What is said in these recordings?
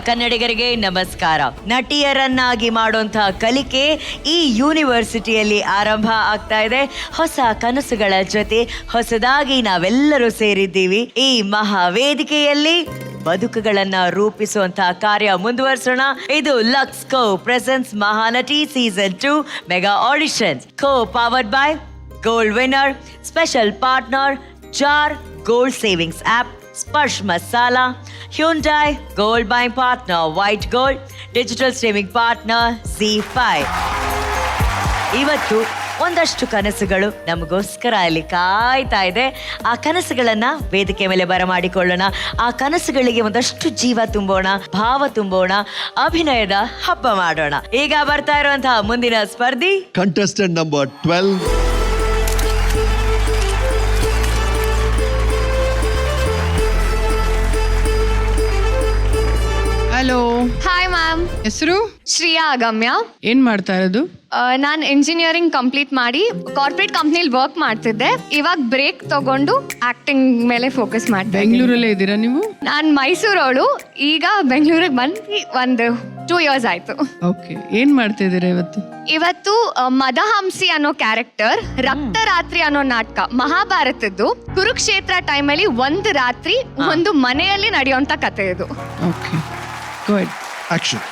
ಕನ್ನಡಿಗರಿಗೆ ನಮಸ್ಕಾರ. ನಟಿಯರನ್ನಾಗಿ ಮಾಡುವಂತಹ ಕಲಿಕೆ ಈ ಯೂನಿವರ್ಸಿಟಿಯಲ್ಲಿ ಆರಂಭ ಆಗ್ತಾ ಇದೆ. ಹೊಸ ಕನಸುಗಳ ಜೊತೆ ಹೊಸದಾಗಿ ನಾವೆಲ್ಲರೂ ಸೇರಿದ್ದೀವಿ. ಈ ಮಹಾವೇದಿಕೆಯಲ್ಲಿ ಬದುಕುಗಳನ್ನ ರೂಪಿಸುವಂತಹ ಕಾರ್ಯ ಮುಂದುವರಿಸೋಣ. ಇದು Lux co presents Mahanati season 2 mega audition co powered by Gold Winner, special partner Jar gold savings app, Sparsh masala, Hyundai gold buying partner White Gold, digital streaming partner ZEE5. ಇವತ್ತು ಒಂದಷ್ಟು ಕನಸುಗಳು ನಮಗೋಸ್ಕರ ಅಲ್ಲಿ ಕಾಯ್ತಾ ಇದೆ. ಆ ಕನಸುಗಳನ್ನ ವೇದಿಕೆ ಮೇಲೆ ಬರಮಾಡಿಕೊಳ್ಳೋಣ. ಆ ಕನಸುಗಳಿಗೆ ಒಂದಷ್ಟು ಜೀವ ತುಂಬೋಣ, ಭಾವ ತುಂಬೋಣ, ಅಭಿನಯದ ಹಬ್ಬ ಮಾಡೋಣ. ಈಗ ಬರ್ತಾ ಇರುವಂತಹ ಮುಂದಿನ ಸ್ಪರ್ಧಿ contestant number 12. Hello. Hi ma'am. ಹೆಸರು? ಶ್ರೀಯಾ ಅಗಮ್ಯ. ಏನ್ ಮಾಡ್ತಾ ಇರೋದು? ನಾನು ಇಂಜಿನಿಯರಿಂಗ್ ಕಂಪ್ಲೀಟ್ ಮಾಡಿ ಕಾರ್ಪೊರೇಟ್ ಕಂಪ್ನಿಲಿ ವರ್ಕ್ ಮಾಡ್ತಿದ್ದೆ. ಇವಾಗ ಬ್ರೇಕ್ ತಗೊಂಡು ಆಕ್ಟಿಂಗ್ ಮೇಲೆ ಫೋಕಸ್ ಮಾಡ್ತಾ ಇದ್ದೀನಿ. ಬೆಂಗಳೂರಲ್ಲೇ ಇದ್ದೀರಾ ನೀವು? ನಾನು ಮೈಸೂರವಳು. ಈಗ ಬೆಂಗಳೂರಿಗೆ ಬಂದು ಒಂದು 2 years ಆಯ್ತು. ಓಕೆ. ಏನ್ ಮಾಡ್ತಾ ಇದ್ದೀರಾ ಇವತ್ತು? ಇವತ್ತು ಮದಹಂಸಿ ಅನ್ನೋ ಕ್ಯಾರೆಕ್ಟರ್, ರಕ್ತರಾತ್ರಿ ಅನ್ನೋ ನಾಟಕ, ಮಹಾಭಾರತದ್ದು ಕುರುಕ್ಷೇತ್ರ ಟೈಮಲ್ಲಿ ಒಂದು ರಾತ್ರಿ ಒಂದು ಮನೆಯಲ್ಲಿ ನಡೆಯುವಂತ ಕಥೆ ಇದು. Okay, go ahead. ಆಕ್ಷನ್.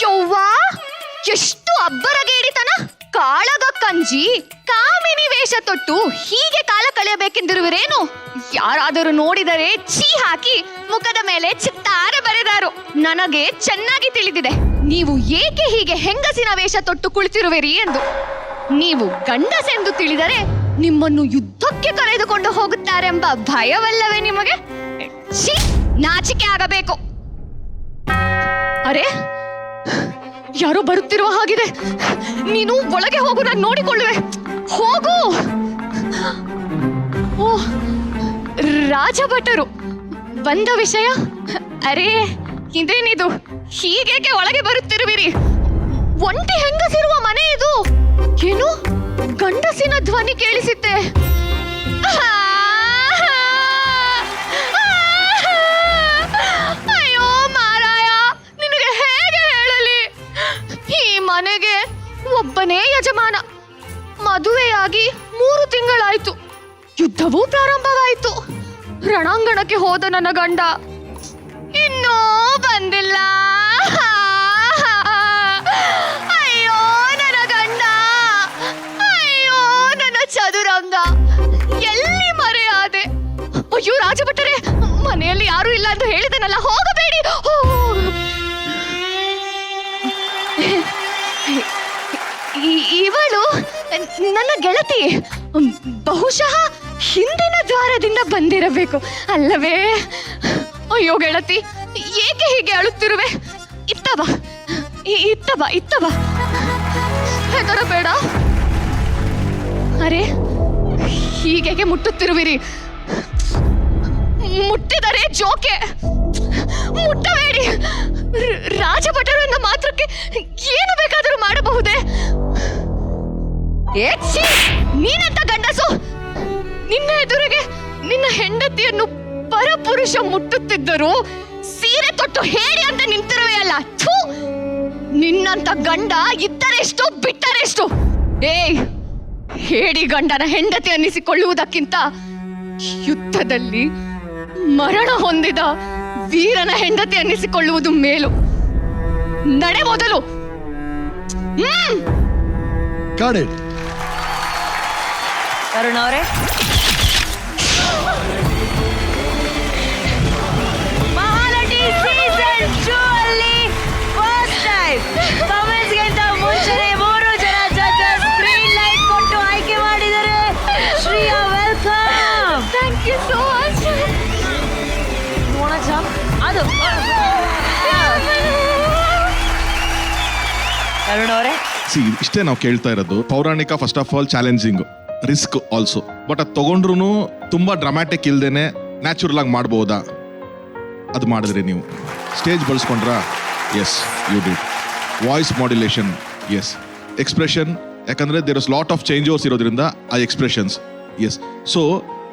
ಯವ್ವಾ, ಎಷ್ಟು ಅಬ್ಬರಗೇಡಿತನ! ಕಾಳಗ ಕಂಜಿ ಕಾಮಿನಿ ವೇಷ ತೊಟ್ಟು ಹೀಗೆ ಕಾಲ ಕಳೆಯಬೇಕೆಂದಿರುವಿರೇನು? ಯಾರಾದರೂ ನೋಡಿದರೆ ಛೀ ಹಾಕಿ ಮುಖದ ಮೇಲೆ ಚಿತ್ತಾರ ಬರೆದಾರು. ನನಗೆ ಚೆನ್ನಾಗಿ ತಿಳಿದಿದೆ ನೀವು ಏಕೆ ಹೀಗೆ ಹೆಂಗಸಿನ ವೇಷ ತೊಟ್ಟು ಕುಳಿತಿರುವಿರಿ ಎಂದು. ನೀವು ಗಂಡಸೆಂದು ತಿಳಿದರೆ ನಿಮ್ಮನ್ನು ಯುದ್ಧಕ್ಕೆ ಕರೆದುಕೊಂಡು ಹೋಗುತ್ತಾರೆಂಬ ಭಯವಲ್ಲವೇ ನಿಮಗೆ? ಛೀ, ನಾಚಿಕೆ ಆಗಬೇಕು. ಅರೆ, ಯಾರೋ ಬರುತ್ತಿರುವ ಹಾಗಿದೆ. ನೀನು ಒಳಗೆ ಹೋಗು, ನಾನು ನೋಡಿಕೊಳ್ಳುವೆ. ಹೋಗು. ಓ, ರಾಜಭಟರು ಬಂದ ವಿಷಯ. ಅರೆ, ಇದೇನಿದು? ಹೀಗೇಕೆ ಒಳಗೆ ಬರುತ್ತಿರುವಿರಿ? ಒಂಟಿ ಹೆಂಗಸಿರುವ ಮನೆ ಇದು. ಏನು ಗಂಡಸಿನ ಧ್ವನಿ ಕೇಳಿಸಿತ್ತೆ. ಅಯ್ಯೋ ಮಾರಾಯ, ನಿನಗೆ ಹೇಗೆ ಹೇಳಲಿ? ಈ ಮನೆಗೆ ಒಬ್ಬನೇ ಯಜಮಾನ. ಮದುವೆಯಾಗಿ 3 ತಿಂಗಳಾಯ್ತು. ಯುದ್ಧವೂ ಪ್ರಾರಂಭವಾಯಿತು. ರಣಾಂಗಣಕ್ಕೆ ಹೋದ ನನ್ನ ಗಂಡ ಇನ್ನೂ ಬಂದಿಲ್ಲ. ಅಯ್ಯೋ ನನ್ನ ಗಂಡ, ಅಯ್ಯೋ ನನ್ನ ಚದುರಂಗ, ಎಲ್ಲಿ ಮರೆಯಾದೆ? ಅಯ್ಯೋ ರಾಜಭಟರೇ, ಮನೆಯಲ್ಲಿ ಯಾರು ಇಲ್ಲ ಅಂತ ಹೇಳಿದನಲ್ಲ, ಹೋಗಬೇಡಿ. ಇವಳು ನನ್ನ ಗೆಳತಿ. ಬಹುಶಃ ಹಿಂದಿನ ದ್ವಾರದಿಂದ ಬಂದಿರಬೇಕು ಅಲ್ಲವೇ? ಅಯ್ಯೋ ಗೆಳತಿ, ಏಕೆ ಹೀಗೆ ಅಳುತ್ತಿರುವೆ? ಇತ್ತ ಬಾ, ಇತ್ತ ಬಾ. ಹೆದರಬೇಡ. ಅರೆ, ಹೀಗೆ ಮುಟ್ಟುತ್ತಿರುವಿರಿ? ಮುಟ್ಟಿದರೆ ಜೋಕೆ. ಮುಟ್ಟಬೇಡಿ. ರಾಜಭಟರು ಎಂದ ಮಾತ್ರಕ್ಕೆ ಏನು ಬೇಕಾದರೂ ಮಾಡಬಹುದೇ? ನೀನಂತ ಗಂಡಸು, ನಿನ್ನ ಎದುರಿಗೆ ನಿನ್ನ ಹೆಂಡತಿಯನ್ನು ಪರಪುರುಷ ಮುಟ್ಟುತ್ತಿದ್ದರು ಸೀರೆ ತೊಟ್ಟು ಹೇಳಿ ಅಂತ ನಿಂತಿರುವೆಯಲ್ಲ. ಥೂ, ನಿನ್ನಂತ ಗಂಡ ಇದ್ದರೆಷ್ಟು ಬಿಟ್ಟರೆಷ್ಟು. ಏಯ್, ಹೇಡಿ ಗಂಡನ ಹೆಂಡತಿ ಅನ್ನಿಸಿಕೊಳ್ಳುವುದಕ್ಕಿಂತ ಯುದ್ಧದಲ್ಲಿ ಮರಣ ಹೊಂದಿದ ವೀರನ ಹೆಂಡತಿ ಅನ್ನಿಸಿಕೊಳ್ಳುವುದು ಮೇಲು. ನಡೆ ಮೊದಲು. ತರುಣ್ ಅವರೇ, ಮಹಾನಟಿ ಸೀಸನ್ 2 ಅಲ್ಲಿ ಫಸ್ಟ್ ಟೈಮ್ ಕಮೆಂಟ್ಸ್ಗಿಂತ ಮುಂಚೆನೇ 3 ಜನ ಜಡ್ಜಸ್ ಗ್ರೀನ್ ಲೈಟ್ ಕೊಟ್ಟು ಆಯ್ಕೆ ಮಾಡಿದ್ದಾರೆ. Shriya, welcome. Thank you so much. ಅದು ತರುಣ್ ಅವರೇ, ಇಷ್ಟೇ ನಾವು ಕೇಳ್ತಾ ಇರೋದು. ಪೌರಾಣಿಕ first of all challenging, risk also. But ಅದು ತಗೊಂಡ್ರು ತುಂಬಾ ಡ್ರಾಮ್ಯಾಟಿಕ್ ಇಲ್ದೇನೆ ನ್ಯಾಚುರಲ್ ಆಗಿ ಮಾಡ್ಬೋದಾ? ಅದು ಮಾಡಿದ್ರಿ ನೀವು. ಸ್ಟೇಜ್ ಬಳಸ್ಕೊಂಡ್ರಾ? Yes, you did. Voice modulation, yes. Expression ಯಾಕಂದರೆ there is lot of change overs ಇರೋದ್ರಿಂದ ಆ ಎಕ್ಸ್ಪ್ರೆಷನ್ಸ್. ಎಸ್, ಸೊ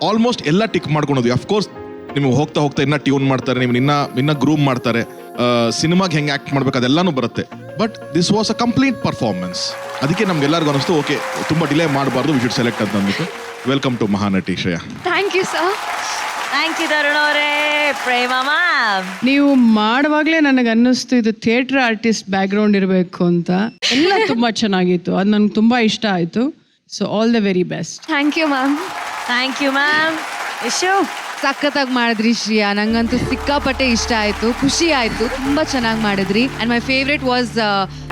ಆಲ್ಮೋಸ್ಟ್ ಎಲ್ಲ ಟಿಕ್ ಮಾಡ್ಕೊಳೋದು. ಅಫ್ಕೋರ್ಸ್ ನಿಮಗೆ ಹೋಗ್ತಾ ಹೋಗ್ತಾ ಇನ್ನೂ ಟ್ಯೂನ್ ಮಾಡ್ತಾರೆ, ನೀವು ಇನ್ನ ಗ್ರೂಮ್ ಮಾಡ್ತಾರೆ, ಸಿನಿಮಾಗೆ ಹೆಂಗೆ ಆ್ಯಕ್ಟ್ ಮಾಡ್ಬೇಕು ಅದೆಲ್ಲನೂ ಬರುತ್ತೆ. But this was a complete performance. ಅದಕ್ಕೆ ನಮ್ಗೆಲ್ಲರಿಗೂ ಅನಿಸ್ತು ಓಕೆ ತುಂಬ ಡಿಲೇ ಮಾಡಬಾರ್ದು, ವಿ ಶುಡ್ ಸೆಲೆಕ್ಟ್ ಅಂತ ಅಂದ್ಬಿಟ್ಟು. Welcome to Mahanati Shreya. Thank you sir. Thank you Tarun ಅವರೇ. ಪ್ರೇಮ ಮ್ಯಾಮ್, ನೀವು ಮಾಡುವಾಗಲೇ ನನಗೆ ಅನ್ನಿಸ್ತು ಇದು ಥಿಯೇಟರ್ ಆರ್ಟಿಸ್ಟ್ ಬ್ಯಾಕ್ಗ್ರೌಂಡ್ ಇರಬೇಕು ಅಂತ. ಎಲ್ಲ ತುಂಬ ಚೆನ್ನಾಗಿತ್ತು, ಅದು ನನಗೆ ತುಂಬ ಇಷ್ಟ ಆಯಿತು. So all the very best. Thank you ma'am. Thank you ma'am. Ishu, ಸಖತ್ತಾಗಿ ಮಾಡಿದ್ರಿ ಶ್ರೇಯಾ, ನಂಗಂತೂ ಸಿಕ್ಕಾಪಟ್ಟೆ ಇಷ್ಟ ಆಯ್ತು, ಖುಷಿ ಆಯ್ತು, ತುಂಬಾ ಚೆನ್ನಾಗಿ ಮಾಡಿದ್ರಿ. ಅಂಡ್ ಮೈ ಫೇವ್ರೆಟ್ ವಾಸ್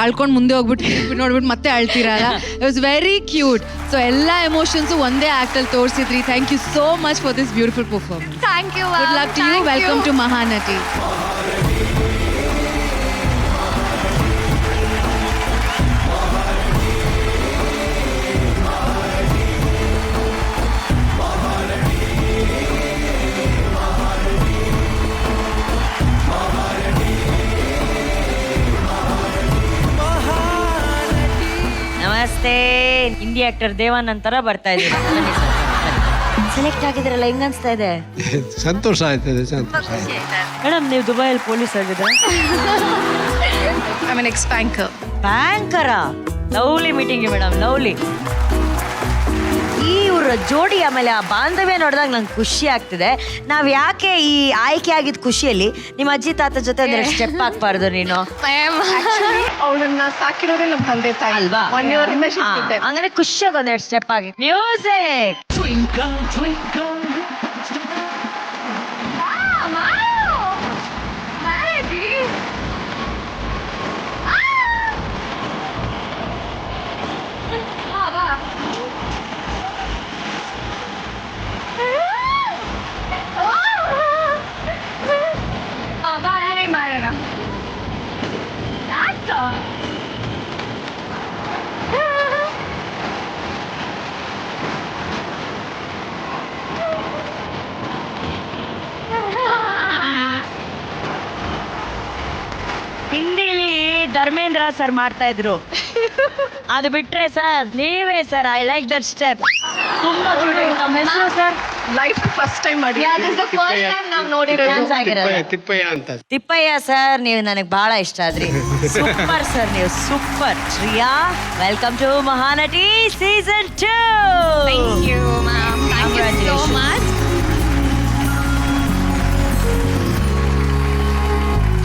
ಅಳ್ಕೊಂಡು ಮುಂದೆ ಹೋಗ್ಬಿಟ್ಟು ನೋಡ್ಬಿಟ್ಟು ಮತ್ತೆ ಅಳ್ತಿರಲ್ಲ, it was very cute. So ಎಲ್ಲ ಎಮೋಷನ್ಸು ಒಂದೇ ಆಕ್ಟಲ್ಲಿ ತೋರಿಸಿದ್ರಿ. Thank you so much for this beautiful performance. Thank you. Good luck to you. Welcome to Mahanati. ನಮಸ್ತೆ. ಹಿಂದಿ ಆಕ್ಟರ್ ದೇವಾನ್ ಅಂತರ ಬರ್ತಾ ಇದ್ದೀರಾ. ಸೆಲೆಕ್ಟ್ ಆಗಿದ್ರಲ್ಲ, ಹೆಂಗ್ ಅನ್ಸ್ತಾ ಇದೆ? ಸಂತೋಷ ಆಯ್ತದೆ, ಸಂತೋಷ. ಮೇಡಮ್, ನೀವು ದುಬೈಯಲ್ಲಿ ಪೊಲೀಸ್ ಆಗಿದ್ರೆ ಬ್ಯಾಂಕರ. Lovely meeting madam, lovely. ಇವ್ರ ಜೋಡಿ ಆಮೇಲೆ ಆ ಬಾಂಧವ್ಯ ನೋಡಿದಾಗ ನಂಗೆ ಖುಷಿ ಆಗ್ತಿದೆ. ನಾವ್ ಯಾಕೆ ಈ ಆಯ್ಕೆ ಆಗಿದ್ ಖುಷಿಯಲ್ಲಿ ನಿಮ್ಮ ಅಜ್ಜಿ ತಾತ ಜೊತೆ ಒಂದೆರಡು ಸ್ಟೆಪ್ ಹಾಕ್ಬಾರ್ದು ನೀನು? ಅವಳನ್ನ ಸಾಕಿರೋದೇ ನಮ್ಮ ತಂದೆ ತಾಯಿ ಅಲ್ವಾ? 1 year ಇಂದ ಶಿಸ್ತಿದ್ದೆ. ಹಂಗಾದ್ರೆ ಖುಷಿಯಾಗಿ ಒಂದೆರಡು ಸ್ಟೆಪ್ ಆಗಿ. ಮ್ಯೂಸಿಕ್. ಹಿಂದಿಲಿ ಧರ್ಮೇಂದ್ರ ಸರ್ ಮಾಡ್ತಾ ಇದ್ರು, ಅದು ಬಿಟ್ರೆ ಸರ್ ನೀವೇ sir. I like that step. ತುಂಬಾ ನಮ್ಮ ಹೆಸರು ಸರ್ ಲೈಫ್ ಫಸ್ಟ್ ಟೈಮ್ ಮಾಡಿ ತಿಪ್ಪಯ್ಯ ಅಂತ. ತಿಪ್ಪಯ್ಯ ಸರ್, ನೀವು ನನಗೆ ಬಹಳ ಇಷ್ಟ ಆದ್ರಿ. ಸೂಪರ್ ಸರ್, ನೀವು super. Shreya, welcome to Mahanati season 2. Thank you ma'am. Thank you so much.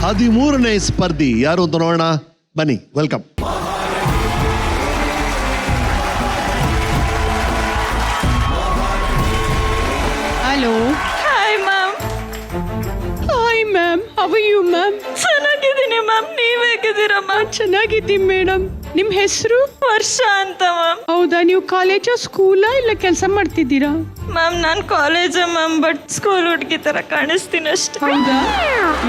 13ನೇ ಸ್ಪರ್ಧಿ ಯಾರು ಅಂತ ನೋಡೋಣ ಬನ್ನಿ. Welcome. Hello. Hi ma'am. Hi ma'am, how are you ma'am? ಚೆನ್ನಾಗಿದ್ದೀನಿ ಮ್ಯಾಮ್, ನೀವ್ ಹೇಗಿದ್ದೀರಾ ಮ್ಯಾಮ್? ಚೆನ್ನಾಗಿದ್ದೀನಿ ಮೇಡಮ್. ನಿಮ್ಮ ಹೆಸರು? ವರ್ಷ ಅಂತ ಮ್ಯಾಮ್. ಹೌದಾ, ನೀವು ಕಾಲೇಜಾ ಸ್ಕೂಲಾ ಇಲ್ಲ ಕೆಲಸ ಮಾಡ್ತಿದ್ದೀರಾ? ಮ್ಯಾಮ್, ನಾನು ಕಾಲೇಜ್ ಮ್ಯಾಮ್, ಬಟ್ ಸ್ಕೂಲ್ ಹುಡುಗಿ ತರ ಕಾಣಿಸ್ತೀನಿ ಅಷ್ಟೇ. ಹೌದಾ,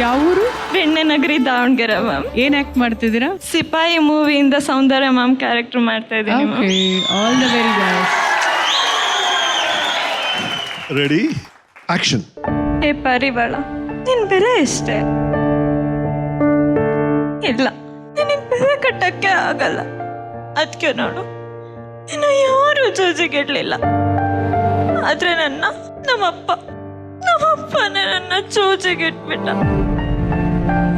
ಯಾವ ಊರು? ಬೆಣ್ಣೆನಗರಿ, ದಾವಣಗೆರೆ ಮ್ಯಾಮ್. ಏನ್ ಆಕ್ಟ್ ಮಾಡ್ತಿದ್ದೀರಾ? ಸಿಪಾಯಿ ಮೂವಿಯಿಂದ ಸೌಂದರ್ಯ ಮ್ಯಾಮ್ ಕ್ಯಾರೆಕ್ಟರ್ ಮಾಡ್ತಾ ಇದ್ದೀನಿ ma'am. Okay, all the very best. Ready, action. ಏ ಪರಿವಾಳ, ನಿನ್ ಬೆಲೆ ಎಷ್ಟೇ? ಇಲ್ಲ, ನಿನಗೆ ಬೆಲೆ ಕಟ್ಟಕ್ಕೆ ಆಗಲ್ಲ. ಅದಕ್ಕೆ ನೋಡು, ನಿನ್ನ ಯಾರು ಜೋಜಿಗಿಡ್ಲಿಲ್ಲ. ಆದ್ರೆ ನಮ್ಮಪ್ಪನೇ ನನ್ನ ಜೋಜಿಗಿಟ್ಬಿಟ್ಟ.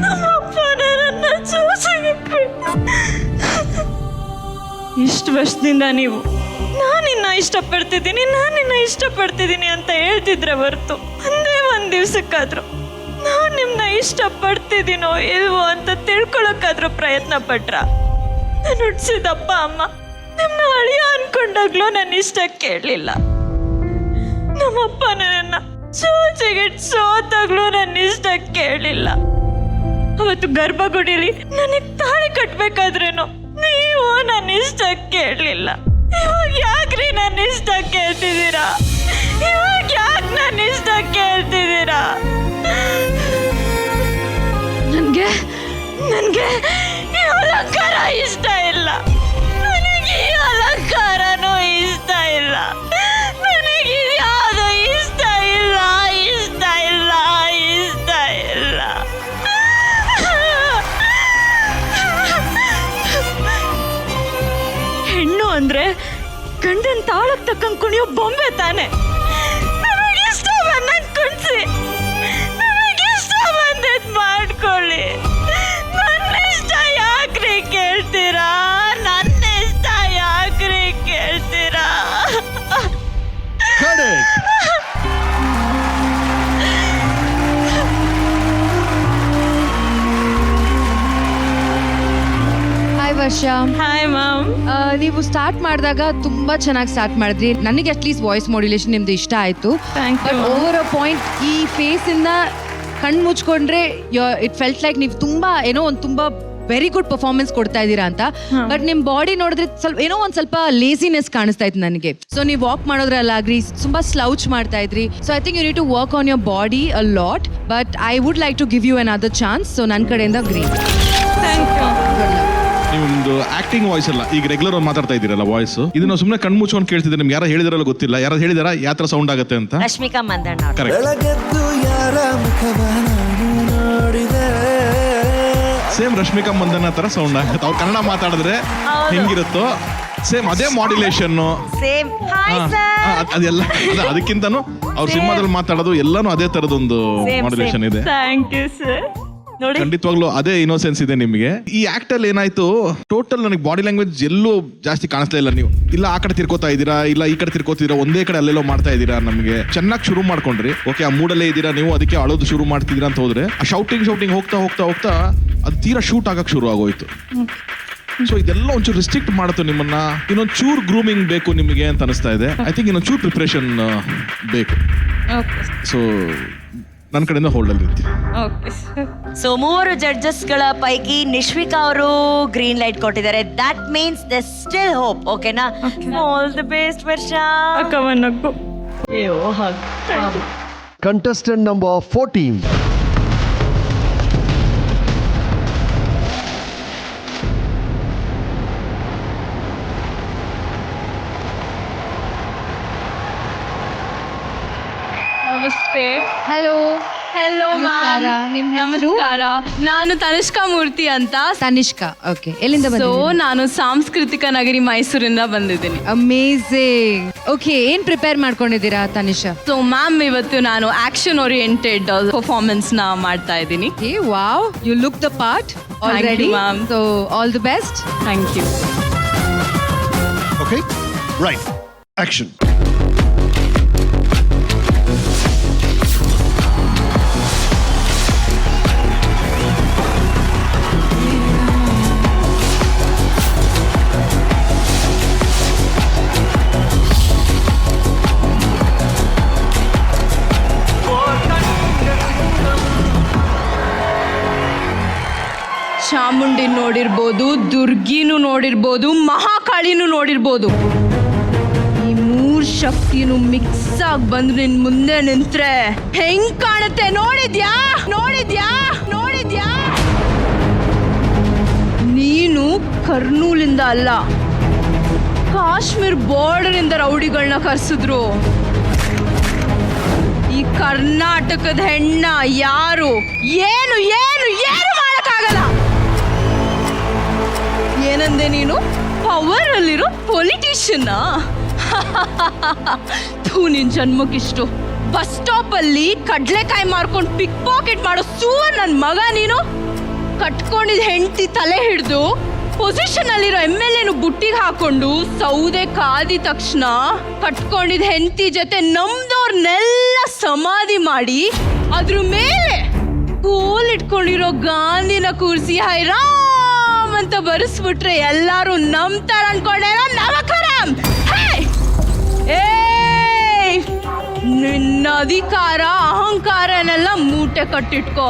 ನಮ್ಮಪ್ಪನೇ ನನ್ನ ಜೋಜಿಗಿಟ್ಬಿಟ್ಟ. ಇಷ್ಟು ವರ್ಷದಿಂದ ನೀವು ನಾನಿನ್ನ ಇಷ್ಟಪಡ್ತಿದ್ದೀನಿ ಅಂತ ಹೇಳ್ತಿದ್ರೆ ಹೊರ್ತು ಒಂದ್ ದಿವ್ಸಕ್ಕಾದ್ರು ನಾನ್ ನಿಮ್ನ ಇಷ್ಟಪಡ್ತಿದ್ದೀನೋ ಇಲ್ವೋ ಅಂತ ತಿಳ್ಕೊಳಕ್ಕಾದ್ರೂ ಪ್ರಯತ್ನ ಪಟ್ರ? ನಾನು ಹುಟ್ಸಿದ ಅಪ್ಪ ಅಮ್ಮ ನಿಮ್ನ ಅಳಿಯ ಅನ್ಕೊಂಡಾಗ್ಲೂ ನನ್ನ ಇಷ್ಟ ಕೇಳಲಿಲ್ಲ. ನಮ್ಮಪ್ಪ ನನ್ನ ಸೋಚಿಗಿಟ್ ಸೋತಾಗ್ಲೂ ನನ್ನ ಇಷ್ಟ ಕೇಳಲಿಲ್ಲ. ಅವತ್ತು ಗರ್ಭಗುಡಿಲಿ ನನಗ್ ತಾಳಿ ಕಟ್ಬೇಕಾದ್ರೇನು ನೀವು ನನ್ನ ಇಷ್ಟ ಕೇಳಲಿಲ್ಲ. ಇವಾಗ ಯಾಕ್ರಿ ನನ್ನ ಇಷ್ಟ ಕೇಳ್ತಿದ್ದೀರಾ? ಇವಾಗ ಯಾಕೆ ನನ್ನ ಇಷ್ಟ ಕೇಳ್ತಿದ್ದೀರಾ? ನನ್ಗೆ ಈ ಅಲಂಕಾರ ಇಷ್ಟ ಇಲ್ಲ. ನನಗೆ ಈ ಅಲಂಕಾರನೂ ಇಷ್ಟ ಇಲ್ಲ. ನನಗೆ ಯಾವುದು ಇಷ್ಟ ಇಲ್ಲ. ಹೆಣ್ಣು ತಕ್ಕಂಗ್ ಕುಣಿಯೋ ಬೊಂಬೆ ತಾನೆ. ನಮಗಿಷ್ಟ ಬಂದಂಗ್ ಕುಣ್ಸಿ, ನಮಗಿಷ್ಟ ಬಂದದ್ ಮಾಡ್ಕೊಳ್ಳಿ. ನನ್ನ ಇಷ್ಟ ಯಾಕ್ರಿ ಕೇಳ್ತೀರಾ? ನನ್ನ ಇಷ್ಟ ಯಾಕ್ರಿ ಕೇಳ್ತೀರಾ? ಹಾಯ್ ವರ್ಷ. Hi ma'am. ನೀವು ಸ್ಟಾರ್ಟ್ ಮಾಡಿದಾಗ ತುಂಬಾ ಚೆನ್ನಾಗಿ ಸ್ಟಾರ್ಟ್ ಮಾಡಿದ್ರಿ. ನನಗೆ ಅಟ್ಲೀಸ್ಟ್ ವಾಯ್ಸ್ ಮಾಡ್ಯುಲೇಷನ್ ನಿಮ್ದು ಇಷ್ಟ ಆಯ್ತು. ಬಟ್ ಓವರ್ ಅ ಪಾಯಿಂಟ್ ಈ ಫೇಸ್ ಇಂದ ಕಣ್ಣು ಮುಚ್ಕೊಂಡ್ರೆ ಇಟ್ ಫೆಲ್ಟ್ ಲೈಕ್ ನೀವು ತುಂಬಾ ಏನೋ ಒಂದು ತುಂಬಾ ವೆರಿ ಗುಡ್ ಪರ್ಫಾರ್ಮೆನ್ಸ್ ಕೊಡ್ತಾ ಇದ್ದೀರಾ ಅಂತ. ಬಟ್ ನಿಮ್ ಬಾಡಿ ನೋಡಿದ್ರೆ ಸ್ವಲ್ಪ ಏನೋ ಒಂದ್ ಸ್ವಲ್ಪ ಲೇಸಿನೆಸ್ ಕಾಣಿಸ್ತಾ ಇತ್ತು ನನಗೆ. ಸೊ ನೀವು ವಾಕ್ ಮಾಡೋದ್ರಲ್ಲಾಗ್ರಿ ತುಂಬಾ ಸ್ಲೌಚ್ ಮಾಡ್ತಾ ಇದ್ರಿ. So I think you need to work on your body a lot. But I would like to give you another chance. So ನನ್ನ ಕಡೆಯಿಂದ ಗ್ರೇಟ್. ನಿಮ್ದು ಆಕ್ಟಿಂಗ್ ವಾಯ್ಸ್ ಅಲ್ಲ, ಈಗ ರೆಗ್ಯುಲರ್ ಒಂದು ಮಾತಾಡ್ತಾ ಇದ್ದೀರಲ್ಲ ವಾಯ್ಸ್, ಇದನ್ನ ಸುಮ್ಮನೆ ಕಣ್ಣು ಮುಚ್ಕೊಂಡು ಕೇಳ್ತಿದ್ರೆ ನಿಮ್ಗೆ ಯಾರು ಹೇಳಿದಾರಲ್ಲ ಗೊತ್ತಿಲ್ಲ. ಯಾರು ಹೇಳಿದಾರ ಯಾವ ತರ ಸೌಂಡ್ ಆಗುತ್ತೆ ಅಂತ? ರಶ್ಮಿಕಾ ಮಂದಣ್ಣ ಅವ್ರು. ಕರೆಕ್ಟ್. ಸೇಮ್ ರಶ್ಮಿಕಾ ಮಂದಣ್ಣ ತರ ಸೌಂಡ್ ಆಗುತ್ತೆ. ಅವ್ರು ಕನ್ನಡ ಮಾತಾಡಿದ್ರೆ ಹೆಂಗಿರುತ್ತೋ ಸೇಮ್ ಅದೇ ಮಾಡ್ಯುಲೇಷನ್. ಸೇಮ್. Hi sir. ಅದೆಲ್ಲ ಅದಕ್ಕಿಂತನೂ ಅವ್ರ ಸಿನಿಮಾದಲ್ಲಿ ಮಾತಾಡೋದು ಎಲ್ಲಾನು ಅದೇ ತರದೊಂದು ಮಾಡ್ಯುಲೇಷನ್ ಇದೆ. Thank you sir. ನೋಡಿ, ಖಂಡಿತವಾಗ್ಲೂ ಅದೇ ಇನ್ನೋಸೆನ್ಸ್ ಇದೆ ನಿಮಗೆ. ಈ ಆಕ್ಟ್ ಅಲ್ಲಿ ಏನಾಯ್ತು, ಟೋಟಲ್ ನನಗೆ ಬಾಡಿ ಲ್ಯಾಂಗ್ವೇಜ್ ಎಲ್ಲೂ ಜಾಸ್ತಿ ಕಾಣಿಸ್ತಾ ಇಲ್ಲ. ನೀವು ಇಲ್ಲ ಆ ಕಡೆ ತಿರ್ಕೋತಾ ಇದ್ದೀರಾ, ಇಲ್ಲ ಈ ಕಡೆ ತಿರ್ಕೋತಿದ್ದೀರಾ, ಒಂದೇ ಕಡೆ ಅಲ್ಲೆಲ್ಲೋ ಮಾಡ್ತಾ ಇದ್ದೀರಾ. ನಮಗೆ ಚೆನ್ನಾಗಿ ಶುರು ಮಾಡ್ಕೊಂಡ್ರಿ. ಓಕೆ, ಆ ಮೂಡಲ್ಲೇ ಇದ್ದೀರಾ ನೀವು, ಅದಕ್ಕೆ ಅಳೋದು ಶುರು ಮಾಡ್ತಿದ್ದೀರಾ ಅಂತ ಹೋದ್ರೆ ಆ ಶೌಟಿಂಗ್ ಹೋಗ್ತಾ ಹೋಗ್ತಾ ಹೋಗ್ತಾ ಅದು ತೀರಾ ಶೂಟ್ ಆಗಕ್ ಶುರು ಆಗೋಯ್ತು. ಸೊ ಇದೆಲ್ಲ ಒಂಚೂರು ರಿಸ್ಟ್ರಿಕ್ಟ್ ಮಾಡುತ್ತೆ ನಿಮ್ಮನ್ನ. ಇನ್ನೊಂದು ಚೂರ್ ಗ್ರೂಮಿಂಗ್ ಬೇಕು ನಿಮಗೆ ಅಂತ ಅನಿಸ್ತಾ ಇದೆ. ಐ ಥಿಂಕ್ ಇನ್ನೊಂದು ಚೂರ್ ಪ್ರಿಪ್ರೇಷನ್ ಬೇಕು. ಸೊ ನನ್ನ ಕಡೆಯಿಂದ ಹೋಲ್ಡ್ ಅಲ್ಲಿ ಇರ್ತೀವಿ. ಸೊ ಮೂವರು ಜಡ್ಜಸ್ ಗಳ ಪೈಕಿ ನಿಶ್ವಿಕಾ ಅವರು ಗ್ರೀನ್ ಲೈಟ್ ಕೊಟ್ಟಿದ್ದಾರೆ. That means the still hope. ಓಕೆನಾ? ಆಲ್ ದಿ ಬೆಸ್ಟ್ ವರ್ಷ. Contestant number 14. ನಮಸ್ತೆ. ಹಲೋ. Hello ma'am. ನಮಸ್ಕಾರ. ನಾನು ತನಿಷ್ಕಾ ಮೂರ್ತಿ ಅಂತ. ತನಿಷ್ಕಾ. ಓಕೆ, ಎಲ್ಲಿಂದ ಸೊ ಬಂದಿದ್ದೀರಾ? ನಾನು ಸಾಂಸ್ಕೃತಿಕ ನಗರಿ ಮೈಸೂರಿಂದ ಬಂದಿದ್ದೀನಿ. ಅಮೇಝಿಂಗ್. ಓಕೆ, ಏನ್ ಪ್ರಿಪೇರ್ ಮಾಡ್ಕೊಂಡಿದ್ದೀರಾ ತನಿಷಾ? ಸೊ ಮ್ಯಾಮ್, ಇವತ್ತು ನಾನು ಆಕ್ಷನ್ ಓರಿಯೆಂಟೆಡ್ ಪರ್ಫಾರ್ಮೆನ್ಸ್ ನ ಮಾಡ್ತಾ ಇದ್ದೀನಿ. ಏ wow, you look the part already. ma'am. So all the best. Thank you. Okay, right. Action. Chamundi ನೋಡಿರ್ಬೋದು, ದುರ್ಗಿನೂ ನೋಡಿರ್ಬೋದು, ಮಹಾಕಾಳಿನೂ ನೋಡಿರ್ಬೋದು. ಈ ಮೂರ್ ಶಕ್ತಿನೂ ಮಿಕ್ಸ್ ಆಗಿ ಬಂದು ನಿನ್ ಮುಂದೆ ನಿಂತ್ರೆ ಹೆಂಗ್ ಕಾಣುತ್ತೆ ನೋಡಿದ್ಯಾ? ನೋಡಿದ್ಯಾ? ನೋಡಿದ್ಯಾ? ನೀನು ಕರ್ನೂಲಿಂದ ಅಲ್ಲ, ಕಾಶ್ಮೀರ್ ಬಾರ್ಡರ್ ಇಂದ ರೌಡಿಗಳನ್ನ ಕರ್ಸಿದ್ರು. ಈ ಕರ್ನಾಟಕದ ಹೆಣ್ಣ ಯಾರು ಏನು ಏನು ಏನು ಮಾಡಕ್ಕಾಗಲ್ಲ. ಏನಂದೆ ನೀನು? ಪವರ್ ಅಲ್ಲಿರೋ ಪೊಲಿಟಿಷಿಯನ್? ಥೂ, ನಿನ್ ಜನ್ಮಕ್ಕಿಷ್ಟು. ಬಸ್ ಸ್ಟಾಪ್ ಅಲ್ಲಿ ಕಡ್ಲೆಕಾಯಿ ಮಾರ್ಕೊಂಡು ಪಿಕ್ ಪಾಕೆಟ್ ಮಾಡೋ ಸೂವರ್ ನನ್ ಮಗ ನೀನು. ಕಟ್ಕೊಂಡಿದ್ ಹೆಂಡತಿ ತಲೆ ಹಿಡ್ದು ಪೊಸಿಷನ್ ಅಲ್ಲಿರೋ MLA ಬುಟ್ಟಿಗೆ ಹಾಕೊಂಡು ಸೌದೆ ಕಾದಿ ತಕ್ಷಣ ಕಟ್ಕೊಂಡಿದ್ ಹೆಂಡತಿ ಜೊತೆ ನಮ್ದವ್ರನ್ನೆಲ್ಲ ಸಮಾಧಿ ಮಾಡಿ ಅದ್ರ ಮೇಲೆ ಕೋಲ್ ಇಟ್ಕೊಂಡಿರೋ ಗಾಂಧಿನ ಕೂರಿಸಿ ಹೈರಾಮ್ ಅಂತ ಬರೆಸ್ಬಿಟ್ರೆ ಎಲ್ಲಾರು ನಂಬ್ತಾರ ಅನ್ಕೊಂಡೇನೋ? ನಮಕರಂ. ನಿನ್ನ ಅಧಿಕಾರ ಅಹಂಕಾರನೆಲ್ಲ ಮೂಟೆ ಕಟ್ಟಿಟ್ಕೋ,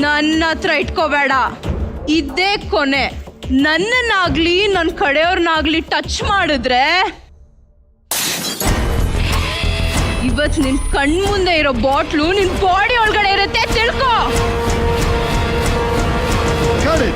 ನನ್ನ ಹತ್ರ ಇಟ್ಕೋಬೇಡ. ಇದೇ ಕೊನೆ. ನನ್ನನ್ನಾಗ್ಲಿ ನನ್ನ ಕಡೆಯವ್ರನ್ನಾಗ್ಲಿ ಟಚ್ ಮಾಡಿದ್ರೆ ಇವತ್ತು ನಿನ್ ಕಣ್ಮುಂದೆ ಇರೋ ಬಾಟ್ಲು ನಿನ್ ಬಾಡಿ ಒಳಗಡೆ ಇರುತ್ತೆ, ತಿಳ್ಕೊ. Got it.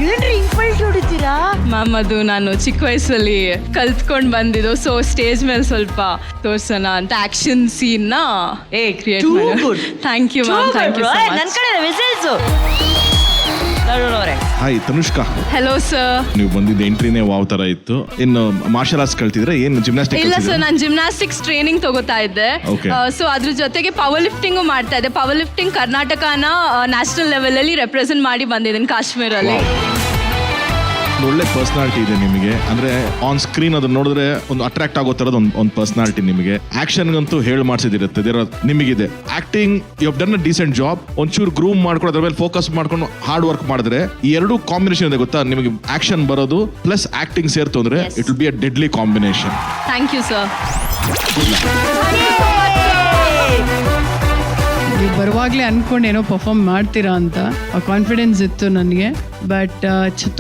ಏನ್ರಿ ಇಂಪಲ್ಸ್ ಹೊಡಿತೀರಾ? ಮ್ಯಾಮ್, ಅದು ನಾನು ಚಿಕ್ಕ ವಯಸ್ಸಲ್ಲಿ ಕಲ್ತ್ಕೊಂಡ್ ಬಂದಿದ್ದು. ಸೊ ಸ್ಟೇಜ್ ಮೇಲೆ ಸ್ವಲ್ಪ ತೋರ್ಸೋಣ ಅಂತ ಆಕ್ಷನ್ ಸೀನ್ ನ ಕ್ರಿಯೇಟ್ ಮಾಡಿ. Thank you ma'am, thank you. ನನ್ ಕಡೆ ವಿಸಿಲ್ಸ್. ತರುಣ್ ಅವರೇ. Hi Tanushka, hello sir. ನೀವು ಬಂದಿದ್ದ ಎಂಟ್ರಿನೇ ವಾವ್ ತರ ಇತ್ತು. ಇನ್ನು ಮಾರ್ಷಲ್ ಆರ್ಟ್ಸ್ ಕಲ್ತಿದ್ರೆ ಏನು ಜಿಮ್ನಾಸ್ಟಿಕ್? ಇಲ್ಲ ಸರ್, ನಾನು ಜಿಮ್ನಾಸ್ಟಿಕ್ಸ್ ಟ್ರೈನಿಂಗ್ ತಗೋತಾ ಇದ್ದೆ. Okay. ಸೊ ಅದ್ರ ಜೊತೆಗೆ ಪವರ್ ಲಿಫ್ಟಿಂಗು ಮಾಡ್ತಾ ಇದ್ದೆ. ಪವರ್ ಲಿಫ್ಟಿಂಗ್ ಕರ್ನಾಟಕನ ನ್ಯಾಷನಲ್ ಲೆವೆಲ್ ಅಲ್ಲಿ ರೆಪ್ರೆಸೆಂಟ್ ಮಾಡಿ ಬಂದಿದ್ದೀನಿ ಕಾಶ್ಮೀರಲ್ಲಿ. ಒಳ್ಳೆ ಪರ್ಸನಾಲಿಟಿ ಇದೆ ನಿಮಗೆ. ಅಂದ್ರೆ ಆನ್ ಸ್ಕ್ರೀನ್ ಅದನ್ನ ನೋಡಿದ್ರೆ ಒಂದು ಅಟ್ರಾಕ್ಟ್ ಆಗೋ ತರದ ಒಂದು ಪರ್ಸನಾಲಿಟಿ ನಿಮಗೆ. ಆಕ್ಷನ್ಗಂತೂ ಹೇಳಿ ಮಾಡಿಸಿದಿರುತ್ತೆ ನಿಮಗಿದೆ. Acting you have done a decent job. ಒಂಚೂರು ಗ್ರೂಮ್ ಮಾಡ್ಕೊಂಡು ಅದ್ರ ಮೇಲೆ ಫೋಕಸ್ ಮಾಡ್ಕೊಂಡು ಹಾರ್ಡ್ ವರ್ಕ್ ಮಾಡಿದ್ರೆ ಈ ಎರಡು ಕಾಂಬಿನೇಷನ್ ಇದೆ ಗೊತ್ತಾ. ನಿಮಗೆ ಆಕ್ಷನ್ ಬರೋದು ಪ್ಲಸ್ ಆಕ್ಟಿಂಗ್ ಸೇರ್ತು ಅಂದ್ರೆ it will be a deadly combination. Thank you sir. ನೀವು ಬರುವಾಗಲೇ ಅನ್ಕೊಂಡು ಏನೋ ಪರ್ಫಾರ್ಮ್ ಮಾಡ್ತೀರಾ ಅಂತ ಆ ಕಾನ್ಫಿಡೆನ್ಸ್ ಇತ್ತು ನನಗೆ. ಬಟ್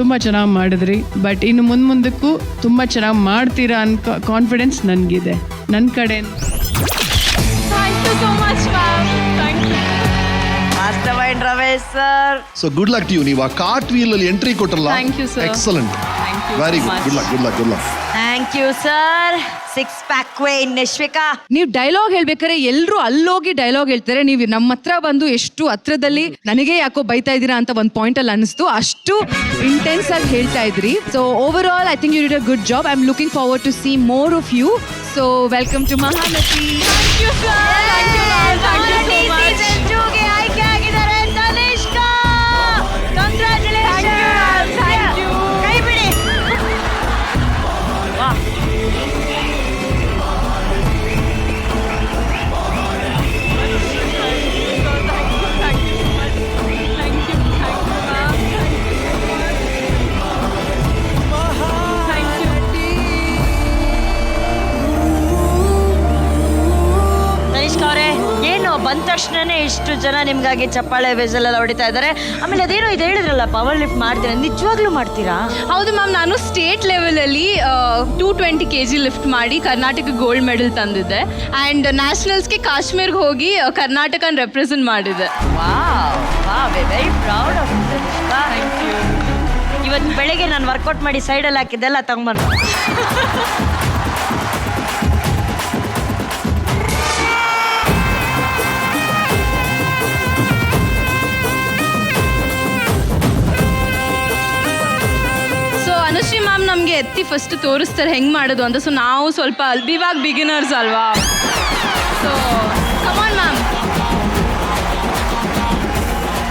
ತುಂಬ ಚೆನ್ನಾಗಿ ಮಾಡಿದ್ರಿ. ಬಟ್ ಇನ್ನು ಮುಂದಕ್ಕೂ ತುಂಬ ಚೆನ್ನಾಗಿ ಮಾಡ್ತೀರಾ ಅನ್ಕೋ ಕಾನ್ಫಿಡೆನ್ಸ್ ನನಗಿದೆ ನನ್ನ ಕಡೆ. Thank you so much ma'am. Thank you. Master mind Ramesh sir. So good luck to you. ನೀವು ಆ ಕಾರ್ಟ್ ವೀಲ್ ಅಲ್ಲಿ ಎಂಟ್ರಿ ಕೊಟ್ಟರಲ್ಲ, Thank you, sir. Excellent, Thank you very so good. much. Good luck, good luck, good luck. Thank you sir. 6 pack queen Nishvika. ನೀವು dialogue ಹೇಳ್ಬೇಕಾದ್ರೆ ಎಲ್ಲರೂ ಅಲ್ಲೋಗಿ dialogue ಹೇಳ್ತಾರೆ. ನೀವು ನಮ್ಮ ಹತ್ರ ಬಂದು ಎಷ್ಟು ಹತ್ರದಲ್ಲಿ ನನಗೆ ಯಾಕೋ ಬೈತಾ ಇದ್ದೀರಾ ಅಂತ ಒಂದು ಪಾಯಿಂಟ್ ಅಲ್ಲಿ ಅನಿಸ್ತು. ಅಷ್ಟು ಇಂಟೆನ್ಸ್ ಆಗಿ ಹೇಳ್ತಾ ಇದ್ರಿ. So overall I think you did a good job. I am looking forward to see more of you. So welcome to Mahanati. Thank you sir. Thank you ma'am. Thank you so much. Season 2 ಗೆ ಆಯ್ಕೆ ಆಗಿದ್ದಾರೆ Tanishka. Congratulations. Thank you. ಕೈ ಬಿಡಿ. ವಾಹ್. ತನಿಷ್ಕಾ ಅವರೇ, ಏನು ಬಂದ ತಕ್ಷಣನೇ ಇಷ್ಟು ಜನ ನಿಮ್ಗಾಗಿ ಚಪ್ಪಾಳೆ ಬೇಜಲೆಲ್ಲ ಹೊಡಿತಾ ಇದ್ದಾರೆ. ಆಮೇಲೆ ಅದೇನೋ ಇದು ಹೇಳಿದ್ರಲ್ಲ ಪವರ್ ಲಿಫ್ಟ್ ಮಾಡ್ತೀರಾ, ನಿಜವಾಗ್ಲೂ ಮಾಡ್ತೀರಾ? ಹೌದು ಮ್ಯಾಮ್, ನಾನು ಸ್ಟೇಟ್ ಲೆವೆಲಲ್ಲಿ 220 kg ಲಿಫ್ಟ್ ಮಾಡಿ ಕರ್ನಾಟಕ ಗೋಲ್ಡ್ ಮೆಡಲ್ ತಂದಿದ್ದೆ. ಆ್ಯಂಡ್ ನ್ಯಾಷನಲ್ಸ್ಗೆ ಕಾಶ್ಮೀರ್ಗೆ ಹೋಗಿ ಕರ್ನಾಟಕನ ರೆಪ್ರೆಸೆಂಟ್ ಮಾಡಿದ್ದೆ. Wow, very proud of Tanishka. Thank you. ಇವತ್ತು ಬೆಳಿಗ್ಗೆ ನಾನು ವರ್ಕೌಟ್ ಮಾಡಿ ಸೈಡಲ್ಲಿ ಹಾಕಿದ್ದೆಲ್ಲ ತಗೊಂಬಂದು. ಸೊ ಅನುಶ್ರೀ ಮ್ಯಾಮ್ ನಮಗೆ ಎತ್ತಿ ಫಸ್ಟ್ ತೋರಿಸ್ತಾರೆ ಹೆಂಗೆ ಮಾಡೋದು ಅಂತ. ಸೊ ನಾವು ಸ್ವಲ್ಪ ಇವಾಗ ಬಿಗಿನರ್ಸ್ ಅಲ್ವಾ. ಸೊ ಕಮಾನ್ ಮ್ಯಾಮ್.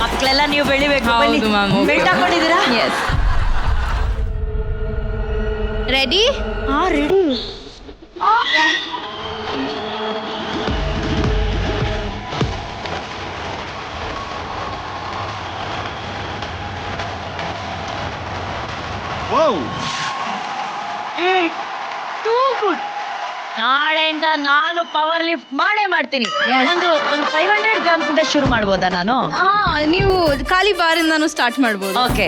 ಮಕ್ಕಳೆಲ್ಲ ನೀವು ಬೆಳಿಬೇಕು. ಹೌದು ಮ್ಯಾಮ್. ಬೆಲ್ಟ್ ಹಾಕೊಂಡಿದ್ದೀರಾ? ಎಸ್. ರೆಡಿ? ಹಾ, ರೆಡಿ. ನಾಳೆಯಿಂದ ನಾನು ಪವರ್ ಲಿಫ್ಟ್ ಮಾಡೇ ಮಾಡ್ತೀನಿ. ಒಂದು 500 ಗ್ರಾಮ್ಸ್ ಇಂದ ಶುರು ಮಾಡ್ಬೋದಾ ನಾನು? ನೀವು ಖಾಲಿ ಬಾರಿಂದಾನು ಸ್ಟಾರ್ಟ್ ಮಾಡ್ಬೋದು. ಓಕೆ.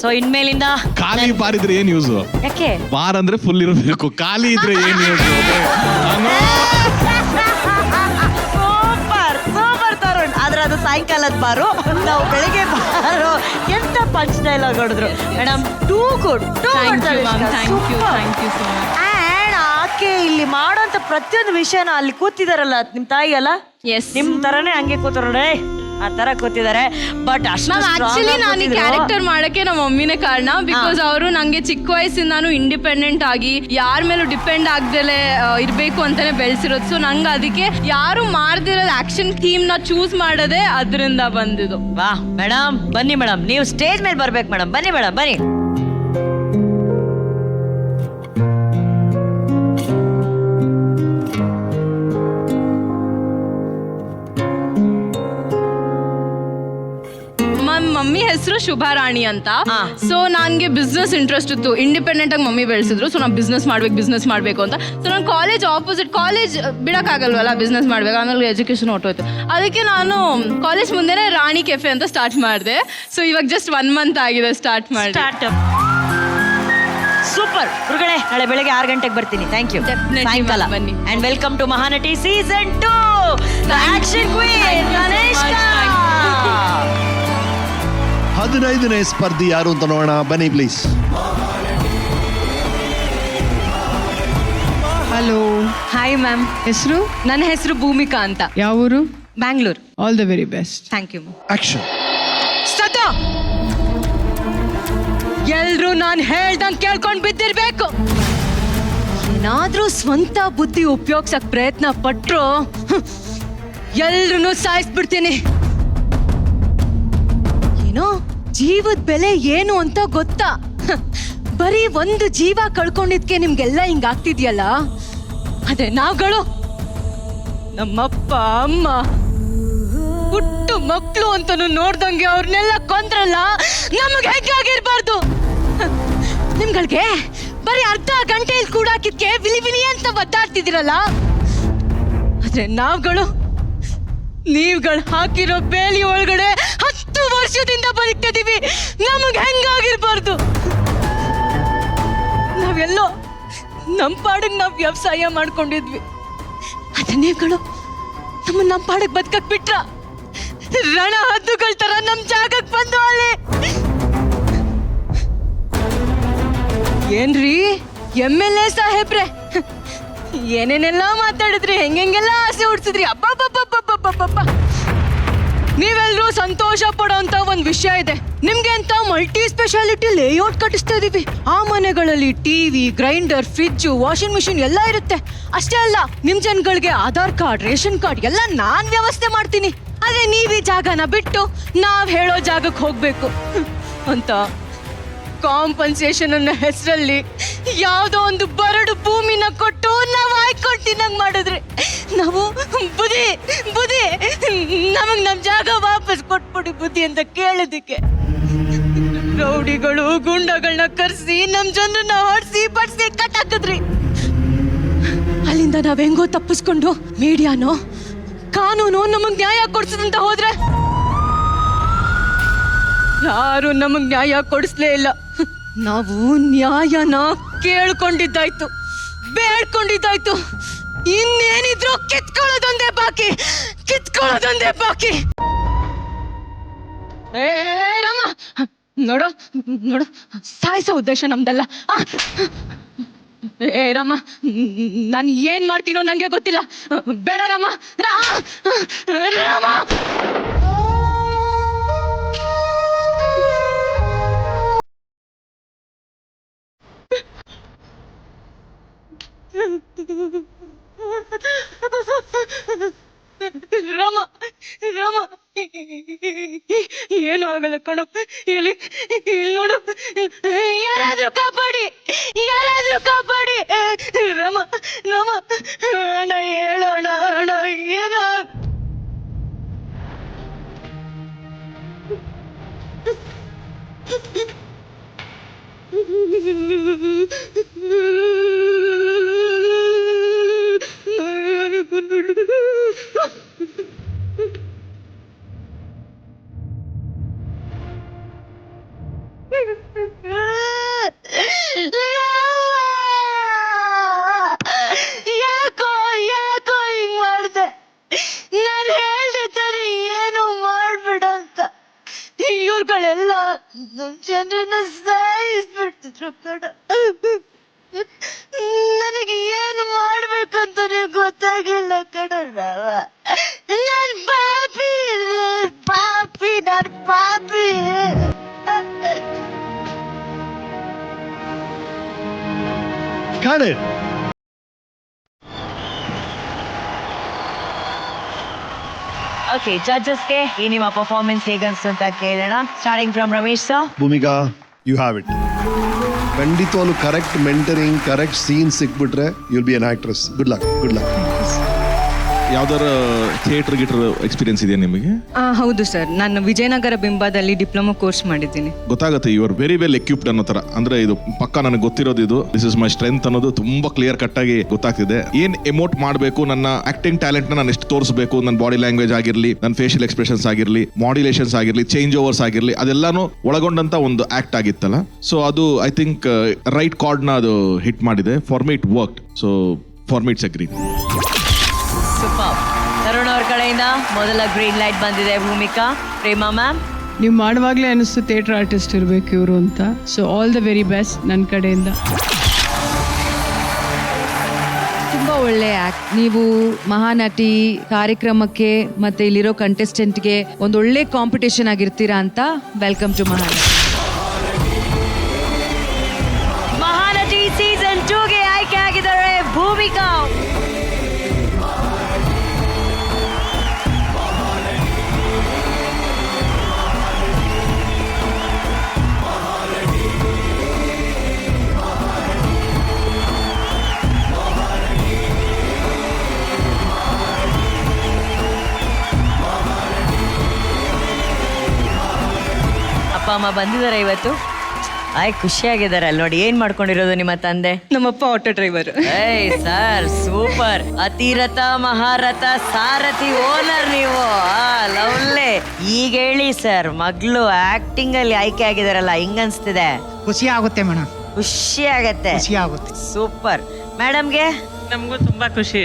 ಸೊ ಇನ್ಮೇಲಿಂದ ಖಾಲಿ ಬಾರ್ ಇದ್ರೆ ಏನ್ ಯೂಸ್? ಯಾಕೆ ಬಾರ್ ಅಂದ್ರೆ ಫುಲ್ ಇರಬೇಕು, ಖಾಲಿ ಇದ್ರೆ ಏನ್ ಯೂಸ್? Super super Tarun. ಆದ್ರೆ ಅದು ಸಾಯಂಕಾಲದ ಬಾರು, ನಾವು ಬೆಳಿಗ್ಗೆ ಬಾರು. ಎಂತ ಪಂಚ್ ಡೈಲಾಗ್ ಹೊಡೆದ್ರು madam. Too good. Thank you ma'am. Thank you. Thank you so much. And ಆಕೆ ಇಲ್ಲಿ ಮಾಡೋಂಥ ಪ್ರತಿಯೊಂದು ವಿಷಯನ ಅಲ್ಲಿ ಕೂತಿದಾರಲ್ಲ ನಿಮ್ ತಾಯಿ ಅಲ್ಲ, ಎಸ್ ನಿಮ್ ತರನೇ ಹಂಗೆ ಕೂತಾರೇ ಆ ತರ ಕೂತಿದ್ದಾರೆ. ಬಟ್ ಮ್ಯಾಮ್ ಆಕ್ಚುಲಿ ನಾನು ಈ ಕ್ಯಾರೆಕ್ಟರ್ ಮಾಡಕ್ಕೆ ನಮ್ಮ ಮಮ್ಮಿನೇ ಕಾರಣ. ಬಿಕಾಸ್ ಅವರು ನಂಗೆ ಚಿಕ್ಕ ವಯಸ್ಸಿಂದಾನು ಇಂಡಿಪೆಂಡೆಂಟ್ ಆಗಿ ಯಾರ ಮೇಲೂ ಡಿಪೆಂಡ್ ಆಗ್ದಲೆ ಇರ್ಬೇಕು ಅಂತಾನೆ ಬೆಳೆಸಿರೋದು. ಸೊ ನಂಗೆ ಅದಕ್ಕೆ ಯಾರು ಮಾಡ್ದಿರೋದು ಆಕ್ಷನ್ ಥೀಮ್ ನ ಚೂಸ್ ಮಾಡೋದೇ ಅದರಿಂದ ಬಂದಿದ್ದು. ವಾ ಮೇಡಮ್, ಬನ್ನಿ ಮೇಡಮ್, ನೀವು ಸ್ಟೇಜ್ ಮೇಲೆ ಬರ್ಬೇಕು ಮೇಡಮ್. ಬನ್ನಿ ಮೇಡಮ್, ಬನ್ನಿ. ಮಮ್ಮಿ ಹೆಸರು ಶುಭಾರಾಣಿ ಅಂತ. ಹಾ. ಸೊ ನನ್ಗೆ ಬಿಸ್ನೆಸ್ ಇಂಟ್ರೆಸ್ಟ್ ಇತ್ತು. ಇಂಡಿಪೆಂಡೆಂಟ್ ಆಗಿ ಮಮ್ಮಿ ಬೆಳೆಸಿದ್ರು. ಸೊ ನಾನು ಬಿಸ್ನೆಸ್ ಮಾಡ್ಬೇಕು ಅಂತ. ಸೊ ನಾನು ಕಾಲೇಜ್ ಬಿಡಕ್ಕಾಗಲ್ವಲ್ಲ ಬಿಸ್ನೆಸ್ ಮಾಡ್ಬೇಕು. ಆಮೇಲೆ ಎಜುಕೇಶನ್ ಹೊಟ್ಟೋಯ್ತು. ಅದಕ್ಕೆ ನಾನು ಕಾಲೇಜ್ ಮುಂದೆನೆ ರಾಣಿ ಕೆಫೆ ಅಂತ ಸ್ಟಾರ್ಟ್ ಮಾಡಿದೆ. ಸೊ ಇವಾಗ ಜಸ್ಟ್ 1 month ಆಗಿದೆ ಸ್ಟಾರ್ಟ್ ಮಾಡಿ. ಸೂಪರ್ ಗುರುಗಳೇ, ನಾಳೆ ಬೆಳಗ್ಗೆ 6 ಗಂಟೆಗೆ ಬರ್ತೀನಿ. Thank you. Definitely, ಸಾಯಂಕಾಲ ma'am, ಬನ್ನಿ. And welcome to Mahanati season 2. Action queen Thank you so much. Tanishka. 15ನೇ ಸ್ಪರ್ಧಿ ಯಾರು ಅಂತ ನೋಡೋಣ, ಬನ್ನಿ ಪ್ಲೀಸ್. ಹಲೋ, ಹಾಯ್ ಮ್ಯಾಮ್, ಹೆಸರು? ನನ್ನ ಹೆಸರು ಭೂಮಿಕಾ ಅಂತ, ಯಾವ ಊರು? Bangalore. All the very best. Thank you. Action. Start. ಎಲ್ರೂ ನಾನು ಹೇಳ್ದಂಗೆ ಕೇಳ್ಕೊಂಡು ಬಿದ್ದಿರ್ಬೇಕು. ಏನಾದ್ರೂ ಸ್ವಂತ ಬುದ್ಧಿ ಉಪಯೋಗಿಸಕ್ ಪ್ರಯತ್ನ ಪಟ್ರು ಎಲ್ರೂ ಸಾಯಿಸ್ಬಿಡ್ತೀನಿ. ಏನೋ ಜೀವದ ಬೆಲೆ ಏನು ಅಂತ ಗೊತ್ತಾ? ಬರೀ ಒಂದು ಜೀವ ಕಳ್ಕೊಂಡಿದ್ಕೆ ನಿಮ್ಗೆಲ್ಲ ಹಿಂಗಾಗ್ತಿದ್ಯಲ್ಲ. ಅದೇ ನಾವುಗಳು ನಮ್ಮಪ್ಪ ಅಮ್ಮ ಹುಟ್ಟು ಮಕ್ಕಳು ಅಂತನೂ ನೋಡ್ದಂಗೆ ಅವ್ರನ್ನೆಲ್ಲ ಕೊಂದ್ರಲ್ಲ, ನಮಗೆ ಹೇಗಾಗಿರ್ಬಾರ್ದು. ನಿಮ್ಗಳಿಗೆ ಬರೀ ಅರ್ಧ ಗಂಟೆಯಲ್ಲಿ ಕೂಡಾಕಿದ್ಕೆ ವಿಲಿ ವಿಲಿ ಅಂತ ಒದ್ದಾಡ್ತಿದಿರಲ್ಲ. ಆದ್ರೆ ನೀವುಗಳು ಹಾಕಿರೋ ಬೇಲಿ ಒಳಗಡೆ 10 ವರ್ಷದಿಂದ ಬದುಕ್ತಿದೀವಿ. ನಮಗೆ ಹೆಂಗಾಗಿರ್ಬಾರ್ದು. ನಾವೆಲ್ಲೋ ನಮ್ಮ ಪಾಡಿಗೆ ನಾವು ವ್ಯವಸಾಯ ಮಾಡ್ಕೊಂಡಿದ್ವಿ. ಆದ್ರೆ ನೀವುಗಳು ನಮ್ಮ ಪಾಡಿಗೆ ಬದುಕಕ್ ಬಿಟ್ರ ರಣ ಹದ್ದುಗಳ ತರ ನಮ್ ಜಾಗಕ್ಕೆ ಬಂದು ಅಲ್ಲಿ. ಏನ್ರಿ MLA ಸಾಹೇಬ್ರೆ, ಏನೇನೆಲ್ಲ ಮಾತಾಡಿದ್ರಿ, ಹೆಂಗೆಲ್ಲ ಆಸೆ ಹುಡ್ಸಿದ್ರಿ. ಅಬ್ಬಬ್ಬಬ್ಬಬ್ಬಬ್ಬಬ್ಬ. ನೀವೆಲ್ಲರೂ ಸಂತೋಷ ಪಡೋಂತ ಒಂದ್ ವಿಷಯ ಇದೆ. ನಿಮ್ಗೆ ಅಂತ ಮಲ್ಟಿ ಸ್ಪೆಷಾಲಿಟಿ ಲೇಔಟ್ ಕಟ್ಟಿಸ್ತಾ ಇದೀವಿ. ಆ ಮನೆಗಳಲ್ಲಿ TV, grinder, fridge, washing machine ಎಲ್ಲ ಇರುತ್ತೆ. ಅಷ್ಟೇ ಅಲ್ಲ, ನಿಮ್ ಜನಗಳಿಗೆ ಆಧಾರ್ ಕಾರ್ಡ್, ರೇಷನ್ ಕಾರ್ಡ್ ಎಲ್ಲ ನಾನ್ ವ್ಯವಸ್ಥೆ ಮಾಡ್ತೀನಿ. ಆದ್ರೆ ನೀವ್ ಈ ಜಾಗನ ಬಿಟ್ಟು ನಾವ್ ಹೇಳೋ ಜಾಗಕ್ಕೆ ಹೋಗ್ಬೇಕು ಅಂತ ಕಾಂಪನ್ಸೇಷನ್ ಅನ್ನೋ ಹೆಸರಲ್ಲಿ ಯಾವುದೋ ಒಂದು ಬರಡು ಭೂಮಿನ ಕೊಟ್ಟು ನಾವು ಆಯ್ಕೊಂಡು ತಿನ್ನಂಗ್ ಮಾಡಿದ್ರಿ. ನಾವು ಬುದ್ಧಿ ನಮಗ್ ನಮ್ ಜಾಗ ವಾಪಸ್ ಕೊಟ್ಬಿಡಿ ಬುದ್ಧಿ ಅಂತ ಕೇಳೋದಿಕ್ಕೆ ರೌಡಿಗಳು ಗುಂಡಗಳನ್ನ ಕರ್ಸಿ ನಮ್ ಜನರನ್ನ ಹೊಡ್ಸಿ ಬಡ್ಸಿ ಕಟ್ಟಾಕಿದ್ರಿ. ಅಲ್ಲಿಂದ ನಾವ್ ಹೆಂಗೋ ತಪ್ಪಿಸ್ಕೊಂಡು ಮೀಡಿಯಾನೋ ಕಾನೂನು ನಮಗ್ ನ್ಯಾಯ ಕೊಡ್ಸದಂತ ಹೋದ್ರೆ ಯಾರು ನಮಗ್ ನ್ಯಾಯ ಕೊಡಿಸ್ಲೇ ಇಲ್ಲ. ನಾವು ನ್ಯಾಯನ ಕೇಳ್ಕೊಂಡಿದ್ದಾಯ್ತು, ಬೇಡ್ಕೊಂಡಿದ್ದಾಯ್ತು. ಇನ್ನೇನಿದ್ರು ಕಿತ್ಕೊಳ್ಳೋದೊಂದೇ ಬಾಕಿ. ರಾಮ, ನೋಡು ಸಾಯಿಸೋ ಉದ್ದೇಶ ನಮ್ದಲ್ಲ. ರಾಮ, ನಾನು ಏನ್ ಮಾಡ್ತೀನೋ ನಂಗೆ ಗೊತ್ತಿಲ್ಲ. ಬೇಡ ರಾಮ. ರಾಮ, ಏನು ಆಗಲ್ಲ ಕಣಪ್ಪ. ಇಲ್ಲಿ ನೋಡು, ಯಾರಾದ್ರೂ ಕಾಪಾಡಿ. ರಾಮ, ಅಣ್ಣ ಹೇಳೋಣ, ಏನೋ ಯಾಕೋ ಹಿಂಗ್ ಮಾಡ್ದೆ? ನಾನು ಹೇಳ್ದೆ ತಾನೆ ಏನು ಮಾಡ್ಬಿಡಂತ. ಇವ್ರುಗಳೆಲ್ಲ ಜನರನ್ನ ಸಾಯಿಸ್ಬಿಡ್ತಿದ್ರು ಕಣ. ನನಗೆ ಏನು ಮಾಡ್ಬೇಕಂತಾನೆ ಗೊತ್ತಾಗಿಲ್ಲ ಕಣ. ನಾನು ಪಾಪಿ. Got it. ಓಕೆ, ಜಡ್ಜಸ್ಗೆ ಈ ನಿಮ್ಮ ಪರ್ಫಾರ್ಮೆನ್ಸ್ ಹೇಗನ್ಸ್ತು ಅಂತ ಕೇಳೋಣ. Starting from Ramesh sir. Bhoomika, you have it. ಖಂಡಿತವಾಗ್ಲೂ ಕರೆಕ್ಟ್ ಮೆಂಟರಿಂಗ್, ಕರೆಕ್ಟ್ ಸೀನ್ ಸಿಕ್ಬಿಟ್ರೆ you'll be an actress. Good luck. ಯಾವ್ದಾರ ಥಿಯೇಟರ್ ಎಕ್ಸ್ಪೀರಿಯನ್ಸ್ ಇದೆಯಾ ನಿಮಗೆ? ಹೌದು ಸರ್, ನಾನು ವಿಜಯನಗರ ಬಿಂಬದಲ್ಲಿ ಡಿಪ್ಲೊಮಾ ಕೋರ್ಸ್ ಮಾಡಿದ್ದೀನಿ. ಗೊತ್ತಾಗುತ್ತೆ, you are very well equipped ಅನ್ನೋ ತರ. ಅಂದ್ರೆ ಇದು ಪಕ್ಕ ನನಗೆ ಗೊತ್ತಿರೋದು, ಇದು ದಿಸ್ ಇಸ್ ಮೈ ಸ್ಟ್ರೆಂತ್ ಅನ್ನೋದು ತುಂಬಾ ಕ್ಲಿಯರ್ ಕಟ್ ಆಗಿ ಗೊತ್ತಾಗ್ತಿದೆ. ಏನ್ ಎಮೋಟ್ ಮಾಡಬೇಕು, ನನ್ನ ಆಕ್ಟಿಂಗ್ ಟ್ಯಾಲೆಂಟ್ ನಾನು ಎಷ್ಟು ತೋರಿಸಬೇಕು, ನನ್ನ ಬಾಡಿ ಲ್ಯಾಂಗ್ವೇಜ್ ಆಗಿರ್ಲಿ, ನನ್ನ ಫೇಶಿಯಲ್ ಎಕ್ಸ್ಪ್ರೆಷನ್ಸ್ ಆಗಿರ್ಲಿ, ಮಾಡ್ಯುಲೇಷನ್ಸ್ ಆಗಿರ್ಲಿ, ಚೇಂಜ್ ಓವರ್ಸ್ ಆಗಿರ್ಲಿ, ಅದೆಲ್ಲಾನು ಒಳಗೊಂಡಂತ ಒಂದು ಆಕ್ಟ್ ಆಗಿತ್ತಲ್ಲ. ಸೊ ಅದು ಐ ಥಿಂಕ್ ರೈಟ್ ಕಾರ್ಡ್ನ ಅದು ಹಿಟ್ ಮಾಡಿದೆ. For me it work. So for me it's a green. Super. Tarun ಅವ್ರ ಕಡೆಯಿಂದ ಮೊದಲ ಗ್ರೀನ್ ಲೈಟ್ ಬಂದಿದೆ. ಭೂಮಿಕಾ. ಪ್ರೇಮಾ ಮ್ಯಾಮ್. ನೀವು ಮಾಡುವಾಗಲೇ ಅನಿಸ್ತು ಥಿಯೇಟರ್ ಆರ್ಟಿಸ್ಟ್ ಇರಬೇಕು ಇವರು ಅಂತ. So all the very best ನನ್ನ ಕಡೆಯಿಂದ. ತುಂಬ ಒಳ್ಳೆ ಆಕ್ಟ್. ನೀವು ಮಹಾನಟಿ ಕಾರ್ಯಕ್ರಮಕ್ಕೆ ಮತ್ತೆ ಇಲ್ಲಿರೋ ಕಂಟೆಸ್ಟೆಂಟ್ಗೆ ಒಂದು ಒಳ್ಳೆ ಕಾಂಪಿಟೇಷನ್ ಆಗಿರ್ತೀರಾ ಅಂತ. Welcome to Mahanati. ಅಮ್ಮ ಬಂದಿದ್ದಾರೆ ಇವತ್ತು. ಖುಷಿಯಾಗಿದ್ದಾರೆ ಅಲ್ಲಿ ನೋಡಿ. ಏನ್ ಮಾಡ್ಕೊಂಡಿರೋದು ನಿಮ್ಮ ತಂದೆ? ನಮ್ಮಪ್ಪ ಆಟೋ ಡ್ರೈವರ್. ಏಯ್ ಸರ್ ಸೂಪರ್, ಅತಿರಥ ಮಹಾರಥ ಸಾರಥಿ ಓನರ್ ನೀವು. ಲವ್ಲೆ. ಈಗ ಹೇಳಿ ಸರ್, ಮಗಳು ಆಕ್ಟಿಂಗ್ ಅಲ್ಲಿ ಆಯ್ಕೆ ಆಗಿದಾರಲ್ಲ, ಹಿಂಗನ್ಸ್ತಿದೆ? ಖುಷಿ ಆಗುತ್ತೆ ಮೇಡಮ್, ಖುಷಿ ಆಗತ್ತೆ. ಖುಷಿ ಆಗುತ್ತೆ. ಸೂಪರ್. ಮೇಡಮ್ಗೆ? ನಮಗೂ ತುಂಬಾ ಖುಷಿ.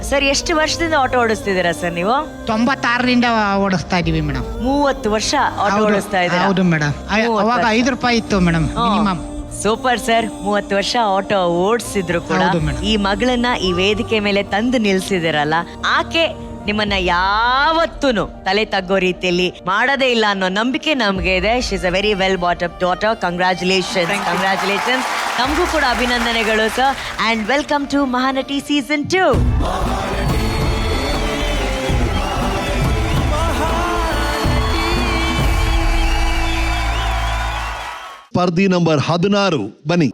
ಸರ್ ಎಷ್ಟು ವರ್ಷದಿಂದ ಆಟೋ ಓಡಿಸ್ತಿದ್ದೀರಾ ಸರ್ ನೀವು? 96ರಿಂದ ಓಡಿಸ್ತಾ ಇದೀವಿ ಮೇಡಮ್. 30 ವರ್ಷ ಆಟೋ ಓಡಿಸ್ತಾ ಇದ್ದೀರಾ? ಹೌದು ಮೇಡಮ್. ಅವಾಗ 5 ರೂಪಾಯಿ ಇತ್ತು ಮೇಡಮ್ ಮಿನಿಮಮ್. ಸೂಪರ್ ಸರ್, 30 ವರ್ಷ ಆಟೋ ಓಡಿಸಿದ್ರು ಕೂಡ ಹೌದು ಮೇಡಮ್. ಈ ಮಗಳನ್ನ ಈ ವೇದಿಕೆ ಮೇಲೆ ತಂದು ನಿಲ್ಸಿದಿರಲ್ಲ, ಆಕೆ ನಿಮ್ಮನ್ನ ಯಾವತ್ತೂ ತಲೆ ತಗ್ಗೋ ರೀತಿಯಲ್ಲಿ ಮಾಡೋದೇ ಇಲ್ಲ ಅನ್ನೋ ನಂಬಿಕೆ ನಮ್ಗೆ ಇದೆ. She is a very well brought up daughter. Congratulations. ನಮಗೂ ಕೂಡ ಅಭಿನಂದನೆಗಳು sir. And welcome to Mahanati season 2. ಸ್ಪರ್ಧಿ ನಂಬರ್ 16 ಬನ್ನಿ.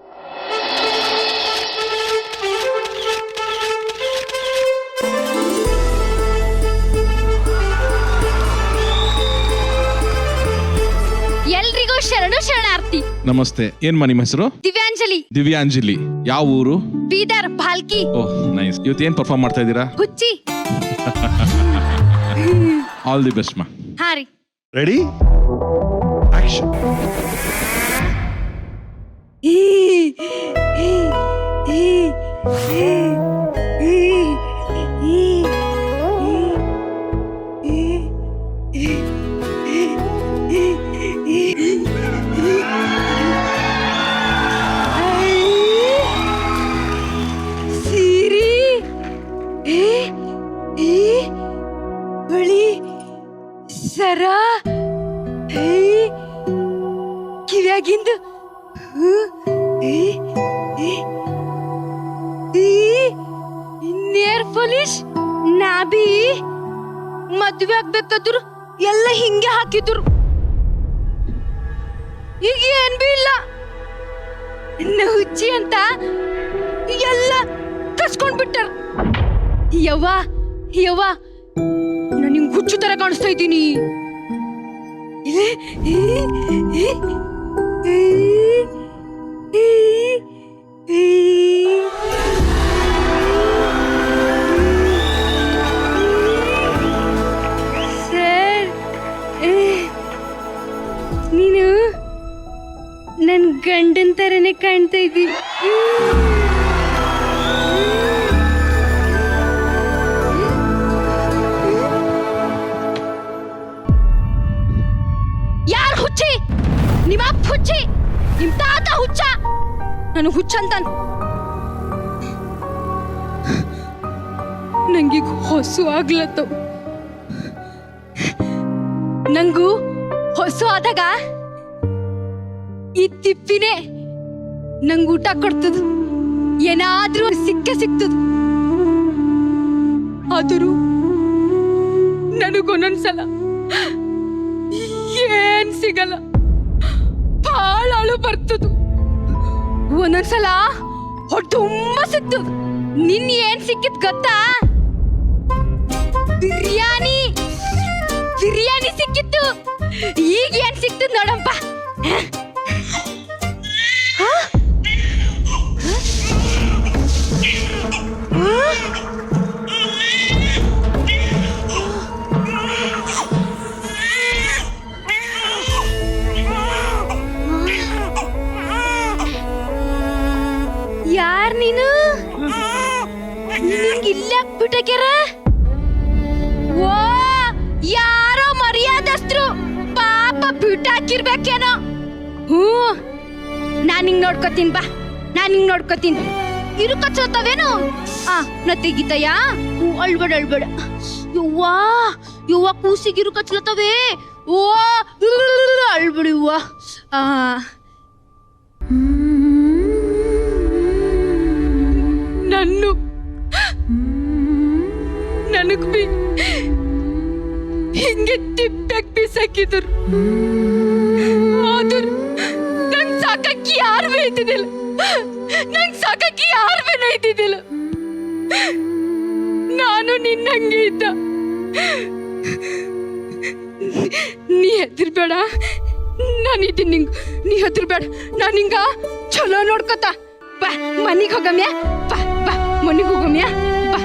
ಎಲ್ರಿಗೂ ಶರಣಾರ್ಥಿ. ನಮಸ್ತೆ. ಏನ್ಮಾ ನಿಮ್ಮ ಹೆಸರು? ದಿವ್ಯಾಂಜಲಿ. ದಿವ್ಯಾಂಜಲಿ. ಯಾವ ಊರು? ಬೀದರ್ ಭಾಲ್ಕಿ. ಓಹ್ ನೈಸ್. ಇವತ್ತು ಏನ್ ಪರ್ಫಾರ್ಮ್ ಮಾಡ್ತಾ ಇದ್ದೀರಾ? ಹುಚ್ಚಿ. ಆಲ್ ದಿ ಬೆಸ್ಟ್ ಮಾ. ಹಾ ರೀ. Ready action. ಬಳಿ ಸರ ಕಿವ್ಯಾಗಿಂದ ನೇರ್ ಪೊಲೀಸ್ ನಾಬಿ ಮದ್ವೆ ಆಗ್ಬೇಕಾದ್ರು ಎಲ್ಲ ಹಿಂಗೆ ಹಾಕಿದ್ರು. ಈಗ ಏನ್ ಬಿ ಇಲ್ಲ, ಹುಚ್ಚಿ ಅಂತ ಎಲ್ಲ ಕಸ್ಕೊಂಡ್ಬಿಟ್ಟಾರ. ಯವ್ವ ಯವ್ವ, ನಾನು ನಿಂಗೆ ಹುಚ್ಚು ತರ ಕಾಣಿಸ್ತಾ ಇದ್ದೀನಿ. ಸರ್, ನೀನು ನನ್ನ ಗಂಡನ ತರನೇ ಕಾಣ್ತಾ ಇದ್ದೀನಿ. ಯಾರು ಹುಚ್ಚಿ? ನಿಮ್ಮ ಅಪ್ಪ ಹುಚ್ಚಿ, ನಿಮ್ ತಾತ ಹುಚ್ಚ, ನನಗೆ ಹುಚ್ಚ ಅಂತ. ನಂಗೀಗ ಹೊಸು ಆಗ್ಲತ್ತವ. ನಂಗೂ ಹೊಸು ಆದಾಗ ಈ ತಿಪ್ಪಿನೇ ನಂಗೆ ಊಟ ಕೊಡ್ತದ, ಏನಾದ್ರೂ ಸಿಕ್ಕೇ ಸಿಕ್ತದ. ಆದರೂ ನನಗೊಂದೊಂದ್ಸಲ ಏನ್ ಸಿಗಲ್ಲ, ಭಾಳ ಅಳು ಬರ್ತದ. ಒಂದೊಂದ್ಸಲ ಹೊಟ್ಟೆ ತುಂಬಾ ಸಿಕ್ತದ. ನಿನ್ ಏನ್ ಸಿಕ್ಕಿತ್ ಗೊತ್ತಾ? ಬಿರಿಯಾನಿ ಸಿಕ್ಕಿತ್ತು. ಈಗ ಏನ್ ಸಿಕ್ತದ ನೋಡಂಪ. ಯಾರ್ ನೀನು? ನಿಂಗಿಲ್ಲ ಬಿಟ್ಟಕ್ಯಾರ? ಓ, ಯಾರೋ ಮರ್ಯಾದಸ್ತರು ಪಾಪ ಬಿಟ್ಟಾಕಿರ್ಬೇಕೇನೋ. ನಾನ್ ಹಿಂಗ್ ನೋಡ್ಕೋತೀನಿ, ಬಾ ನಾನ್ ಹಿಂಗ್ ನೋಡ್ಕೋತೀನಿ. ಇರು ಕಚ್ಚೋತಾವೇನು? ನಾ ತೆಗಿತಯಾ? ಅಳ್ಬೇಡ ಅಳ್ಬೇಡ. ಯವ್ವಾ ಯವ್ವ, ಕೂಸಿಗಿರು ಕಚ್ಲತ್ತವೆ. ಓ ಅಳ್ಬೇಡ ಯವ್ವ. ನನಗ್ ಬಿ ಹಿಂಗೆ ತಿಪ್ಪೆಗ್ ಬಿಸಾಕಿದ್ರು. ಆದ್ರೂ ನಂಗ್ ಸಾಕಕ್ಕೆ ಯಾರು ಬೇಯ್ತಿದ್ದಿಲ್ಲ, ನಂಗ್ ಸಾಕಕ್ಕೆ ಯಾರು ಬೇಯ್ತಿದ್ದಿಲ್ಲ. ನಾನು ನಿನ್ನಂಗೆ ಇದ್ದ. ನೀ ಹೆದರ್ಬೇಡ, ನಾನು ಇದೀನಿ ನಿಂಗ್ ನೀ ಹೆದರ್ಬೇಡ. ನಾನು ಹಿಂಗ ಚಲೋ ನೋಡ್ಕೊತ ಬಾ ಮನಿಗೆ ಹೋಗಮ್ಯ. ಬಾ ಬಾ ಮನಿಗೆ ಹೋಗಮ್ಯ. ಬಾ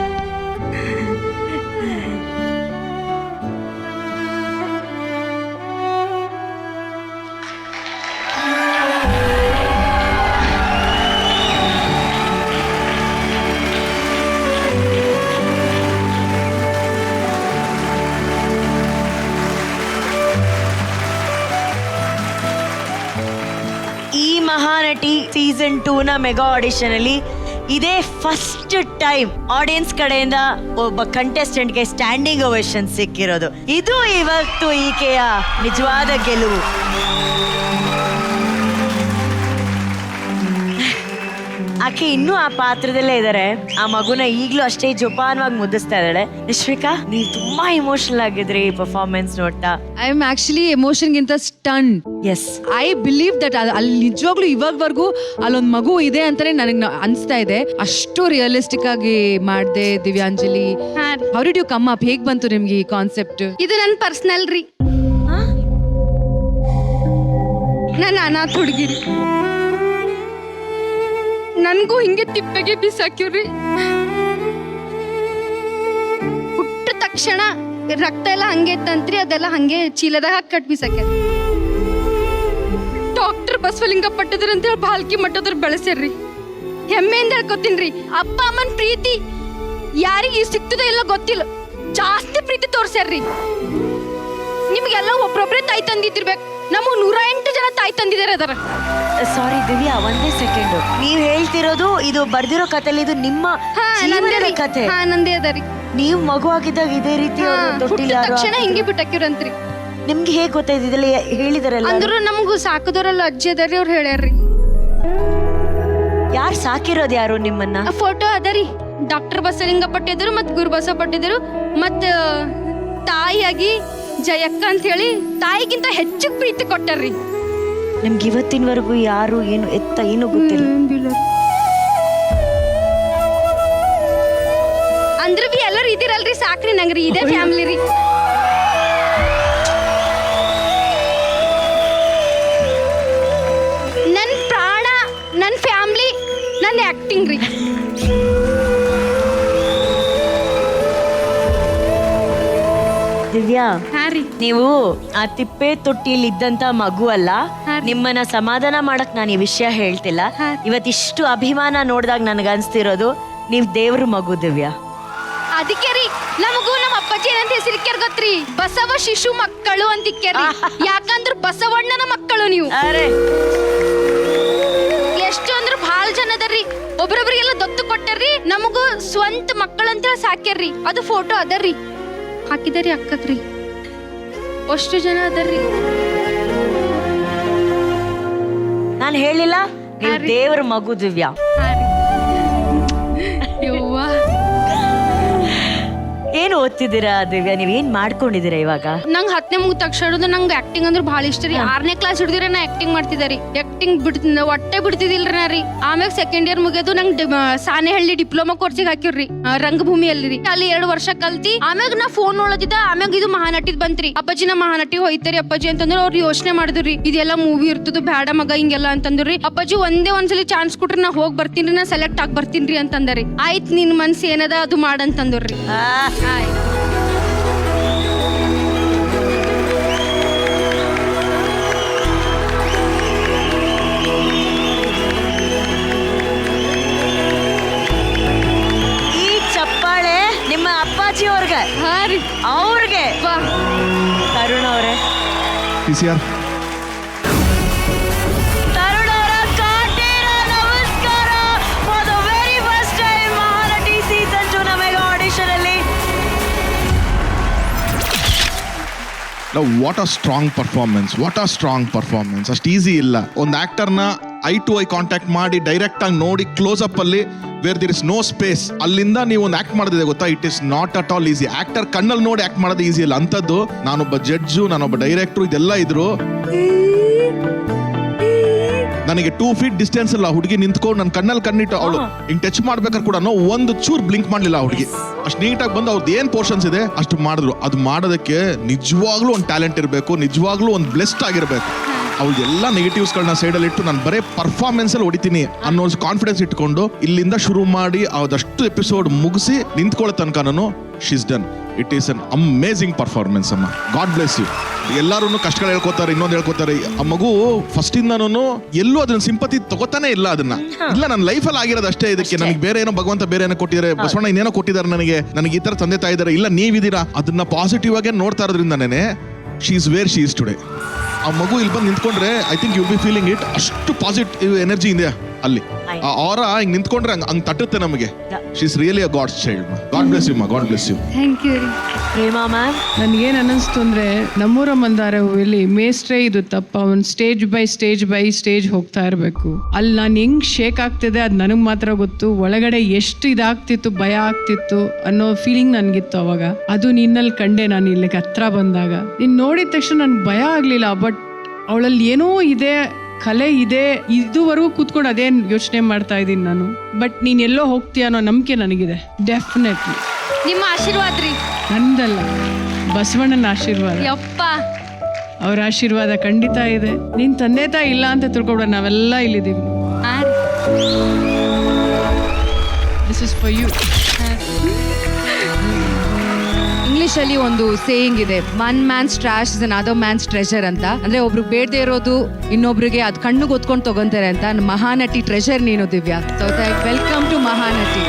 ಈ ಮಹಾನಟಿ ಸೀಸನ್ 2 ನ ಮೆಗಾ ಆಡಿಷನ್ ಅಲ್ಲಿ ಇದೇ ಫಸ್ಟ್ ಟೈಮ್ ಆಡಿಯನ್ಸ್ ಕಡೆಯಿಂದ ಒಬ್ಬ ಕಂಟೆಸ್ಟೆಂಟ್ಗೆ ಸ್ಟ್ಯಾಂಡಿಂಗ್ ಓವೇಷನ್ ಸಿಕ್ಕಿರೋದು. ಇದು ಇವತ್ತು ಈಕೆಯ ನಿಜವಾದ ಗೆಲುವು. ಆಕೆ ಇನ್ನೂ ಆ ಪಾತ್ರದಲ್ಲೇ ಇದ್ದಾರೆ. ಆ ಮಗುನ ಈಗ್ಲೂ ಅಷ್ಟೇ ಜೋಪಾನವಾಗಿ ಮುದ್ದಿಸ್ತಾ ಇದ್ದಾಳೆ. ನಿಶ್ವಿಕಾ, ನೀವು ತುಂಬಾ ಇಮೋಷನಲ್ ಆಗಿದ್ರಿ ಪರ್ಫಾರ್ಮೆನ್ಸ್ ನೋಡ್ತಾ. ಐ ಆಮ್ ಆಕ್ಚುಲಿ ಎಮೋಷನ್ಗಿಂತ stun. Yes, I believe that ಅಲ್ಲಿ ನಿಜವಾಗ್ಲೂ ಇವಾಗವರೆಗೂ ಅಲ್ಲೊಂದು ಮಗು ಇದೆ ಅಂತಾನೆ ನನಗೆ ಅನಿಸ್ತಾ ಇದೆ. ಅಷ್ಟು ರಿಯಲಿಸ್ಟಿಕ್ ಆಗಿ ಮಾಡಿದೆ Divyanjali. How did you come up? ಹೇಗ್ ಬಂತು ನಿಮ್ಗೆ ಈ ಕಾನ್ಸೆಪ್ಟ್? ಇದು ನನ್ನ ಪರ್ಸನಲ್ ರೀ. ನಾನು ಅನಾಥ ಹುಡುಗಿರಿ. ನನ್ಗೂ ಹಿಂಗೆ ತಿಪ್ಪೆಗೆ ಬಿಸಾಕ್ಯವ್ರಿ. ಹುಟ್ಟ ತಕ್ಷಣ ರಕ್ತ ಎಲ್ಲ ಹಂಗೆ ಇತ್ತಂತ್ರಿ, ಅದೆಲ್ಲ ಹಂಗೆ ಚೀಲದಾಗ ಹಾಕಿ ಕಟ್ ಬಿಸಾಕ್ಯಾರ. ಡಾಕ್ಟರ್ ಬಸವಲಿಂಗ ಪಟ್ಟದ್ರ ಅಂತ ಹೇಳಿ ಬಾಲ್ಕಿ ಮಟ್ಟದ್ರ ಬೆಳೆಸ್ಯಾರ್ರಿ. ಹೆಮ್ಮೆಯಿಂದ ಹೇಳ್ಕೊತೀನ್ರಿ. ಅಪ್ಪ ಅಮ್ಮನ ಪ್ರೀತಿ ಯಾರಿಗೆ ಸಿಗ್ತದೆ ಎಲ್ಲ ಗೊತ್ತಿಲ್ಲ, ಜಾಸ್ತಿ ಪ್ರೀತಿ ತೋರ್ಸ್ಯಾರ್ರಿ. ನಿಮ್ಗೆಲ್ಲ ಒಬ್ರೊಬ್ರೆ ತಾಯಿ ತಂದಿದ್ದಿರ್ಬೇಕು. ನಮಗ್ 108 ಜನ ತಾಯಿ ತಂದಿದ್ದಾರೆ ಅದರ. ಸಾರಿ ದಿವ್ಯಾ, ಒಂದೇ ಸೆಕೆಂಡ್. ನೀವ್ ಹೇಳ್ತಿರೋದು ಇದು ಬರ್ದಿರೋ ಕಥೆಲಿ ಇದು ನಿಮ್ಮ ಜೀವನದ ಕಥೆ. ನಂದೇ ಅದರಿ. ನೀವು ಮಗು ಆಗಿದ್ದಾಗ ಇದೇ ರೀತಿ ಹುಟ್ಟಿದ ತಕ್ಷಣ ಹಿಂಗೆ ಬಿಟ್ಟಾಕಿರಂತ್ರಿ. ನಿಮ್ಗೆ ಹೇಗ್ ಗೊತ್ತಾಯ್ತು? ಇದೆಲ್ಲ ಹೇಳಿದಾರಲ್ಲ. ಅಂದ್ರು ನಮಗೂ ಸಾಕದವ್ರಲ್ಲ ಅಜ್ಜಿ ಅದಾರಿ, ಅವ್ರು ಹೇಳ್ಯಾರ್ರಿ. ಯಾರು ಸಾಕಿರೋದು ಯಾರು ನಿಮ್ಮನ್ನ? ಫೋಟೋ ಅದರಿ. ಡಾಕ್ಟರ್ ಬಸವಲಿಂಗ ಪಟ್ಟಿದ್ರು ಮತ್ ಗುರು ಬಸವ ಪಟ್ಟಿದ್ರು ಮತ್ ತಾಯಿಯಾಗಿ ಜಯಕ್ಕ ಅಂತ ಹೇಳಿ ತಾಯಿಗಿಂತ ಹೆಚ್ಚು ಪ್ರೀತಿ ಕೊಟ್ಟಾರ್ರಿ. ನಿಮ್ಗೆ ಇವತ್ತಿನವರೆಗೂ ಯಾರು ಏನು ಎತ್ತ ಏನು ಗೊತ್ತಿಲ್ಲ. ಅಂದ್ರ ಬಿ ಎಲ್ಲರೂ ಇದಿರಲ್ರಿ, ಸಾಕ್ರಿ ನಂಗ್ರಿ. ಇದೇ ಫ್ಯಾಮಿಲಿ ರೀ. ನನ್ ಪ್ರಾಣ, ನನ್ ಫ್ಯಾಮಿಲಿ, ನನ್ನ ಆಕ್ಟಿಂಗ್ ರೀ. ದಿವ್ಯಾ, ಹಾರಿ ನೀವು ಆ ತಿಪ್ಪೆ ತೊಟ್ಟಿಯಲ್ಲಿ ಇದ್ದಂತ ಮಗು ಅಲ್ಲ. ನಿಮ್ಮನ್ನ ಸಮಾಧಾನ ಮಾಡಕ್ ನಾನು ಈ ವಿಷಯ ಹೇಳ್ತಿಲ್ಲ. ಇವತ್ತಿಷ್ಟು ಅಭಿಮಾನ ನೋಡಿದಾಗ ನನಗೆ ಅನ್ಸ್ತಿರೋದು ನೀವ್ ದೇವ್ರ ಮಗು ದಿವ್ಯಾ. ಅದಕ್ಕೆ ರೀ ನಮಗೂ ನಮ್ಮ ಅಪ್ಪಾಜಿ ಏನಂತ ಹೆಸರಿಕ್ಯಾರ ಗೊತ್ತ್ರಿ? ಬಸವ ಶಿಶು ಮಕ್ಕಳು ಅಂತ ಇಕ್ಕ್ಯಾರಿ. ಯಾಕಂದ್ರ ಬಸವಣ್ಣನ ಮಕ್ಕಳು ನೀವು. ಅರೆ, ಎಷ್ಟು ಅಂದ್ರ ಭಾಳ ಜನ ಅದರಿ. ಒಬ್ರೊಬ್ರಿಗೆಲ್ಲ ದತ್ತು ಕೊಟ್ಟಾರ್ರಿ, ನಮಗೂ ಸ್ವಂತ ಮಕ್ಕಳಂತ ಸಾಕ್ಯಾರ್ರಿ. ಅದು ಫೋಟೋ ಅದರಿ, ಹಾಕಿದಾರಿ ಅಕ್ಕಕ್ರಿ. ಅಷ್ಟು ಜನ ಅದರ್ರಿ. ನಾನು ಹೇಳಿಲ್ಲ ನೀವು ದೇವ್ರ ಮಗು ದಿವ್ಯಾ. ಯವ್ವಾ, ಏನು ಓದ್ತಿದ್ದೀರಾ ದಿವ್ಯಾ? ನೀವ್ ಏನ್ ಮಾಡ್ಕೊಂಡಿದ್ದೀರಾ ಇವಾಗ? ನಂಗೆ 10ನೇ ಮುಗಿದ ತಕ್ಷಣ ನಂಗೆ ಆಕ್ಟಿಂಗ್ ಅಂದ್ರೆ ಭಾಳ ಇಷ್ಟ ರೀ. 6ನೇ ಕ್ಲಾಸ್ ಹಿಡಿದ್ರೆ ನಾ ಆಕ್ಟಿಂಗ್ ಮಾಡ್ತಿದ್ದಾರಿ. ಆಕ್ಟಿಂಗ್ ಒಟ್ಟೆ ಬಿಡ್ತಿದಿಲ್ರಿ ನಾ ರೀ. ಆಮ್ಯಾಗ ಸೆಕೆಂಡ್ ಇಯರ್ ಮುಗಿಯೋದು ನಂಗೆ ಸಾಣೆಹಳ್ಳಿ ಡಿಪ್ಲೊಮಾ ಕೋರ್ಸಿಗೆ ಹಾಕಿರ್ರಿ, ರಂಗಭೂಮಿಯಲ್ಲಿ ರೀ. ಅಲ್ಲಿ 2 ವರ್ಷ ಕಲ್ತಿ ಆಮ್ಯಾಗ ನಾ ಫೋನ್ ನೋಡೋದಿದ್ದ. ಆಮ್ಯಾಗ ಇದು ಮಹಾನಟಿದ್ ಬಂತ್ರಿ. ಅಪ್ಪಾಜಿ ನಾ ಮಹಾನಟಿ ಹೋಯ್ತಾರಿ ಅಪ್ಪಾಜಿ ಅಂತಂದ್ರೆ ಅವ್ರು ಯೋಚನೆ ಮಾಡಿದ್ರಿ, ಇದೆಲ್ಲ ಮೂವಿ ಇರ್ತದ, ಬೇಡ ಮಗ ಹಿಂಗೆಲ್ಲ ಅಂತಂದ್ರಿ. ಅಪ್ಪಾಜಿ ಒಂದ್ಸಲಿ ಚಾನ್ಸ್ ಕೊಟ್ರಿ, ನಾ ಹೋಗಿ ಬರ್ತೀನಿ, ನಾ ಸೆಲೆಕ್ಟ್ ಆಗಿ ಬರ್ತೀನಿ ಅಂತಂದ್ರಿ. ಆಯ್ತು ನಿನ್ ಮನ್ಸು ಏನದ ಅದು ಮಾಡಂತಂದ್ರಿ. ಈ ಚಪ್ಪಾಳೆ ನಿಮ್ಮ ಅಪ್ಪಾಜಿ ಅವ್ರಿಗೆ, ಅವ್ರಿಗೆ. ತರುಣ್ ಅವರೇ, PCR ತರುಣ್ ಅವರ ಕಾಟೇರ ನಮಸ್ಕಾರ. For the very first time Mahanati season 2 ನ ಮೆಗಾ ಆಡಿಷನ್ ಅಲ್ಲಿ. What a strong performance. ಅಷ್ಟು ಈಸಿ ಇಲ್ಲ. ಒಂದು ಆಕ್ಟರ್ನ ಐ ಟು ಐ ಕಾಂಟ್ಯಾಕ್ಟ್ ಮಾಡಿ ಡೈರೆಕ್ಟ್ ಆಗಿ ನೋಡಿ ಕ್ಲೋಸ್ ಅಪ್ ಅಲ್ಲಿ where there is no space, ಅಲ್ಲಿಂದ ನೀವು ಒಂದು ಆಕ್ಟ್ ಮಾಡೋದಿದೆ ಗೊತ್ತಾ, it is not at all easy. Actor ಕಣ್ಣಲ್ಲಿ ನೋಡಿ ಆಕ್ಟ್ ಮಾಡೋದು ಈಸಿ ಇಲ್ಲ. ಅಂಥದ್ದು ನಾನೊಬ್ಬ ಜಡ್ಜು, ನಾನೊಬ್ಬ ಡೈರೆಕ್ಟ್ರು, ಇದೆಲ್ಲ ಇದ್ರು ನನಗೆ 2 ಫೀಟ್ ಡಿಸ್ಟೆನ್ಸ್ ಇಲ್ಲ. ಹುಡುಗಿ ನಿಂತ್ಕೊಂಡು ನನ್ನ ಕಣ್ಣಲ್ಲಿ ಕಣ್ಣಿಟ್ಟು ಅವಳು ಹಿಂಗ್ ಟಚ್ ಮಾಡ್ಬೇಕಾದ್ರೆ ಕೂಡ ಒಂದು ಚೂರ್ ಬ್ಲಿಂಕ್ ಮಾಡ್ಲಿಲ್ಲ ಹುಡುಗಿ. ಅಷ್ಟು ನೀಟಾಗಿ ಬಂದು ಅವ್ರದ್ದು ಏನ್ ಪೋರ್ಷನ್ಸ್ ಇದೆ ಅಷ್ಟು ಮಾಡಿದ್ರು. ಅದು ಮಾಡೋದಕ್ಕೆ ನಿಜವಾಗ್ಲೂ ಒಂದು ಟ್ಯಾಲೆಂಟ್ ಇರಬೇಕು, ನಿಜವಾಗ್ಲೂ ಒಂದು ಬ್ಲೆಸ್ಡ್ ಆಗಿರ್ಬೇಕು. ಅವಳು ಎಲ್ಲ ನೆಗೆಟಿವ್ಸ್ಗಳನ್ನ ಸೈಡಲ್ಲಿ ಇಟ್ಟು ನಾನು ಬರೇ ಪರ್ಫಾರ್ಮೆನ್ಸ್ ಅಲ್ಲಿ ಹೊಡಿತೀನಿ ಅನ್ನೋ ಕಾನ್ಫಿಡೆನ್ಸ್ ಇಟ್ಕೊಂಡು ಇಲ್ಲಿಂದ ಶುರು ಮಾಡಿ ಅದಷ್ಟು ಎಪಿಸೋಡ್ ಮುಗಿಸಿ ನಿಂತ್ಕೊಳ್ಳೋ ತನಕ ನಾನು she's done. It is an amazing performance ಅಮ್ಮ. God bless you. ಎಲ್ಲರೂ ಕಷ್ಟಗಳು ಹೇಳ್ಕೊತಾರೆ, ಇನ್ನೊಂದು ಹೇಳ್ಕೊತಾರೆ. ಆ ಮಗು ಫಸ್ಟ್ ಇಂದಾನು ಎಲ್ಲೂ ಅದನ್ನ ಸಿಂಪತಿ ತಗೋತಾನೆ ಇಲ್ಲ. ಅದನ್ನ ಇಲ್ಲ, ನನ್ನ ಲೈಫಲ್ಲಿ ಆಗಿರೋದು ಅಷ್ಟೇ. ಇದಕ್ಕೆ ನನಗೆ ಬೇರೆ ಏನೋ ಭಗವಂತ ಬೇರೆ ಏನೋ ಕೊಟ್ಟಿದ್ದಾರೆ, ಬಸವಣ್ಣ ಇನ್ನೇನೋ ಕೊಟ್ಟಿದ್ದಾರೆ ನನಗೆ ಈ ತರ ತಂದೆ ತಾಯಿ ಇದ್ದಾರೆ. ಇಲ್ಲ, ನೀವಿದ್ದೀರಾ. ಅದನ್ನ ಪಾಸಿಟಿವ್ ಆಗಿ ನೋಡ್ತಾ ಇರೋದ್ರಿಂದನೇ she is where she is today. ಆ ಮಗು ಇಲ್ಲಿ ಬಂದು ನಿಂತ್ಕೊಂಡ್ರೆ I think you be feeling it. ಅಷ್ಟು ಪಾಸಿಟಿವ್ ಎನರ್ಜಿ ಇದೆ ಅಲ್ಲಿ. ಆ ಆರ ಹಿಂಗ್ ನಿಂತ್ಕೊಂಡ್ರೆ ಹಂಗ್ ತಟ್ಟುತ್ತೆ ನಮಗೆ. She is really a God's child. God bless you ಮಾ. God bless you. Thank you ರೀ. ಪ್ರೇಮಾ ಮ್ಯಾಮ್, ನನ್ಗೇನ್ ಅನ್ನಿಸ್ತು ಅಂದ್ರೆ, ನಮ್ಮೂರ ಮಂದಾರ ಹೂವಿಲಿ ಮೇಸ್ಟ್ರೇ ಇದು ತಪ್ಪ. ಅವ್ನು ಸ್ಟೇಜ್ ಬೈ ಸ್ಟೇಜ್ ಹೋಗ್ತಾ ಇರಬೇಕು. ಅಲ್ಲಿ ನಾನು ಹೆಂಗ್ ಶೇಕ್ ಆಗ್ತಿದೆ ಅದು ನನಗೆ ಮಾತ್ರ ಗೊತ್ತು. ಒಳಗಡೆ ಎಷ್ಟು ಇದಾಗ್ತಿತ್ತು, ಭಯ ಆಗ್ತಿತ್ತು ಅನ್ನೋ ಫೀಲಿಂಗ್ ನನ್ಗಿತ್ತು ಅವಾಗ. ಅದು ನಿನ್ನಲ್ಲಿ ಕಂಡೆ ನಾನು ಇಲ್ಲಿಗೆ ಹತ್ರ ಬಂದಾಗ. ನೀನ್ ನೋಡಿದ ತಕ್ಷಣ ನನ್ಗೆ ಭಯ ಆಗ್ಲಿಲ್ಲ, ಬಟ್ ಅವಳಲ್ಲಿ ಏನೋ ಇದೆ, ಕಲೆ ಇದೆ. ಇದುವರೆಗೂ ಕೂತ್ಕೊಂಡು ಅದೇ ಯೋಚನೆ ಮಾಡ್ತಾ ಇದ್ದೀನಿ ನಾನು. ಬಟ್ ನೀನ್ ಎಲ್ಲೋ ಹೋಗ್ತೀಯ ಅನ್ನೋ ನಂಬಿಕೆ ನನಗಿದೆ. ಡೆಫಿನೆಟ್ಲಿ ನಿಮ್ಮ ಆಶೀರ್ವಾದ ರೀ. ನಂದಲ್ಲ, ಬಸವಣ್ಣನ ಆಶೀರ್ವಾದ. ಯಪ್ಪ, ಅವ್ರ ಆಶೀರ್ವಾದ ಖಂಡಿತ ಇದೆ. ನಿನ್ ತಂದೆ ತಾಯಿ ಇಲ್ಲ ಅಂತ ತಿಳ್ಕೊಬೇಡ, ನಾವೆಲ್ಲ ಇಲ್ಲಿದ್ದೀವಿ. This is for you. ಇಂಗ್ಲಿಷಲ್ಲಿ ಒಂದು ಸೇಯಿಂಗ್ ಇದೆ, one man's trash is another man's treasure ಅಂತ. ಅಂದ್ರೆ ಒಬ್ರು ಬೇಡದೇ ಇರೋದು ಇನ್ನೊಬ್ರಿಗೆ ಅದು ಕಣ್ಣು ಗೊತ್ಕೊಂಡು ತಗೊಂತಾರೆ ಅಂತ. ಮಹಾನಟಿ ಟ್ರೆಷರ್ ನೀನು Divya. So welcome to Mahanati.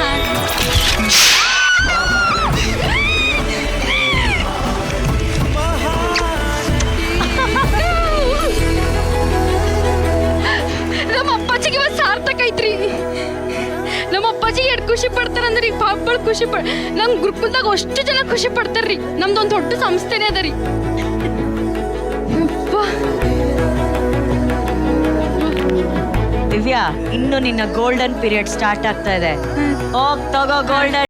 ನಮ್ಮ ಅಪ್ಪಾಜಿಗೆ ಇವತ್ತು ಸಾರ್ಥಕ ಐತ್ರಿ. ನಮ್ಮ ಅಪ್ಪಾಜಿ ಎಷ್ಟು ಖುಷಿ ಪಡ್ತಾರಂದ್ರಿ, ಪಾಪಗಳು ಖುಷಿ ನಮ್ ಗುರುಕುಲ್ದಾಗ ಅಷ್ಟು ಜನ ಖುಷಿ ಪಡ್ತಾರ್ರಿ. ನಮ್ದೊಂದು ದೊಡ್ಡ ಸಂಸ್ಥೆನೇ ಅದರಿ. ದಿವ್ಯಾ, ಇನ್ನು ನಿನ್ನ ಗೋಲ್ಡನ್ ಪೀರಿಯಡ್ ಸ್ಟಾರ್ಟ್ ಆಗ್ತಾ ಇದೆ. ಹೋಗ್ ತಗೋ ಗೋಲ್ಡನ್.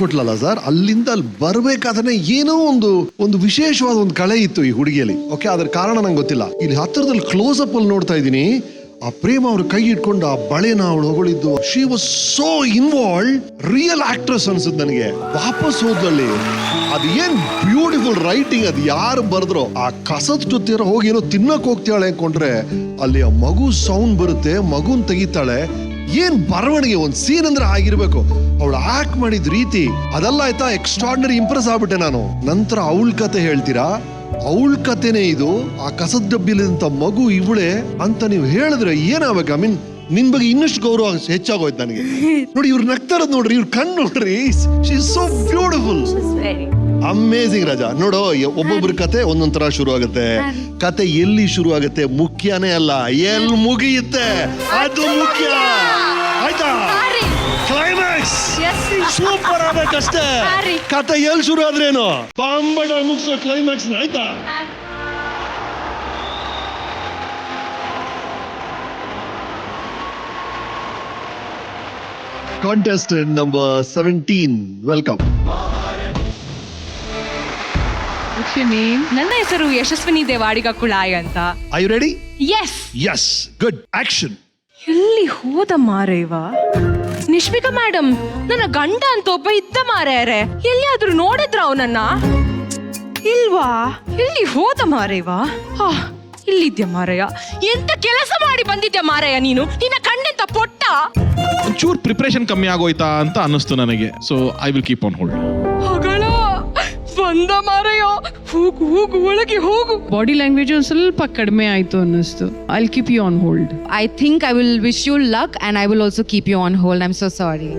ಕೊಟ್ಲಲ್ಲ ಸರ್, ಅಲ್ಲಿಂದ ಅಲ್ಲಿ ಬರ್ಬೇಕಾದ್ರೆ ಏನೋ ಒಂದು ವಿಶೇಷವಾದ ಒಂದು ಕಳೆ ಇತ್ತು ಈ ಹುಡುಗಿಯಲ್ಲಿ. ಓಕೆ, ಅದ್ರ ಕಾರಣ ನಂಗೆ ಗೊತ್ತಿಲ್ಲ. ಇಲ್ಲಿ ಹತ್ತಿರದಲ್ಲಿ ಕ್ಲೋಸ್ ಅಪ್ ಅಲ್ಲಿ ನೋಡ್ತಾ ಇದ್ದೀನಿ, ಆ ಪ್ರೇಮ ಅವ್ರ ಕೈ ಇಟ್ಕೊಂಡು ಆ ಬಳೆನ ಅವಳು ಹೊಗಳಿದ್ದು. She was so involve. Real actress ಅನ್ಸುತ್ತೆ ನನಗೆ. ವಾಪಸ್ ಹೋದ್ರಲ್ಲಿ ಅದು ಏನ್ ಬ್ಯೂಟಿಫುಲ್ ರೈಟಿಂಗ್. ಅದು ಯಾರು ಬರೆದ್ರು. ಆ ಕಸದ ಜೊತೆ ಹೋಗಿ ಏನೋ ತಿನ್ನಕ್ ಹೋಗ್ತಾಳೆ ಅನ್ಕೊಂಡ್ರೆ ಅಲ್ಲಿ ಆ ಮಗು ಸೌಂಡ್ ಬರುತ್ತೆ, ಮಗುನ್ ತೆಗಿತಾಳೆ. ಏನ್ ಬರವಣಿಗೆ, ಒಂದ್ ಸೀನ್ ಅಂದ್ರೆ ಆಗಿರ್ಬೇಕು. ಅವಳು ಆಕ್ಟ್ ಮಾಡಿದ ರೀತಿ ಅದೆಲ್ಲ ಆಯ್ತಾ, ಎಕ್ಸ್ಟ್ರಾರ್ಡಿನರಿ ಇಂಪ್ರೆಸ್ ಆಗ್ಬಿಟ್ಟೆ ನಾನು. ನಂತರ ಅವಳ ಕತೆ ಹೇಳ್ತೀರಾ, ಅವಳ ಕತೆನೇ ಇದು. ಆ ಕಸದ ಡಬ್ಬಿಲಿಂತ ಮಗು ಇವಳೆ ಅಂತ ನೀವು ಹೇಳಿದ್ರೆ ಏನಾಗ್ಬೇಕು? ಐ ಮೀನ್, ನಿನ್ ಬಗ್ಗೆ ಇನ್ನಷ್ಟು ಗೌರವ ಹೆಚ್ಚಾಗೋಯ್ತು ನನಗೆ. ನೋಡಿ, ಇವ್ರು ನಗ್ತಾರದ್ ನೋಡ್ರಿ, ಇವ್ರ ಕಣ್ಣು ನೋಡ್ರಿ. She is so beautiful. Amazing Raja. ನೋಡೋ, ಒಬ್ಬೊಬ್ರ ಕತೆ ಒಂದೊಂದ್ ತರ ಶುರು ಆಗುತ್ತೆ. ಕತೆ ಎಲ್ಲಿ ಶುರು ಆಗುತ್ತೆ ಮುಖ್ಯನೇ ಅಲ್ಲ, ಎಲ್ಲಿ ಮುಗಿಯುತ್ತೆ ಅದು ಮುಖ್ಯ. ಆಯ್ತಾ? ಕ್ಲೈಮ್ಯಾಕ್ಸ್ ಸೂಪರ್ ಆಗ್ಬೇಕಷ್ಟೇ. ಕತೆ ಎಲ್ಲಿ ಶುರು ಆದ್ರೇನು ಬಾಂಬಡ ಮುಗಿಸೋ ಕ್ಲೈಮ್ಯಾಕ್ಸ್. ಆಯ್ತಾ? Contestant number 17, welcome. What's your name? ನನ್ನ ಹೆಸರು ಯಶಸ್ವಿನಿ ದೇವಾಡಿಗ ಕುಳಾಯ್ ಅಂತ. Are you ready? Yes. Yes. Good. Action. ಎಲ್ಲಿ ಹೋದ ಮಾರೇವ? ನಿಶ್ಮಿಕಾ ಮೇಡಮ್, ನನ್ನ ಗಂಡ ಅಂತ ಒಬ್ಬ ಇದ್ದ ಮಾರ್ಯಾರೆ. ಎಲ್ಲಿಯಾದ್ರೂ ನೋಡಿದ್ರ ಅವನನ್ನ? ಇಲ್ವಾ? ಎಲ್ಲಿ ಹೋದ ಮಾರೇವ? ಇಲ್ಲಿದ್ಯಾ ಮಾರಯ್ಯ? ಎಂತ ಕೆಲಸ ಮಾಡಿ ಬಂದಿದ್ಯಾ ಮಾರಯ್ಯ ನೀನು? ನಿನ್ನ ಕಣ್ಣೆಂತ ಪೊಟ್ಟ? ಒಂಚೂರು ಪ್ರಿಪರೇಷನ್ ಕಮ್ಮಿ ಆಗೋಯ್ತಾ ಅಂತ ಅನ್ನಿಸ್ತು ನನಗೆ. So I will keep on hold. ಹಾಗಳ ಬಂದ ಮಾರಯ್ಯ, ಹೋಗು ಹೋಗು, ಒಳಗೆ ಹೋಗು. ಬಾಡಿ ಲ್ಯಾಂಗ್ವೇಜ್ ಒಂದು ಸ್ವಲ್ಪ ಕಡಿಮೆ ಆಯ್ತು ಅನ್ನಿಸ್ತು. I will keep you on hold. I think I will wish you luck and I will also keep you on hold. I'm so sorry.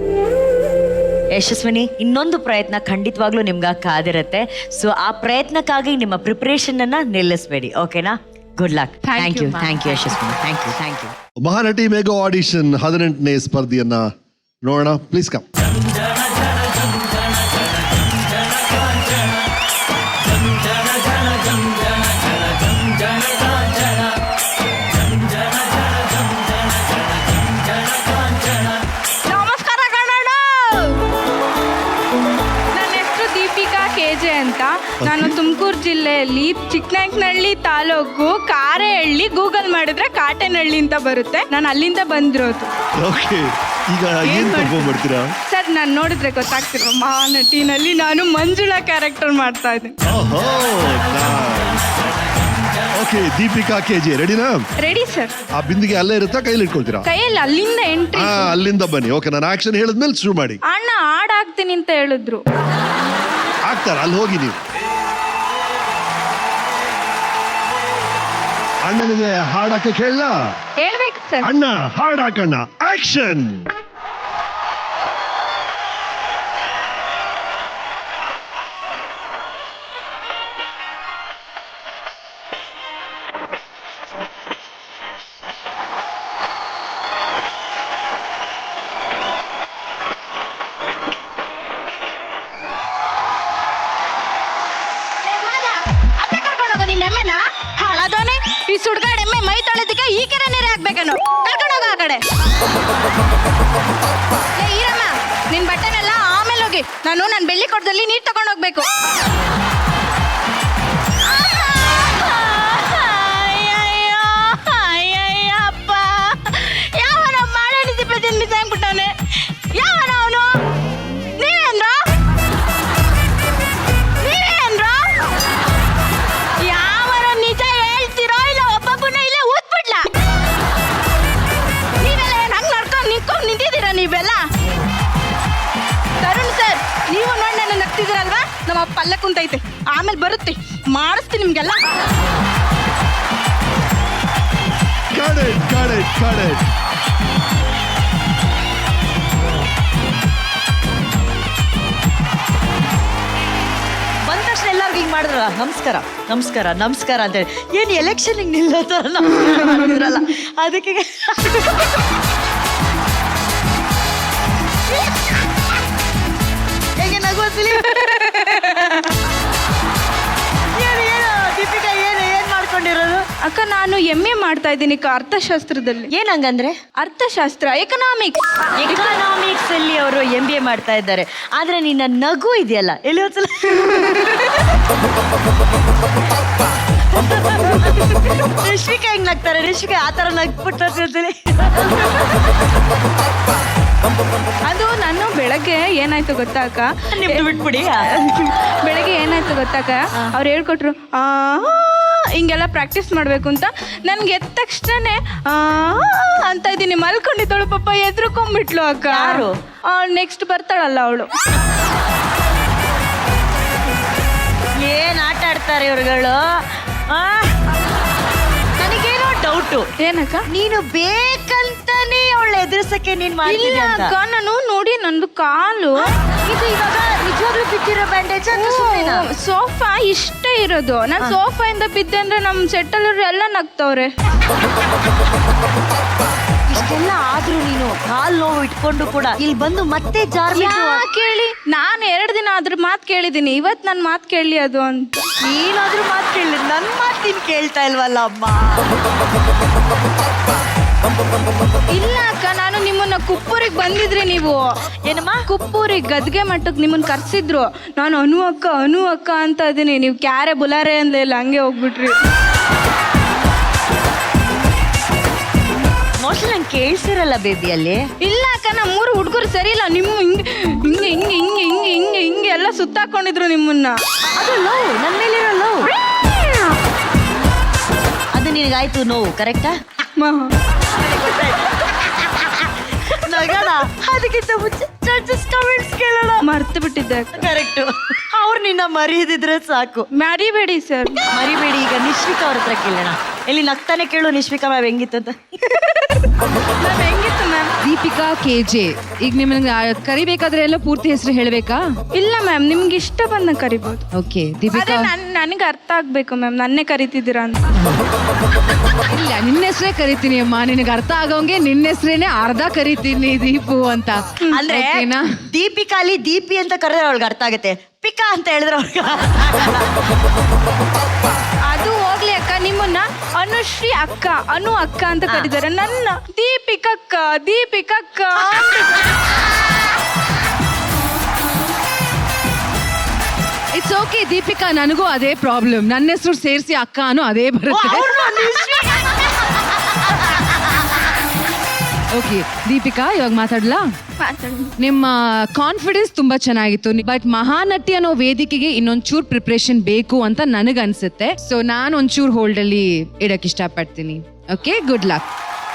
Yashaswini, ಇನ್ನೊಂದು ಪ್ರಯತ್ನ ಖಂಡಿತವಾಗ್ಲೂ ನಿಮ್ಗೆ ಕಾದಿರತ್ತೆ. ಸೊ ಆ ಪ್ರಯತ್ನಕ್ಕಾಗಿ ನಿಮ್ಮ ಪ್ರಿಪರೇಷನ್ ಅನ್ನ ನಿಲ್ಲಿಸ್ಬೇಡಿ. ಓಕೆನಾ? Good luck Thank you, ma'am. Thank you Yashaswini thank you Mahanati mega audition 18ನೇ ಸ್ಪರ್ಧೆಯನ್ನ ನೋಡೋಣ. Please come. ನಮಸ್ಕಾರ ಕನ್ನಡ. ನನ್ನ ಹೆಸರು ದೀಪಿಕಾ ಕೆಜೆ ಅಂತ. ನಾನು ತುಮಕೂರು ಜಿಲ್ಲೆಯಲ್ಲಿ ಚಿಕ್ಕನಾಯಕನಹಳ್ಳಿ ತಾಲೂಕು ಕಾರೆಹಳ್ಳಿ, ಗೂಗಲ್ ಮಾಡಿದ್ರೆ ಕಾಟೇನಹಳ್ಳಿ ಅಂತ ಬರುತ್ತೆ. ನಾನು ಅಲ್ಲಿಂದ ಬಂದಿರೋದು. ಓಕೆ, ಈಗ ಏನ್ ಪರ್ಫಾರ್ಮ್ ಮಾಡ್ತೀರಾ? ಸರ್ ನಾನು ನೋಡಿದ್ರೆ ಗೊತ್ತಾಗ್ತಿರೋ ಮಹಾನಟಿನಲ್ಲಿ ನಾನು ಮಂಜುಳಾ ಕ್ಯಾರೆಕ್ಟರ್ ಮಾಡ್ತಾ ಇದ್ದೀನಿ. ಓಕೆ, ದೀಪಿಕಾ ಕೆಜೆ ರೆಡಿನಾ? Ready sir. ಆ ಬಿಂದಿಗೆ ಅಲ್ಲೇ ಇರುತ್ತಾ, ಕೈಲಿ ಇಟ್ಕೊಳ್ತೀರಾ? ಕೈಯಲ್ಲಿ ಅಲ್ಲಿಂದ ಎಂಟ್ರಿ. ಅಲ್ಲಿಂದ ಬನ್ನಿ. ಓಕೆ, ನಾನು ಆಕ್ಷನ್ ಹೇಳಿದ್ಮೇಲೆ ಶುರು ಮಾಡಿ. ಅಣ್ಣ ಹಾಡಾಗ್ತೀನಿ ಅಂತ ಹೇಳಿದ್ರು. ಆಗ್ತಾರ, ಅಲ್ಲಿ ಹೋಗಿ ನೀವು. ಅಣ್ಣನಿಗೆ ಹಾಡಕ್ಕೆ ಕೇಳಲ್ಲ? ಹೇಳ್ಬೇಕು ಸರ್. ಅಣ್ಣ ಹಾಡಾಕಣ್ಣ. ಆಕ್ಷನ್. ಹಾಳಾದವನೇ, ಈ ಸುಡ್ಗಾಡ್ ಎಮ್ಮೆ ಮೈ ತೊಳೆದಕ್ಕೆ ಈ ಕೆರೆ ನೀರೇ ಹಾಕ್ಬೇಕೇನು? ಕರ್ಕೊಂಡೋಗ ಆ ಕಡೆ. ಏ ಈರಮ್ಮ, ನಿನ್ ಬಟ್ಟೆನೆಲ್ಲ ಆಮೇಲೆ ಹೋಗಿ. ನಾನು ನನ್ನ ಬೆಳ್ಳಿ ಕೊಡದಲ್ಲಿ ನೀರು ತಗೊಂಡೋಗ್ಬೇಕು. ಅಯ್ಯಯ್ಯಪ್ಪ, ಯಾವನ ಮಾಡೆಣಿಸಿ ಪ್ರತಿನಿಧಿಸಿ ಆಗ್ಬಿಟ್ಟವನೆ. ಯಾವನ ಅವನು? ನೀವೇನ್ರ? ಯಾವನ ನಿಜ ಹೇಳ್ತಿರೋ ಇಲ್ಲ ಒಬ್ಬೊಬ್ಬನ ಇಲ್ಲ ಊದ್ಬಿಡ್ಲ? ನೀವೆಲ್ಲ ಏನ್ ಹಂಗ್ ನಡ್ಕೊಂಡು ನಿಂತ್ಕೊಂಡು ನಿಂತಿದ್ದೀರಾ ನೀವೆಲ್ಲ? ತರುಣ್ ಸರ್, ನೀವು ನೋಡಿ ನನ್ನ ನಗ್ತಿದ್ದೀರಲ್ವಾ? ನಮ್ಮ ಪಲ್ಲ ಕುಂತೈತೆ, ಆಮೇಲೆ ಬರುತ್ತೆ, ಮಾಡಿಸ್ತೀನಿ ನಿಮ್ಗೆಲ್ಲ. Got it. ಬಂದ ತಕ್ಷಣ ಎಲ್ಲರಿಗೂ ಹಿಂಗೆ ಮಾಡಿದ್ರಲ್ಲ, ನಮಸ್ಕಾರ ಅಂತೇಳಿ. ಏನು ಎಲೆಕ್ಷನ್ಗೆ ನಿಲ್ಲೋ ಥರ ನಮಸ್ಕಾರ ಮಾಡಿದ್ರಲ್ಲ, ಅದಕ್ಕೆ ಹೇಗೆ ನಗೋದಿಲ್ಲ? ಏನು ದೀಪಿಕಾ, ಏನು ಮಾಡ್ಕೊಂಡಿರೋದು? ಅಕ್ಕ, ನಾನು MA ಮಾಡ್ತಾ ಇದ್ದೀನಿ ಅರ್ಥಶಾಸ್ತ್ರದಲ್ಲಿ. ಏನ್ ಹಂಗಂದ್ರೆ? ಅರ್ಥಶಾಸ್ತ್ರ, ಎಕನಾಮಿಕ್ಸ್ ಅಲ್ಲಿ ಅವರು MBA ಮಾಡ್ತಾ ಇದ್ದಾರೆ. ಆದ್ರೆ ನಿನ್ನ ನಗು ಇದೆಯಲ್ಲ, ಎಲ್ಲಿ ಒಂದ್ಸಲ ರಿಷಿಕಾ ಹೆಂಗ್ ನಗ್ತಾರೆ? ರಿಷಿಕಾ ಆ ಥರ ನಗ್ಬಿಟ್ಟಿರ್ತೀನಿ. ಅದು ನಾನು ಬೆಳಗ್ಗೆ ಏನಾಯ್ತು ಗೊತ್ತಾ ಅಕ್ಕ? ನಿಮ್ದು ಬಿಟ್ಬಿಡಿ. ಬೆಳಗ್ಗೆ ಏನಾಯ್ತು ಗೊತ್ತಾಕ, ಅವ್ರು ಹೇಳ್ಕೊಟ್ರು ಹಿಂಗೆಲ್ಲ ಪ್ರಾಕ್ಟೀಸ್ ಮಾಡ್ಬೇಕು ಅಂತ. ನನ್ಗೆ ಎದ್ದ ತಕ್ಷಣ ಅಂತ ಇದ್ದೀನಿ, ಮಲ್ಕೊಂಡಿದ್ದಳು ಪಾಪ, ಎದ್ರುಕೊಂಡ್ಬಿಟ್ಲು ಅಕ್ಕ. ಯಾರು? ನೆಕ್ಸ್ಟ್ ಬರ್ತಾಳಲ್ಲ ಅವಳು. ಏನ್ ಆಟ ಆಡ್ತಾರೆ ಇವ್ರುಗಳು? ನನಗೇನೋ ಡೌಟು. ಏನಕ್ಕ? ನೀನು ಬೇಕಂತಾನೆ ಅವಳ ಎದುರಿಸಕ್ಕೆ ನೀನ್ ಇಲ್ಲ ಮಾಡಿದ್ಯಾ ಅಂತ. ಅಕ್ಕ, ನಾನು ನೋಡಿ ನಂದು ಕಾಲು ಇದು ಇವಾಗ ನಿಜವಾಗ್ಲೂ ಬಿದ್ದಿರೋ ಬ್ಯಾಂಡೇಜ್ ಅಂತ ಸುಮ್ಮನೆ. ಸೋಫಾ ಇಷ್ಟೇ ಇರೋದು. ನಾನು ಸೋಫಾ ಇಂದ ಬಿದ್ದೆ ಅಂದ್ರೆ ನಮ್ ಸೆಟ್ಟಲ್ ಎಲ್ಲ ನಗ್ತವ್ರೆ. ಇಷ್ಟೆಲ್ಲ ಆದ್ರೂ ನೀನು ಕಾಲ್ ನೋವು ಇಟ್ಕೊಂಡು ಕೂಡ ಇಲ್ಲಿ ಬಂದು ಮತ್ತೆ ಕೇಳಿ, ನಾನು 2 ದಿನ ಅದ್ರ ಮಾತು ಕೇಳಿದೀನಿ, ಇವತ್ ನನ್ ಮಾತು ಕೇಳಿ ಅದು ಅಂತ. ನೀನಾದ್ರೂ ಮಾತು ಕೇಳಿ, ನನ್ ಮಾತು ನೀನ್ ಕೇಳ್ತಾ ಇಲ್ವಲ್ಲ ಅಮ್ಮ. ಇಲ್ಲ ಅಕ್ಕ, ನಾನು ನಿಮ್ಮನ್ನ ಕುಪ್ಪೂರಿಗೆ ಬಂದಿದ್ರಿ. ನೀವು ಏನಮ್ಮ? ಕುಪ್ಪೂರಿಗೆ ಗದ್ಗೆ ಮಟ್ಟಕ್ಕೆ ನಿಮ್ಮನ್ನ ಕರ್ಸಿದ್ರು. ನಾನು ಅನು ಅಕ್ಕ ಅಂತ ಇದೀನಿ. ನೀವು ಕ್ಯಾರೆ ಬುಲಾರೆ ಅಂದಿಲ್ಲ, ಹಂಗೆ ಹೋಗ್ಬಿಟ್ರಿ. ಮೋಸ್ಟ್ಲಿ ನಂಗೆ ಕೇಳಿಸಿರಲ್ಲ ಬೇಬಿ ಅಲ್ಲಿ. ಇಲ್ಲ ಅಕ್ಕ, ನಮ್ಮೂರು ಹುಡುಗರು ಸರಿ ಇಲ್ಲ. ನಿಮ್ಮ ಹಿಂಗೆ ಎಲ್ಲ ಸುತ್ತಾಕೊಂಡಿದ್ರು ನಿಮ್ಮನ್ನ. ಅದು ಲವ್, ನನ್ನ ಮೇಲಿರೋ ಲವ್. ಅದು ನಿನಗಾಯ್ತು ನೋವು, ಕರೆಕ್ಟಾ? ನಗೋಣ, ಅದಕ್ಕಿಂತ ಮುಂಚೆ ಜಡ್ಜಸ್ ಕಮೆಂಟ್ಸ್ ಕೇಳೋಣ. ಮರ್ತು ಬಿಟ್ಟಿದ್ದೆ. ಕರೆಕ್ಟು. ಅವ್ರು ನಿನ್ನ ನಿಮ್ಮನ್ನ ಮರೀದಿದ್ರೆ ಸಾಕು. ಮರಿಬೇಡಿ ಸರ್. ಮರಿಬೇಡಿ. ಈಗ ನಿಶ್ವಿಕಾ ಅವ್ರ ಹತ್ರ ಕೇಳೋಣ. ಇಲ್ಲಿ ನಗ್ತಾನೆ ಕೇಳು ನಿಶ್ವಿಕಾ ಮ್ಯಾಮ್ ಹೆಂಗಿತ್ತು ಅಂತ. ಮ್ಯಾಮ್ ಹೆಂಗಿತ್ತು ಮ್ಯಾಮ್? ದೀಪಿಕಾ KJ. ಈಗ ನಿಮ್ಮನ್ನ ಕರಿಬೇಕಾದ್ರೆ ಎಲ್ಲ ಪೂರ್ತಿ ಹೆಸರು ಹೇಳ್ಬೇಕಾ? ಇಲ್ಲ ಮ್ಯಾಮ್, ನಿಮ್ಗೆ ಇಷ್ಟ ಬಂದ ಕರಿಬೋದು. ಓಕೆ ದೀಪಿಕಾ. ನನಗೆ ಅರ್ಥ ಆಗ್ಬೇಕು ಮ್ಯಾಮ್, ನನ್ನೇ ಕರಿತಿದ್ದೀರಾ ಅಂತ. ಇಲ್ಲ, ನಿನ್ನ ಹೆಸರೇ ಕರಿತೀನಿ ಅಮ್ಮ. ನಿನಗೆ ಅರ್ಥ ಆಗೋಂಗೆ ನಿನ್ನ ಹೆಸರೇನೆ ಅರ್ಧ ಕರಿತೀನಿ ದೀಪು ಅಂತ. ಅಂದ್ರೆ ಓಕೆನಾ? ದೀಪಿಕಾಲಿ ದೀಪಿ ಅಂತ ಕರೆದ್ರೆ ಅವಳಿಗೆ ಅರ್ಥ ಆಗುತ್ತೆ. ಪಿಕಾ ಅಂತ ಹೇಳಿದ್ರೆ ಅವ್ಳಿಗೆ ಅದು ಹೋಗ್ಲಿ ಅಕ್ಕ, ನಿಮ್ಮನ್ನ ಅನುಶ್ರೀ ಅಕ್ಕ, ಅನು ಅಕ್ಕ ಅಂತ ಕರೀತಾರೆ. ನನ್ನ ದೀಪಿಕಕ್ಕ ದೀಪಿಕಕ್ಕ. ಇಟ್ಸ್ ಓಕೆ ದೀಪಿಕಾ, ನನಗೂ ಅದೇ ಪ್ರಾಬ್ಲಮ್. ನನ್ನ ಹೆಸರು ಸೇರಿಸಿ ಅಕ್ಕ ಅನ್ನೋ ಅದೇ ಬರುತ್ತೆ. ಓಕೆ ದೀಪಿಕಾ, ಇವಾಗ ಮಾತಾಡ್ಲಾ? ನಿಮ್ಮ ಕಾನ್ಫಿಡೆನ್ಸ್ ತುಂಬಾ ಚೆನ್ನಾಗಿತ್ತು, ಬಟ್ ಮಹಾನಟಿ ಅನ್ನೋ ವೇದಿಕೆಗೆ ಇನ್ನೊಂಚೂರು ಪ್ರಿಪ್ರೇಷನ್ ಬೇಕು ಅಂತ ನನಗನ್ಸುತ್ತೆ. ಸೊ ನಾನು ಒಂಚೂರು ಹೋಲ್ಡ್ ಅಲ್ಲಿ ಇಡಕ್ ಇಷ್ಟಪಡ್ತೀನಿ. Okay, good luck.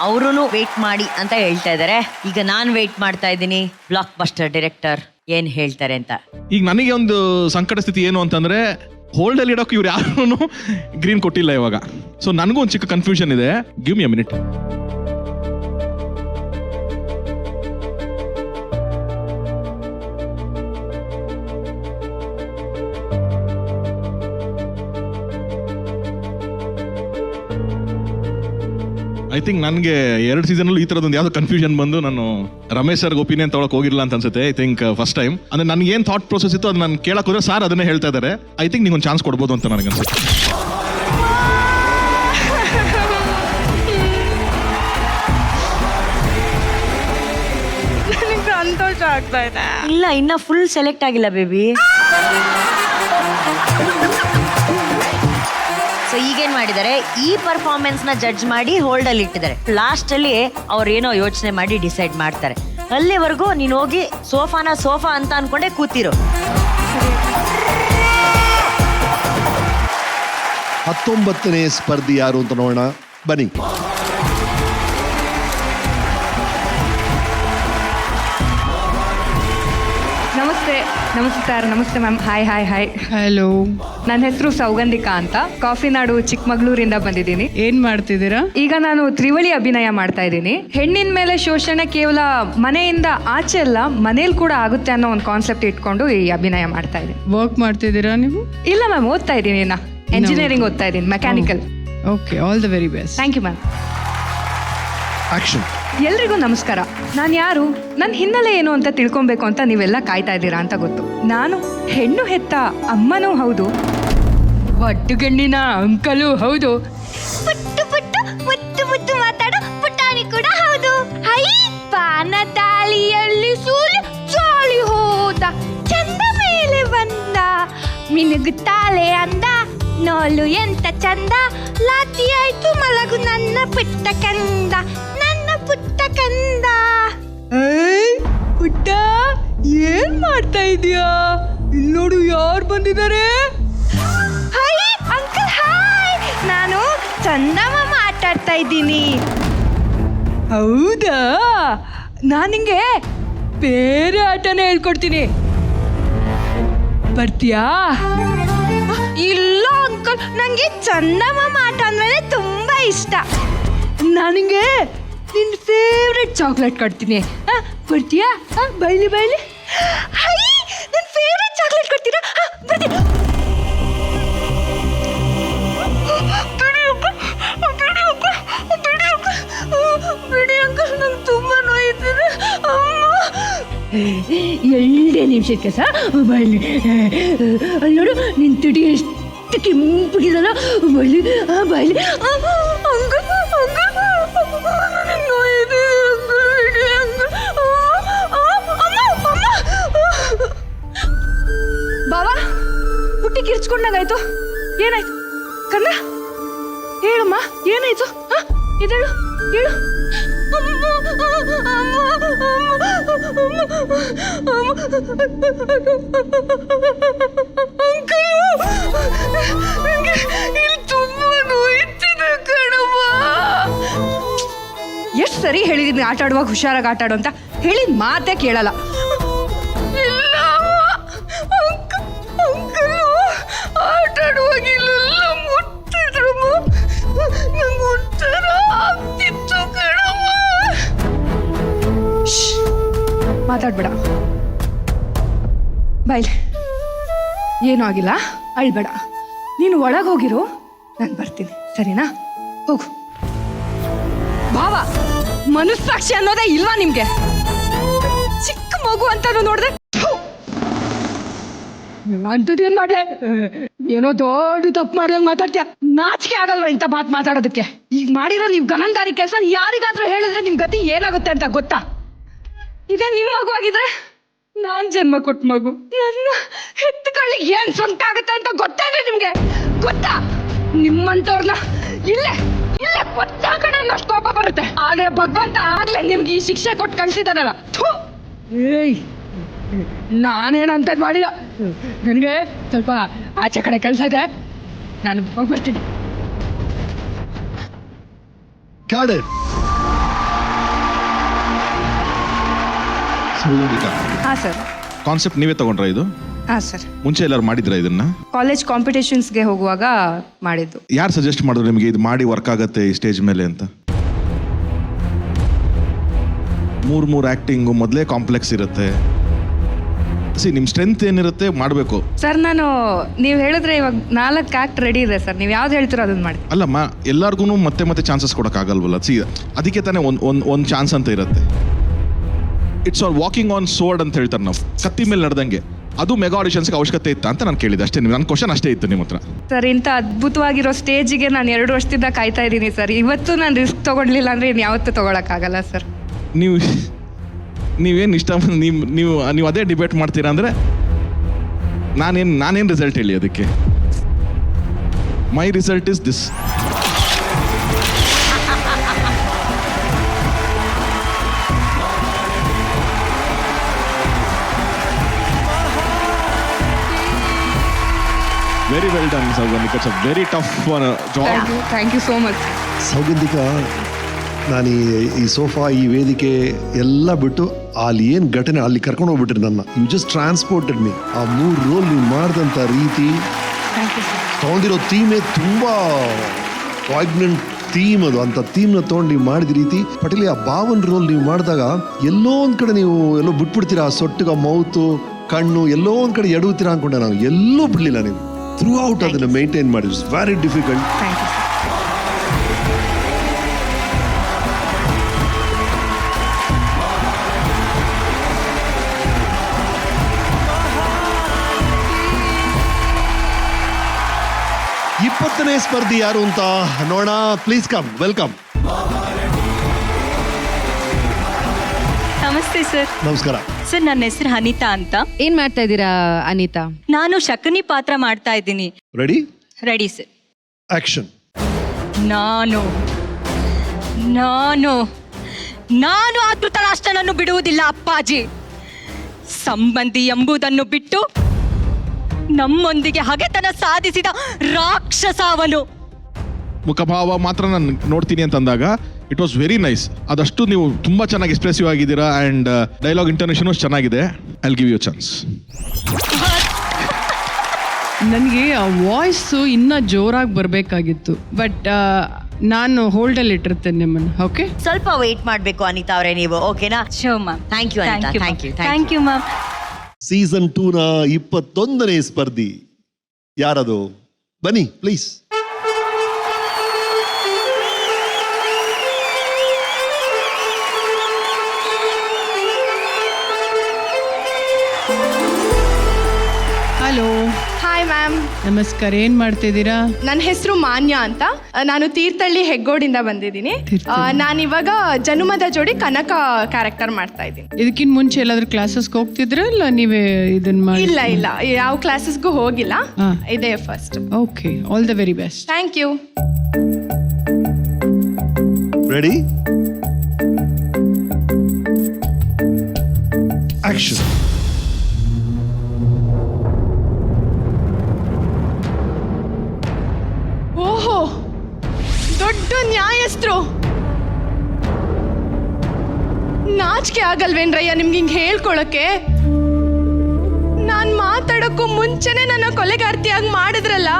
ಅವರೂ ವೇಟ್ ಮಾಡಿ ಅಂತ ಹೇಳ್ತಾ ಇದಾರೆ. ಈಗ ನಾನ್ ವೇಟ್ ಮಾಡ್ತಾ ಇದ್ದೀನಿ ಬ್ಲಾಕ್ ಬಸ್ಟರ್ ಡೈರೆಕ್ಟರ್ ಏನ್ ಹೇಳ್ತಾರೆ ಅಂತ. ಈಗ ನನಗೆ ಒಂದು ಸಂಕಟ ಸ್ಥಿತಿ ಏನು ಅಂತಂದ್ರೆ, ಹೋಲ್ಡ್ ಅಲ್ಲಿ ಇಡೋಕೆ ಇವ್ರು ಯಾರು ಗ್ರೀನ್ ಕೊಟ್ಟಿಲ್ಲ ಇವಾಗ. ಸೊ ನನಗೂ ಒಂದು ಚಿಕ್ಕ ಕನ್ಫ್ಯೂಷನ್ ಇದೆ. Give me a minute. I think ನನಗೆ 2 ಸೀಸನ್ ಈ ಥರದೊಂದು ಯಾವ್ದೋ ಕನ್ಫ್ಯೂಷನ್ ಬಂದು ನಾನು ರಮೇಶ್ ಸರ್ಗೆ ಒಪಿನಿಯನ್ ತೊಗೊಳಕ್ ಹೋಗಿರಲಿಲ್ಲ ಅಂತ ಅನ್ಸುತ್ತೆ. I think first time. ಅಂದ್ರೆ ನನಗೆ ಏನು ಥಾಟ್ ಪ್ರೊಸೆಸ್ ಇತ್ತು ಅದು ನಾನು ಕೇಳಕ್ ಹೋದ್ರೆ ಸರ್ ಅದನ್ನೇ ಹೇಳ್ತಾ ಇದ್ದಾರೆ. ಐ ಥಿಂಕ್ ನಿಂಗೊಂದು ಚಾನ್ಸ್ ಕೊಡ್ಬೋದು ಅಂತ ನನಗೆ ಅನ್ಸುತ್ತೆ. ನನಗೆ ಸಂತೋಷ ಆಗ್ತಾ ಇದೆ. ಇಲ್ಲ, ಇನ್ನ ಫುಲ್ ಸೆಲೆಕ್ಟ್ ಆಗಿಲ್ಲ ಬೇಬಿ. ಸೊ ಈಗೇನ್ ಮಾಡಿದ್ದಾರೆ, ಈ ಪರ್ಫಾರ್ಮೆನ್ಸ್ ನ ಜಡ್ಜ್ ಮಾಡಿ ಹೋಲ್ಡ್ ಅಲ್ಲಿ ಇಟ್ಟಿದ್ದಾರೆ. ಲಾಸ್ಟ್ ಅಲ್ಲಿ ಅವ್ರು ಏನೋ ಯೋಚನೆ ಮಾಡಿ ಡಿಸೈಡ್ ಮಾಡ್ತಾರೆ. ಅಲ್ಲಿವರೆಗೂ ನೀನ್ ಹೋಗಿ ಸೋಫಾ ಅಂತ ಅನ್ಕೊಂಡೆ ಕೂತಿರೋ. 19ನೇ ಸ್ಪರ್ಧಿ ಯಾರು ಅಂತ ನೋಡೋಣ ಬನ್ನಿ. ನಮಸ್ತೆ ಸರ್. ನಮಸ್ತೆ ma'am. Hi hi hi. Hello, ನನ್ನ ಹೆಸರು ಸೌಗಂಧಿಕಾ ಅಂತ, ಕಾಫಿನಾಡು ಚಿಕ್ಕಮಗಳೂರಿಂದ ಬಂದಿದ್ದೀನಿ. ಏನ್ ಮಾಡ್ತಿದ್ದೀರಾ? ಈಗ ನಾನು ತ್ರಿವಳಿ ಅಭಿನಯ ಮಾಡ್ತಾ ಇದ್ದೀನಿ. ಹೆಣ್ಣಿನ ಮೇಲೆ ಶೋಷಣೆ ಕೇವಲ ಮನೆಯಿಂದ ಆಚೆ ಅಲ್ಲ, ಮನೇಲಿ ಕೂಡ ಆಗುತ್ತೆ ಅನ್ನೋ ಒಂದು ಕಾನ್ಸೆಪ್ಟ್ ಇಟ್ಕೊಂಡು ಈ ಅಭಿನಯ ಮಾಡ್ತಾ ಇದ್ದೀನಿ. ವರ್ಕ್ ಮಾಡ್ತಿದ್ದೀರಾ ನೀವು? ಇಲ್ಲ ಮ್ಯಾಮ್, ಓದ್ತಾ ಇದ್ದೀನಿ. ಎಂಜಿನಿಯರಿಂಗ್ ಓದ್ತಾ ಇದ್ದೀನಿ, mechanical. Okay, all the very best. Thank you ma'am. Action. ಎಲ್ರಿಗೂ ನಮಸ್ಕಾರ. ನಾನು ಯಾರು, ನನ್ನ ಹಿನ್ನೆಲೆ ಏನು ಅಂತ ತಿಳ್ಕೊಬೇಕು ಅಂತ ನೀವೆಲ್ಲ ಕಾಯ್ತಾ ಇದ್ದೀರಾ ಅಂತ ಗೊತ್ತು. ನಾನು ಹೆಣ್ಣು ಹೆತ್ತ ಅಮ್ಮನೂ ಹೌದು, ಒಡ್ಡುಗಣ್ಣಿನ ಅಂಕಲು ಹೌದು, ಪುಟ್ಟು ಪುಟ್ಟು ಮುತ್ತು ಮುತ್ತು ಮಾತಾಡೋ ಪುಟಾಣಿ ಕೂಡ ಹೌದು. ಹೈ ಪಾನದಾಳಿಯಲ್ಲಿ ಸೂರ್ಯ ಜಾಲಿ ಹೋದ, ಚಂದ ಮೇಲೆ ಬಂದ, ಮಿನುಗುತ್ತಾಳೆ ಅಂದ, ನೋಲು ಎಂತ ಚಂದ, ಲಾತಿ ಆಯ್ತು ಮಲಗು ನನ್ನ ಪುಟ್ಟ ಕಂದ, ನನ್ನ ಪುಟ್ಟ ಕಂದ. ಪುಟ್ಟ ಏನ್ ಮಾಡ್ತಾ ಇದೀಯಾ? ಇಲ್ಲಿ ನೋಡು, ಯಾರು ಬಂದಿದ್ದಾರೆ? High uncle, hi. ನಾನು ಚಂದಮಾಮ ಆಟ ಆಡ್ತಾ ಇದ್ದೀನಿ. ಹೌದಾ? ನಾನು ನಿಂಗೆ ಬೇರೆ ಆಟನೇ ಹೇಳ್ಕೊಡ್ತೀನಿ, ಬರ್ತೀಯಾ? ಇಲ್ಲ ಅಂಕಲ್, ನಂಗೆ ಚಂದಮಾಮ ಆಟ ಅಂದ್ಮೇಲೆ ತುಂಬಾ ಇಷ್ಟ. ನನಗೆ ನಿನ್ನ ಫೇವ್ರೆಟ್ ಚಾಕ್ಲೇಟ್ ಕೊಡ್ತೀನಿ, ಬರ್ತೀಯಾ? ಬೈಲಿ ಬೈಲಿ. ಹೈ, ನನ್ನ ಫೇವ್ರೆಟ್ ಚಾಕ್ಲೇಟ್ ಕೊಡ್ತೀರಾ? ಬರ್ತೀನಿ. ಬಿಡಿ ಅಂಕಲ್, ನಂಗೆ ತುಂಬಾ ನೋಯ್ತಿದೆ. ಎರಡೇ ನಿಮಿಷಕ್ಕೆ ಸಹ ಬೈಲಿ. ಅಲ್ಲಿ ನೋಡು, ನಿನ್ನ ತುಟಿ ಎಷ್ಟು ಕೆಂಪಗಿದಲ್ಲ, ಬೈಲಿ ಬೈಲಿ. ಅಂಕಲ್ ನೋಯ್ತಿದೆ ಅಂಕಲ್, ಬಿಡಿ ಅಂಕಲ್. ಬಾವಾ, ಹುಟ್ಟಿ ಕಿರ್ಚ್ಕೊಂಡಾಗಾಯ್ತು. ಏನಾಯ್ತು ಕನ್ನ? ಹೇಳಮ್ಮ, ಏನಾಯ್ತು? ಇದಳು ಹೇಳು. ಎಷ್ಟು ಸರಿ ಹೇಳಿದೀನಿ ಆಟ ಆಡುವಾಗ ಹುಷಾರಾಗಿ ಆಟ ಆಡು ಅಂತ. ಹೇಳಿದ ಮಾತೇ ಕೇಳಲ್ಲ. ಇಲ್ಲ ಅಂಕಲ್, ಮಾತಾಡುವಾಗ ಇಲ್ಲೆಲ್ಲ ಮುಟ್ಟಿದ್ರಮ್ಮ, ನಂಗೆ ಒಂಥರ ಆಗ್ತಿತ್ತು ಕಣಮ್ಮ. ಮಾತಾಡ್ಬೇಡ, ಬಾಯ್ಲೆ. ಏನೂ ಆಗಿಲ್ಲ, ಅಳ್ಬೇಡ. ನೀನು ಒಳಗೆ ಹೋಗಿರು, ನಾನು ಬರ್ತೀನಿ, ಸರಿನಾ? ಹೋಗು. ಭಾವ, ಮನಸ್ಸಾಕ್ಷಿ ಅನ್ನೋದೇ ಇಲ್ವಾ ನಿಮ್ಗೆ? ಚಿಕ್ಕ ಮಗು ಅಂತಾನು ನೋಡ್ದೆ ಅಂತದೇನ್ ಮಾಡ್ಲೆ? ಏನೋ ದೊಡ್ಡ ತಪ್ಪು ಮಾಡ್ದಂಗೆ ಮಾತಾಡ್ತೀಯ. ನಾಚಿಕೆ ಆಗಲ್ವ ಇಂಥ ಮಾತು ಮಾತಾಡೋದಕ್ಕೆ? ಈಗ ಮಾಡಿರೋ ನೀವು ಗಮನದಾರಿ ಕೆಲಸ ಯಾರಿಗಾದ್ರೂ ಹೇಳಿದ್ರೆ ನಿಮ್ ಗತಿ ಏನಾಗುತ್ತೆ ಅಂತ ಗೊತ್ತಾ? ಇದೇ ನಿಮ್ಮ ಮಗು ಆಗಿದ್ರೆ, ನಾನ್ ಜನ್ಮ ಕೊಟ್ಟ ಮಗು, ನನ್ನ ಹೆತ್ತುಕೊಳ್ಳಿ ಏನ್ ಸ್ವಂತ ಆಗುತ್ತೆ ಅಂತ ಗೊತ್ತೇನೆ ನಿಮ್ಗೆ? ಗೊತ್ತಾ? ನಿಮ್ಮಂತವ್ರನ್ನ ಇಲ್ಲೇ ಇಲ್ಲೇ ಗೊತ್ತಾಕಣ ಅಷ್ಟು ಕೋಪ ಬರುತ್ತೆ. ಆದ್ರೆ ಭಗವಂತ ಆಗ್ಲೇ ನಿಮ್ಗೆ ಈ ಶಿಕ್ಷೆ ಕೊಟ್ಟು ಕಳ್ಸಿದಾರಲ್ಲ. ಏಯ್, ನಾನೇನಂತದ್ ಮಾಡಿಲ್ಲ. ನನಗೆ ಸ್ವಲ್ಪ ಆಚೆ ಕಡೆ ಕೆಲಸ ಇದೆ, ನಾನು ಹೋಗ್ಬರ್ತೀನಿ. ಹಾ ಸರ್. ಕಾನ್ಸೆಪ್ಟ್ ನೀವೇ ತಗೊಂಡ್ರ ಇದು? ಹಾ ಸರ್. ಮುಂಚೆ ಎಲ್ಲರೂ ಮಾಡಿದ್ರ ಇದನ್ನ? ಕಾಲೇಜ್ ಕಾಂಪಿಟೇಷನ್ಸ್ಗೆ ಹೋಗುವಾಗ ಮಾಡಿದ್ದು. ಯಾರು ಸಜೆಸ್ಟ್ ಮಾಡಿದ್ರು ನಿಮಗೆ ಇದು ಮಾಡಿ ವರ್ಕ್ ಆಗತ್ತೆ ಈ ಸ್ಟೇಜ್ ಮೇಲೆ ಅಂತ? ಮೂರು ಆಕ್ಟಿಂಗು ಮೊದಲೇ ಕಾಂಪ್ಲೆಕ್ಸ್ ಇರುತ್ತೆ. ನಿಮ್ಮ ಸ್ಟ್ರೆಂತ್ ಏನಿರುತ್ತೆ ಮಾಡಬೇಕು. ಸರ್, ನೀವು ಹೇಳಿದ್ರೆ ಇವಾಗ 4 ಆಕ್ಟ್ ರೆಡಿ ಇದೆ ಸರ್. ನೀವು ಯಾವ್ದು ಹೇಳ್ತೀರೋ ಅದನ್ನ ಮಾಡಿ. ಅಲ್ಲಮ್ಮ, ಎಲ್ಲರಿಗೂ ಮತ್ತೆ ಚಾನ್ಸಸ್ ಕೊಡೋಕ್ಕಾಗಲ್ವಲ್ಲ. ಅದಕ್ಕೆ ತಾನೇ ಒಂದು ಚಾನ್ಸ್ ಅಂತ ಇರುತ್ತೆ. It's all walking on sword ಅಂತ ಹೇಳ್ತಾರೆ ನಾವು, ಕತ್ತಿ ಮೇಲೆ ನಡೆದಂಗೆ. ಅದು ಮೆಗಾ ಆಡಿಷನ್ಸ್ಗೆ ಅವಶ್ಯಕತೆ ಇತ್ತ ಅಂತ ನಾನು ಕೇಳಿದೆ ಅಷ್ಟೇ. ನನ್ನ ಕ್ವಶನ್ ಅಷ್ಟೇ ಇತ್ತು ನಿಮ್ಮ ಹತ್ರ. ಸರ್, ಇಂಥ ಅದ್ಭುತವಾಗಿರೋ ಸ್ಟೇಜಿಗೆ ನಾನು 2 ವರ್ಷದಿಂದ ಕಾಯ್ತಾ ಇದ್ದೀನಿ ಸರ್. ಇವತ್ತು ನಾನು ರಿಸ್ಕ್ ತಗೊಳ್ಲಿಲ್ಲ ಅಂದ್ರೆ ಇನ್ನು ಯಾವತ್ತೂ ತಗೊಳಕ್ಕಾಗಲ್ಲ ಸರ್. ನೀವೇನು ಇಷ್ಟ ನೀವು ಅದೇ ಡಿಬೇಟ್ ಮಾಡ್ತೀರಾ ಅಂದರೆ ನಾನೇನು ರಿಸಲ್ಟ್ ಹೇಳಿ ಅದಕ್ಕೆ? My result is this. Very well done Saugandhika. It's a very tough job. Thank you so much Saugandhika. ನಾನು ಈ ಸೋಫಾ, ಈ ವೇದಿಕೆ ಎಲ್ಲ ಬಿಟ್ಟು ಅಲ್ಲಿ ಏನು ಘಟನೆ ಅಲ್ಲಿ ಕರ್ಕೊಂಡು ಹೋಗ್ಬಿಟ್ರಿ ನನ್ನ. You just transported me. ಆ 3 ರೋಲ್ ನೀವು ಮಾಡಿದಂಥ ರೀತಿ, ತೊಗೊಂಡಿರೋ ಥೀಮೇ ತುಂಬ ಪಾಯ್ಗ್ನೆಂಟ್ ಥೀಮ್. ಅದು ಅಂಥ ಥೀಮ್ನ ತೊಗೊಂಡು ನೀವು ಮಾಡಿದ ರೀತಿ, ಪಟೇಲಿ ಆ ಭಾವನ್ ರೋಲ್ ನೀವು ಮಾಡಿದಾಗ ಎಲ್ಲೋ ಒಂದು ಕಡೆ ನೀವು ಎಲ್ಲೋ ಬಿಟ್ಬಿಡ್ತೀರಾ. ಆ ಸೊಟ್ಟಿಗೆ ಮೌತು, ಕಣ್ಣು ಎಲ್ಲೋ ಒಂದು ಕಡೆ ಎಡುತ್ತೀರಾ ಅಂದ್ಕೊಂಡೆ ನಾನು. ಎಲ್ಲೂ ಬಿಡಲಿಲ್ಲ ನೀವು. ಥ್ರೂ ಔಟ್ ಅದನ್ನು ಮೇಂಟೈನ್ ಮಾಡಿ. It's very difficult. Thank you. ಇಪ್ಪತ್ತನೇ ಸ್ಪರ್ಧಿ ಯಾರು ಅಂತ ನೋಡೋಣ. Please come. ವೆಲ್ಕಮ್. ನಮಸ್ತೆ ಸರ್. ನಮಸ್ಕಾರ ಸರ್, ನನ್ನ ಹೆಸರು ಅನಿತಾ ಅಂತ. ಏನ್ ಮಾಡ್ತಾ ಇದ್ದೀರಾ ಅನಿತಾ? ನಾನು ಶಕುನಿ ಪಾತ್ರ ಮಾಡ್ತಾ ಇದ್ದೀನಿ. ರೆಡಿ? Ready sir. ಆಕ್ಷನ್. ನಾನು ನಾನು ನಾನು ಆ ಧೃತರಾಷ್ಟ್ರನನ್ನು ಬಿಡುವುದಿಲ್ಲ ಅಪ್ಪಾಜಿ. ಸಂಬಂಧಿ ಎಂಬುದನ್ನು ಬಿಟ್ಟು ನಮ್ಮೊಂದಿಗೆ ಹಗೆತನ ಸಾಧಿಸಿದ ರಾಕ್ಷಸ ಅವನು. ಮುಖಭಾವ ಮಾತ್ರ ನಾನು ನೋಡ್ತೀನಿ ಅಂತಂದಾಗ ಇಟ್ ವಾಸ್ ವೆರಿ ನೈಸ್. ಅದಷ್ಟು ನೀವು ತುಂಬ ಚೆನ್ನಾಗಿ ಎಕ್ಸ್ಪ್ರೆಸಿವ್ ಆಗಿದ್ದೀರಾ. ಆ್ಯಂಡ್ ಡೈಲಾಗ್ ಇಂಟರ್ನೇಷನು ಚೆನ್ನಾಗಿದೆ. I will give you chance. ನನಗೆ ಆ ವಾಯ್ಸು ಇನ್ನೂ ಜೋರಾಗಿ ಬರಬೇಕಾಗಿತ್ತು. ಬಟ್ ನಾನು ಹೋಲ್ಡಲ್ಲಿ ಇಟ್ಟಿರ್ತೇನೆ ನಿಮ್ಮನ್ನು. ಓಕೆ, ಸ್ವಲ್ಪ ವೇಟ್ ಮಾಡಬೇಕು ಅನಿತಾ ಅವರೇ ನೀವು. ಓಕೆನಾ? Sure ma'am. Thank you Anitha. Thank you. Thank you ma'am. Season 2ನ 21ನೇ ಸ್ಪರ್ಧಿ ಯಾರದು? ಬನ್ನಿ ಪ್ಲೀಸ್. ಹಲೋ. Hi ma'am. ನಮಸ್ಕಾರ. ಏನ್ ಮಾಡ್ತಿದ್ದೀರಾ? ನನ್ನ ಹೆಸರು ಮಾನ್ಯ ಅಂತ. ನಾನು ತೀರ್ಥಹಳ್ಳಿ ಹೆಗ್ಗೋಡಿಂದ ಬಂದಿದ್ದೀನಿ. ನಾನಿವಾಗ ಜನುಮದ ಜೋಡಿ ಕನಕ ಕ್ಯಾರೆಕ್ಟರ್ ಮಾಡ್ತಾ ಇದ್ದೀನಿ. ಇದಕ್ಕಿಂತ ಮುಂಚೆ ಎಲ್ಲಾದ್ರೂ ಕ್ಲಾಸಸ್ಗೆ ಹೋಗ್ತಿದ್ರ ಇಲ್ಲ ನೀವೇ ಇದನ್ನ ಮಾಡಿ? ಇಲ್ಲ ಇಲ್ಲ, ಯಾವ ಕ್ಲಾಸಸ್ಗೂ ಹೋಗಿಲ್ಲ. ಹಾ. ಇದೇ first. Okay, all the very best. Thank you. Ready? Action. ಓಹೋ, ದೊಡ್ಡ ನ್ಯಾಯಸ್ಥರು. ನಾಚಿಕೆ ಆಗಲ್ವೇನ್ರಯ್ಯ ನಿಮ್ಗೆ ಹಿಂಗೆ ಹೇಳ್ಕೊಳಕ್ಕೆ? ನಾನ್ ಮಾತಾಡೋಕ್ಕೂ ಮುಂಚೆನೆ ನನ್ನ ಕೊಲೆಗಾರ್ತಿಯಾಗಿ ಮಾಡಿದ್ರಲ್ಲ,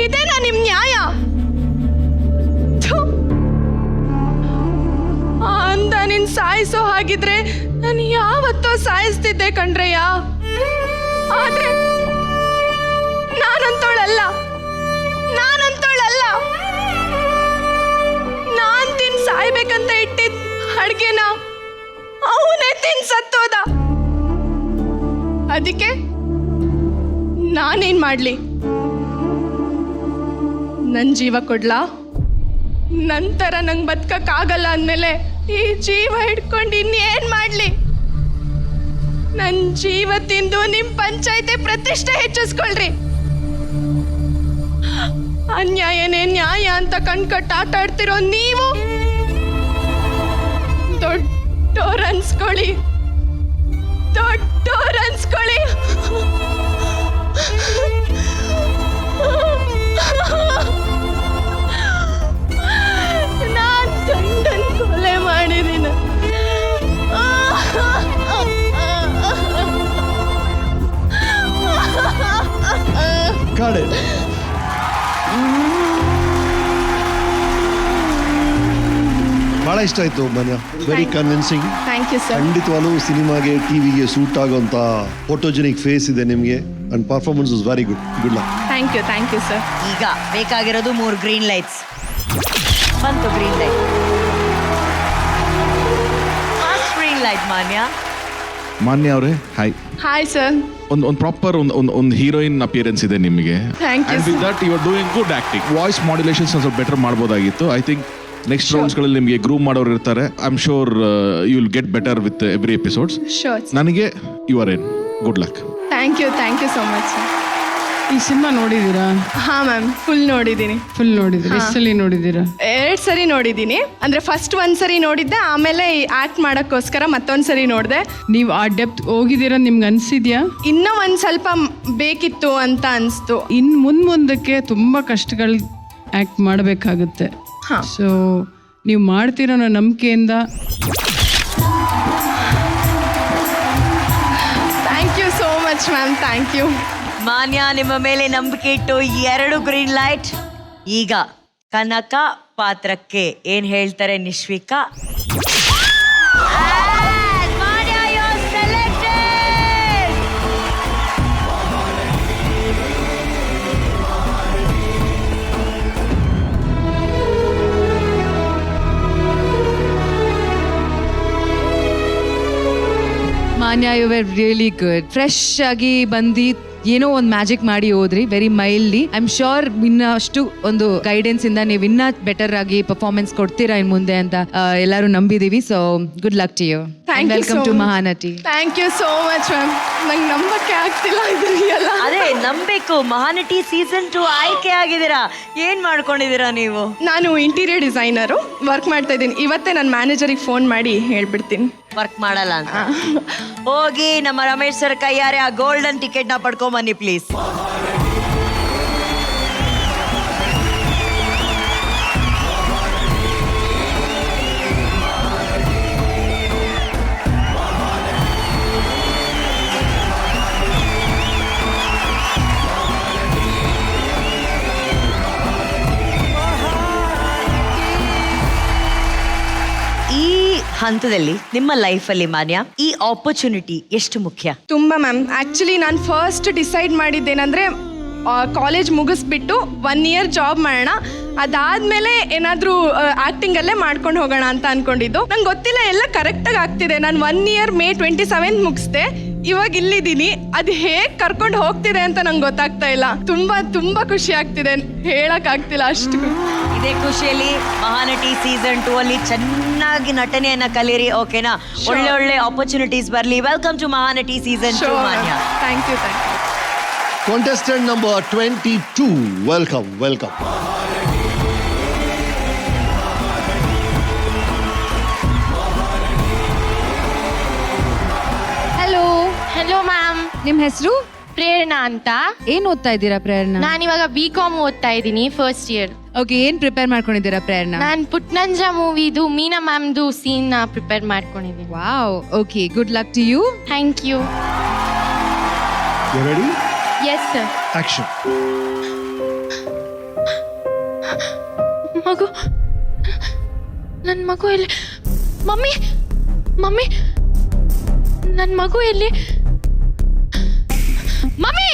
ಇದೇನಾ ನಿಮ್ ನ್ಯಾಯ? ಥು. ಅಂದ ನಿನ್ ಸಾಯಿಸೋ ಹಾಗಿದ್ರೆ ನಾನು ಯಾವತ್ತೋ ಸಾಯಿಸ್ತಿದ್ದೆ ಕಣ್ರಯ್ಯ. ಆದ್ರೆ ನಾನಂತೋಳಲ್ಲ. ನಾನ್ ತಿನ್ ಸಾಯ್ಬೇಕಂತ ಇಟ್ಟಿದ್ ಅಡ್ಗೆನ ಅವನೇ ತಿನ್ ಸತ್ತೋದ. ಅದಕ್ಕೆ ನಾನೇನ್ ಮಾಡ್ಲಿ? ನನ್ ಜೀವ ಕೊಡ್ಲಾ? ನಂತರ ನಂಗೆ ಬದುಕಕ್ಕಾಗಲ್ಲ ಅಂದ್ಮೇಲೆ ಈ ಜೀವ ಹಿಡ್ಕೊಂಡು ಇನ್ನೇನ್ ಮಾಡ್ಲಿ? ನನ್ ಜೀವ ತಿಂದು ನಿಮ್ ಪಂಚಾಯತಿ ಪ್ರತಿಷ್ಠೆ ಹೆಚ್ಚಿಸ್ಕೊಳ್ರಿ. ಅನ್ಯಾಯನೇ ನ್ಯಾಯ ಅಂತ ಕಣ್ಕಟ್ಟು ಆಟ ಆಡ್ತಿರೋ ನೀವು ದೊಡ್ಡೋರನ್ಸ್ಕೊಳ್ಳಿ. ನಾನ್ ಗಂಡನ್ ಕೊಲೆ ಮಾಡಿದೀನ. ಕಾಡೆ ಬಹಳ ಇಷ್ಟ ಆಯ್ತು Manya. Very convincing. Thank you sir. ಖಂಡಿತವಾಗ್ಲೂ ಸಿನಿಮಾಗೆ ಟಿವಿಗೆ ಸೂಟ್ ಆಗುವಂತ ಫೋಟೋಜೆನಿಕ್ ಫೇಸ್ ಇದೆ ನಿಮಗೆ and performance is very good. Good luck. Thank you sir. ಈಗ ಬೇಕಾಗಿರೋದು 3 ಗ್ರೀನ್ ಲೈಟ್ಸ್. ಬಂತು green light. First green light Manya ಅವರೇ, ಹಾಯ್. Hi sir. ಒಂದು ಪ್ರಾಪರ್ ಒಂದು ಹೀರೋಯಿನ್ ಅಪಿಯರೆನ್ಸ್ ಇದೆ ನಿಮಗೆ. Thank you, and with that you are doing good acting. Voice modulations ಸ್ವಲ್ಪ better ಮಾಡ್ಬೋದಾಗಿತ್ತು. ಐ ಥಿಂಕ್ ನೆಕ್ಸ್ಟ್ ರೌಂಡ್ಸ್ಗಳಲ್ಲಿ ನಿಮಗೆ ಗ್ರೂಮ್ ಮಾಡೋರು ಇರ್ತಾರೆ. I am sure you will get better with every episodes. Sure. ನನಗೆ you are in. Good luck. Thank you so much. ಈ cinema ನೋಡಿದ್ದೀರಾ? ಹಾ ma'am, full ನೋಡಿದ್ದೀನಿ. ಫುಲ್ ನೋಡಿದ್ದೀರಾ? ಎಷ್ಟು ಸಲ ನೋಡಿದ್ದೀರಾ? 2 ಸರಿ ನೋಡಿದ್ದೀನಿ. ಅಂದ್ರೆ ಫಸ್ಟ್ 1 ಸರಿ ನೋಡಿದ್ದೆ, ಆಮೇಲೆ ಆಕ್ಟ್ ಮಾಡಕ್ಕೋಸ್ಕರ ಮತ್ತೊಂದ್ ಸರಿ ನೋಡಿದೆ. ನೀವು ಆ ಡೆಪ್ತ್ ಹೋಗಿದ್ದೀರಾ ನಿಮ್ಗೆ ಅನ್ಸಿದ್ಯಾ? ಇನ್ನೂ ಒಂದ್ ಸ್ವಲ್ಪ ಬೇಕಿತ್ತು ಅಂತ ಅನ್ಸ್ತು. ಮುಂದಕ್ಕೆ ತುಂಬ ಕಷ್ಟಗಳು ಆ್ಯಕ್ಟ್ ಮಾಡಬೇಕಾಗುತ್ತೆ. ಹಾ. ಸೊ ನೀವು ಮಾಡ್ತಿರೋ ನಂಬಿಕೆಯಿಂದ thank you so much ma'am. Thank you. Manya, ನಿಮ್ಮ ಮೇಲೆ ನಂಬಿಕೆ ಇಟ್ಟು 2 ಗ್ರೀನ್ ಲೈಟ್. ಈಗ ಕನಕ ಪಾತ್ರಕ್ಕೆ ಏನ್ ಹೇಳ್ತಾರೆ ನಿಶ್ವಿಕಾ? ಮಾನ್ಯ, you're selected. Manya, you were really good. Fresh ಆಗಿ ಬಂದು ಏನೋ ಒಂದು ಮ್ಯಾಜಿಕ್ ಮಾಡಿ ಹೋದ್ರಿ. Very mildly. I am sure ಇನ್ನಷ್ಟು ಒಂದು ಗೈಡೆನ್ಸ್ ಇಂದ ನೀವು ಇನ್ನ ಬೆಟರ್ ಆಗಿ ಪರ್ಫಾರ್ಮೆನ್ಸ್ ಕೊಡ್ತೀರಾ ಇನ್ ಮುಂದೆ ಅಂತ ಎಲ್ಲರೂ ನಂಬಿದೀವಿ. So good luck to you. Welcome to Mahanati. Thank you so much ma'am. ನಂಗೆ ನಂಬಕ್ಕೆ ಆಗ್ತಿಲ್ಲ ಇದು ಎಲ್ಲ. ಅದೇ ನಂಬೇಕು. ಮಹಾನಟಿ ಸೀಸನ್ 2 ಆಯ್ಕೆ ಆಗಿದ್ದೀರಾ. ಏನ್ ಮಾಡ್ಕೊಂಡಿದ್ದೀರಾ ನೀವು? ನಾನು ಇಂಟೀರಿಯರ್ ಡಿಸೈನರು ವರ್ಕ್ ಮಾಡ್ತಾ ಇದ್ದೀನಿ. ಇವತ್ತೇ ನನ್ನ ಮ್ಯಾನೇಜರಿಗೆ ಫೋನ್ ಮಾಡಿ ಹೇಳ್ಬಿಡ್ತೀನಿ. ವರ್ಕ್ ಮಾಡಲ್ಲ ಅಂತ. ಹೋಗಿ ನಮ್ಮ ರಮೇಶ್ ಸರ್ ಕೈಯಾರೆ ಆ ಗೋಲ್ಡನ್ ಟಿಕೆಟ್ ನ ಪಡ್ಕೊಂಬನ್ನಿ ಪ್ಲೀಸ್. ಈ ಹಂತದಲ್ಲಿ ನಿಮ್ಮ ಲೈಫಲ್ಲಿ ಮಾನ್ಯ ಈ ಆಪರ್ಚುನಿಟಿ ಎಷ್ಟು ಮುಖ್ಯ? ತುಂಬಾ ಮ್ಯಾಮ್. ಆಕ್ಚುಲಿ ನಾನು ಫಸ್ಟ್ ಡಿಸೈಡ್ ಮಾಡಿದ್ದೇನೆಂದ್ರೆ ಕಾಲೇಜ್ ಮುಗಿಸ್ಬಿಟ್ಟು 1 ಇಯರ್ ಜಾಬ್ ಮಾಡೋಣ, ಅದಾದ್ಮೇಲೆ ಏನಾದರೂ ಆಕ್ಟಿಂಗ್ ಅಲ್ಲೇ ಮಾಡ್ಕೊಂಡು ಹೋಗೋಣ ಅಂತ ಅನ್ಕೊಂಡಿದ್ದು. ನಂಗೆ ಗೊತ್ತಿಲ್ಲ ಎಲ್ಲ ಕರೆಕ್ಟಾಗಿ ಆಗ್ತಿದೆ. ನಾನು 1 ಇಯರ್ May 27 ಮುಗಿಸ್ದೆ. ಇವಾಗ ಇಲ್ಲಿದ್ದೀನಿ. ಅದು ಹೇಗೆ ಕರ್ಕೊಂಡು ಹೋಗ್ತಿದೆ ಅಂತ ನಂಗೆ ಗೊತ್ತಾಗ್ತಾ ಇಲ್ಲ. ತುಂಬಾ ಖುಷಿ ಆಗ್ತಿದೆ, ಹೇಳಕ್ ಆಗ್ತಿಲ್ಲ ಅಷ್ಟು. ಇದೇ ಖುಷಿಯಲ್ಲಿ ಮಹಾನಟಿ ಸೀಸನ್ 2 ಅಲ್ಲಿ ಚೆನ್ನಾಗಿ ನಟನೆಯನ್ನ ಕಲೀರಿ. ಓಕೆನಾ? ಒಳ್ಳೆ ಆಪರ್ಚುನಿಟೀಸ್ ಬರಲಿ. Welcome to Mahanati season 2 Manya. Thank you. Contestant number 22, welcome. Hello ma'am. ನಿಮ್ಮ ಹೆಸರು? ಪ್ರೇರಣಾ ಅಂತ. ಏನ್ ಓದ್ತಾ ಇದ್ದೀರಾ ಪ್ರೇರಣಾ? ನಾನಿವಾಗ BCom ಓದ್ತಾ ಇದ್ದೀನಿ, ಫಸ್ಟ್ ಇಯರ್. ಓಕೆ, ಏನ್ ಪ್ರಿಪೇರ್ ಮಾಡ್ಕೊಂಡಿದ್ದೀರಾ ಪ್ರೇರಣಾ? ನಾನು ಪುಟ್ನಂಜ ಮೂವಿದು ಮೀನಾ ಮ್ಯಾಮ್ದು ಸೀನ್ ಪ್ರಿಪೇರ್ ಮಾಡ್ಕೊಂಡಿದ್ದೀನಿ. Wow, okay, good luck to you. Thank you. Ready? Yes sir. Action. ಮಗು, ನನ್ನ ಮಗು ಎಲ್ಲಿ? ಮಮ್ಮಿ, ಮಮ್ಮಿ, ನನ್ನ ಮಗು ಎಲ್ಲಿ? ಮಮ್ಮಿ,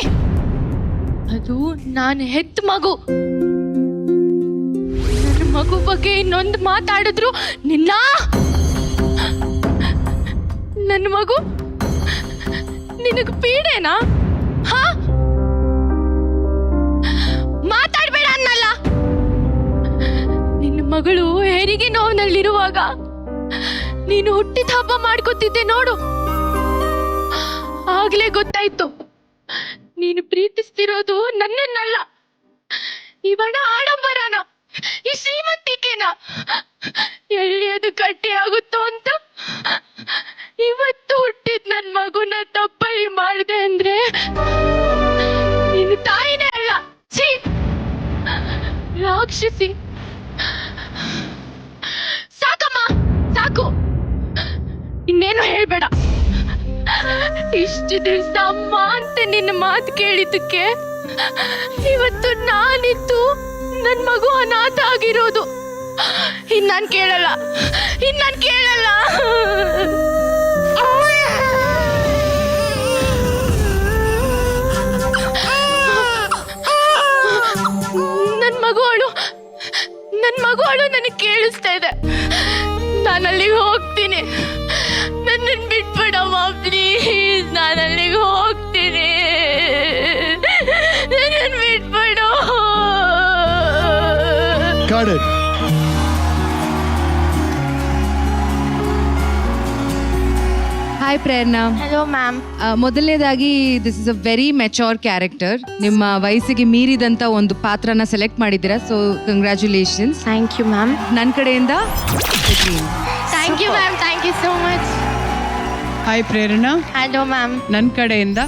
ಅದು ನಾನು ಹೆತ್ತ ಮಗು. ನನ್ನ ಮಗು ಬಗ್ಗೆ ಇನ್ನೊಂದು ಮಾತಾಡಿದ್ರು ನಿನ್ನ. ನನ್ನ ಮಗು ನಿನಗೆ ಪೀಡೆನಾ? ಹಾ, ಮಾತಾಡ್ಬೇಡ ಅನ್ನಲ್ಲ. ನಿನ್ನ ಮಗಳು ಹೆರಿಗೆ ನೋವಿನಲ್ಲಿರುವಾಗ ನೀನು ಹುಟ್ಟಿದ ಹಬ್ಬ ಮಾಡ್ಕೊತಿದ್ದೆ ನೋಡು. ಆಗ್ಲೇ ಗೊತ್ತಾಯ್ತು ನೀನು ಪ್ರೀತಿಸ್ತಿರೋದು ನನ್ನನ್ನಲ್ಲ, ಈ ಬಡ ಆಡಂಬರನ, ಈ ಶ್ರೀಮಂತಿಕೆನ. ಎಲ್ಲಿ ಅದು ಗಟ್ಟಿ ಆಗುತ್ತೋ ಅಂತ ಇವತ್ತು ಹುಟ್ಟಿದ್ ನನ್ ಮಗುನ ತಪ್ಪಲ್ಲಿ ಮಾಡಿದೆ ಅಂದ್ರೆ ನೀನು ತಾಯಿನೇ ಅಲ್ಲ, ಛೀ, ರಾಕ್ಷಸಿ. ಸಾಕಮ್ಮ, ಸಾಕು, ಇನ್ನೇನು ಹೇಳ್ಬೇಡ. ಇಷ್ಟು ದಿವಸ ಅಮ್ಮ ಅಂತ ನಿನ್ನ ಮಾತು ಕೇಳಿದ್ದಕ್ಕೆ ಇವತ್ತು ನಾನಿತ್ತು ನನ್ ಮಗು ಅನಾಥ ಆಗಿರೋದು. ಇನ್ ನಾನ್ ಕೇಳಲ್ಲ, ಇನ್ ನಾನ್ ಕೇಳಲ್ಲ. ನನ್ ಮಗು ಅಳು ನನಗೆ ಕೇಳಿಸ್ತಾ ಇದೆ. ನಾನು ಅಲ್ಲಿಗೆ ಹೋಗ್ತೀನಿ, ನನ್ನನ್ನು ಬಿಟ್ಬಿಡಮ್ಮ ಪ್ಲೀಸ್. ನಾನು ಅಲ್ಲಿಗೆ ಹೋಗ್ತೀನಿ, ನನ್ನನ್ನು ಬಿಟ್ಬಿಡು. ಹಾಯ್ ಪ್ರೇರಣಾ. Hello ma'am. ಮೊದಲನೇದಾಗಿ this is a very mature character. ನಿಮ್ಮ ವಯಸ್ಸಿಗೆ ಮೀರಿದಂತ ಒಂದು ಪಾತ್ರನ ಸೆಲೆಕ್ಟ್ ಮಾಡಿದ್ದೀರಾ, so congratulations. Thank you ma'am. ನನ್ನ ಕಡೆಯಿಂದ thank you ma'am, thank you so much. Hi Prerana. Hello ma'am. ನನ್ನ ಕಡೆಯಿಂದ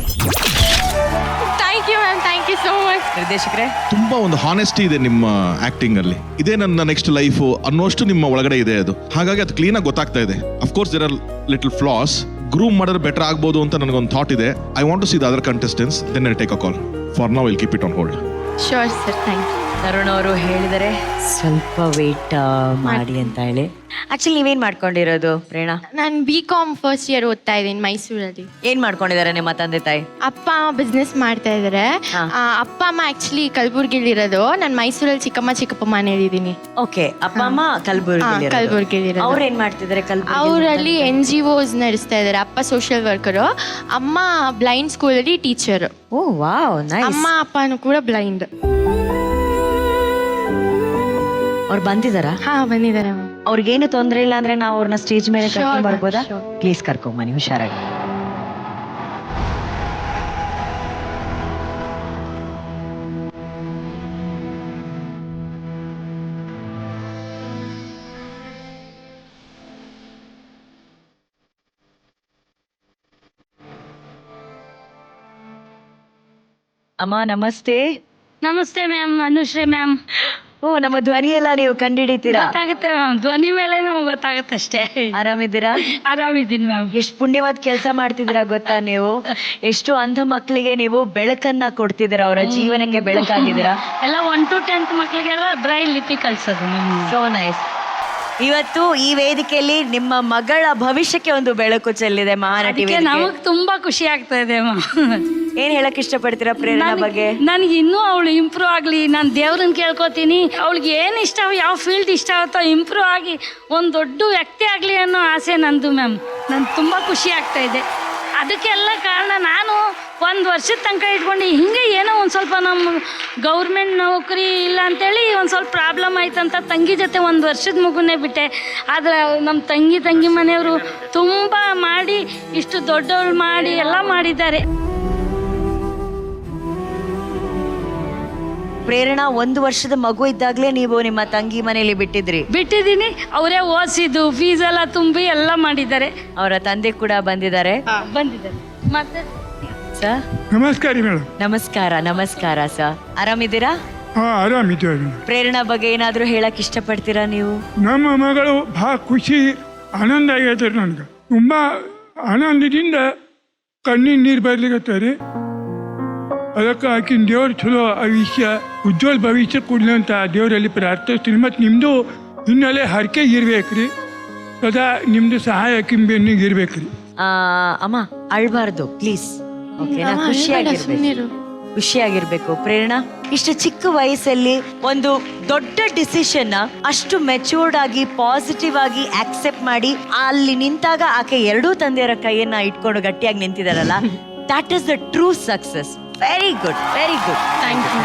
thank you ma'am, thank you so much. ನಿರ್ದೇಶಕರೇ, ತುಂಬಾ ಒಂದು ಹಾನೆಸ್ಟಿ ಇದೆ ನಿಮ್ಮ ಆಕ್ಟಿಂಗ್ ಅಲ್ಲಿ. ಇದೇ ನನ್ನ ನೆಕ್ಸ್ಟ್ ಲೈಫ್ ಅನ್ನೋಷ್ಟು ನಿಮ್ಮ ಒಳಗಡೆ ಇದೆ ಅದು. ಹಾಗಾಗಿ ಅದು ಕ್ಲೀನ್ ಆಗಿ ಗೊತ್ತಾಗ್ತಾ ಇದೆ. Of course there are little flaws. Groom ಮಾಡಿದ್ರೆ ಬೆಟರ್ ಆಗ್ಬೋದು ಅಂತ ನನಗೊಂದು ಥಾಟ್ ಇದೆ. I want to see the other contestants, then I take a call. For now will keep it on hold. Sure sir, thank you. Tarun ಅವರು ಹೇಳಿದರೆ ಸ್ವಲ್ಪ wait ಮಾಡಿ ಅಂತ ಹೇಳಿ. ಆಕ್ಚುಲಿ ನೀವೇನ್ ಮಾಡ್ಕೊಂಡಿರೋದು ಪ್ರೇರಣಾ? ನಾನು BCom ಫಸ್ಟ್ ಇಯರ್ ಓದ್ತಾ ಇದ್ದೀನಿ ಮೈಸೂರಲ್ಲಿ. ಏನ್ ಮಾಡ್ಕೊಂಡಿದ್ದಾರೆ ನಿಮ್ಮ ತಂದೆ ತಾಯಿ? ಅಪ್ಪ ಬಿಸ್ನೆಸ್ ಮಾಡ್ತಾ ಇದ್ದಾರೆ. ಅಪ್ಪ ಅಮ್ಮ ಆಕ್ಚುಲಿ ಕಲಬುರ್ಗಿಲಿ ಇರೋದು. ನಾನು ಮೈಸೂರಲ್ಲಿ ಚಿಕ್ಕಮ್ಮ ಚಿಕ್ಕಪ್ಪ ಮನೇಲಿ ಇದ್ದೀನಿ. ಓಕೆ, ಅಪ್ಪ ಅಮ್ಮ ಕಲಬುರ್ಗಿ. ಕಲಬುರ್ಗಿಲಿ ಅವ್ರು ಏನ್ ಮಾಡ್ತಿದ್ದಾರೆ ಕಲಬುರ್ಗಿ? ಅವರಲ್ಲಿ NGOs ನಡೆಸ್ತಾ ಇದ್ದಾರೆ. ಅಪ್ಪ ಸೋಷಿಯಲ್ ವರ್ಕರು, ಅಮ್ಮ ಬ್ಲೈಂಡ್ ಸ್ಕೂಲಲ್ಲಿ ಟೀಚರ್. ಓ ವಾವ್, ನೈಸ್. ಅಮ್ಮ ಅಪ್ಪನೂ ಕೂಡ ಬ್ಲೈಂಡ್. ಅವ್ರು ಬಂದಿದಾರಾ? ಹಾ, ಬಂದಿದ್ದಾರೆ. ಅವ್ರಿಗೇನು ತೊಂದ್ರೆ ಇಲ್ಲ ಅಂದ್ರೆ ನಾವು ಅವ್ರನ್ನ ಸ್ಟೇಜ್ ಮೇಲೆ ಕರ್ಕೊಂಡ್ ಬರ್ಬೋದಾ? sure. ಪ್ಲೀಸ್ ಕರ್ಕೊಂಬನ್ನಿ, ಹುಷಾರಾಗಿ. ಅಮ್ಮ ನಮಸ್ತೆ. ನಮಸ್ತೆ ಮ್ಯಾಮ್, ಅನುಶ್ರೀ ಮ್ಯಾಮ್. ಓ, ನಮ್ಮ ಧ್ವನಿ ಎಲ್ಲ ನೀವು ಕಂಡಿಡಿತೀರಾ? ಗೊತ್ತಾಗುತ್ತೆ ಮ್ಯಾಮ್, ಧ್ವನಿ ಮೇಲೆ ನಮ್ಗೆ ಗೊತ್ತಾಗುತ್ತೆ ಅಷ್ಟೇ. ಆರಾಮಿದ್ದೀರಾ? ಆರಾಮಿದ್ದೀನಿ ಮ್ಯಾಮ್. ಎಷ್ಟು ಪುಣ್ಯವಾದ ಕೆಲಸ ಮಾಡ್ತಿದ್ದೀರಾ ಗೊತ್ತಾ ನೀವು? ಎಷ್ಟು ಅಂಧ ಮಕ್ಕಳಿಗೆ ನೀವು ಬೆಳಕನ್ನ ಕೊಡ್ತಿದ್ದೀರಾ, ಅವರ ಜೀವನಕ್ಕೆ ಬೆಳಕಾಗಿದ್ದೀರಾ. ಎಲ್ಲ 1 to 10th ಮಕ್ಕಳಿಗೆಲ್ಲ ಬ್ರೈಲ್ ಲಿಪಿ ಕಲ್ಸೋದು ಮ್ಯಾಮ್. So nice. ಇವತ್ತು ಈ ವೇದಿಕೆಯಲ್ಲಿ ನಿಮ್ಮ ಮಗಳ ಭವಿಷ್ಯಕ್ಕೆ ಒಂದು ಬೆಳಕು ಚೆಲ್ಲಿದೆ ಮಹಾನಟಿ ಅದಕ್ಕೆ ವೇದಿಕೆ. ನಮಗ್ ತುಂಬಾ ಖುಷಿ ಆಗ್ತಾ ಇದೆ ಮ್ಯಾಮ್. ಏನ್ ಹೇಳಕ್ ಇಷ್ಟಪಡ್ತೀರಾ ಪ್ರೇರಣಾ ಬಗ್ಗೆ? ನನಗೆ ಇನ್ನೂ ಅವಳು ಇಂಪ್ರೂವ್ ಆಗಲಿ, ನಾನು ದೇವ್ರನ್ನ ಕೇಳ್ಕೊತೀನಿ. ಅವಳಿಗೆ ಏನು ಇಷ್ಟ, ಯಾವ ಫೀಲ್ಡ್ ಇಷ್ಟ ಆಗುತ್ತೋ ಇಂಪ್ರೂವ್ ಆಗಿ ಒಂದು ದೊಡ್ಡ ವ್ಯಕ್ತಿ ಆಗಲಿ ಅನ್ನೋ ಆಸೆ ನಂದು ಮ್ಯಾಮ್. ನನ್ಗೆ ತುಂಬ ಖುಷಿ ಆಗ್ತಾ ಇದೆ. ಅದಕ್ಕೆಲ್ಲ ಕಾರಣ ನಾನು 1 ವರ್ಷದ ತನಕ ಇಟ್ಕೊಂಡು ಹಿಂಗೆ ಏನೋ ಒಂದು ಸ್ವಲ್ಪ ನಮ್ಮ ಗೌರ್ಮೆಂಟ್ ನೌಕರಿ ಇಲ್ಲ ಅಂತೇಳಿ ಒಂದು ಸ್ವಲ್ಪ ಪ್ರಾಬ್ಲಮ್ ಆಯ್ತಂತ ತಂಗಿ ಜೊತೆ 1 ವರ್ಷದ ಮಗುನೇ ಬಿಟ್ಟೆ. ಆದರೆ ನಮ್ಮ ತಂಗಿ ಮನೆಯವರು ತುಂಬ ಮಾಡಿ ಇಷ್ಟು ದೊಡ್ಡವಳು ಮಾಡಿ ಎಲ್ಲ ಮಾಡಿದ್ದಾರೆ. ಪ್ರೇರಣಾ 1 ವರ್ಷದ ಮಗು ಇದ್ದಾಗಲೇ ನೀವು ನಿಮ್ಮ ತಂಗಿ ಮನೆಯಲ್ಲಿ ಬಿಟ್ಟಿದ್ದೀನಿ. ಅವರೇ ಓದಿಸಿದ್ದು, ಫೀಸ್ ಎಲ್ಲ ತುಂಬಿ ಎಲ್ಲ ಮಾಡಿದ್ದಾರೆ. ಅವರ ತಂದೆ ಕೂಡ ಬಂದಿದ್ದಾರೆ. ಬಂದಿದ್ದಾರೆ. ಮತ್ತೆ ಸರ್. ನಮಸ್ಕಾರ ಮೇಡಮ್. ನಮಸ್ಕಾರ ಸರ್. ಆರಾಮಿದ್ದೀರಾ? ಹಾ, ಆರಾಮಿದ್ದೇವೆ. ಪ್ರೇರಣಾ ಬಗ್ಗೆ ಏನಾದ್ರೂ ಹೇಳಕ್ ಇಷ್ಟಪಡ್ತೀರಾ ನೀವು? ನಮ್ಮ ಮಗಳು ಭಾಳ ಖುಷಿ ಆನಂದ ಆಗೈತೆ ನನ್ಗೆ. ತುಂಬಾ ಆನಂದದಿಂದ ಕಣ್ಣಿನ ನೀರು ಬರ್ಲಿಕತ್ತಾರೆ. ಅದಕ್ಕೆ ಆಕಿನ ದೇವ್ರು ಚಲೋ ಆಯುಷ್ಯ ಉಜ್ವಲ ಭವಿಷ್ಯ ಕೊಡ್ಲಿ ಅಂತ ದೇವರಲ್ಲಿ ಪ್ರಾರ್ಥಿಸ್ತೀನಿ. ಮತ್ತು ನಿಮ್ಮದು ಹಿನ್ನೆಲೆ ಹರಕೆ ಇರ್ಬೇಕ್ರಿ, ಸದಾ ನಿಮ್ಮದು ಸಹಾಯ ಆಕಿನ ಬೆನ್ನಿಗೆ ಇರ್ಬೇಕ್ರಿ. ಅಮ್ಮ ಅಳ್ಬಾರ್ದು ಪ್ಲೀಸ್, ಓಕೆನಾ? ಖುಷಿಯಾಗಿರ್ಬೇಕು. ಪ್ರೇರಣಾ, ಇಷ್ಟು ಚಿಕ್ಕ ವಯಸ್ಸಲ್ಲಿ ಒಂದು ದೊಡ್ಡ ಡಿಸಿಷನ್ ಅಷ್ಟು ಮೆಚೂರ್ಡ್ ಆಗಿ ಪಾಸಿಟಿವ್ ಆಗಿ ಆಕ್ಸೆಪ್ಟ್ ಮಾಡಿ ಅಲ್ಲಿ ನಿಂತಾಗ ಆಕೆ ಎರಡೂ ತಂದೆಯರ ಕೈಯನ್ನ ಇಟ್ಕೊಂಡು ಗಟ್ಟಿಯಾಗಿ ನಿಂತಿದಾರಲ್ಲ, that is the true success. Very good, very good. Thank you.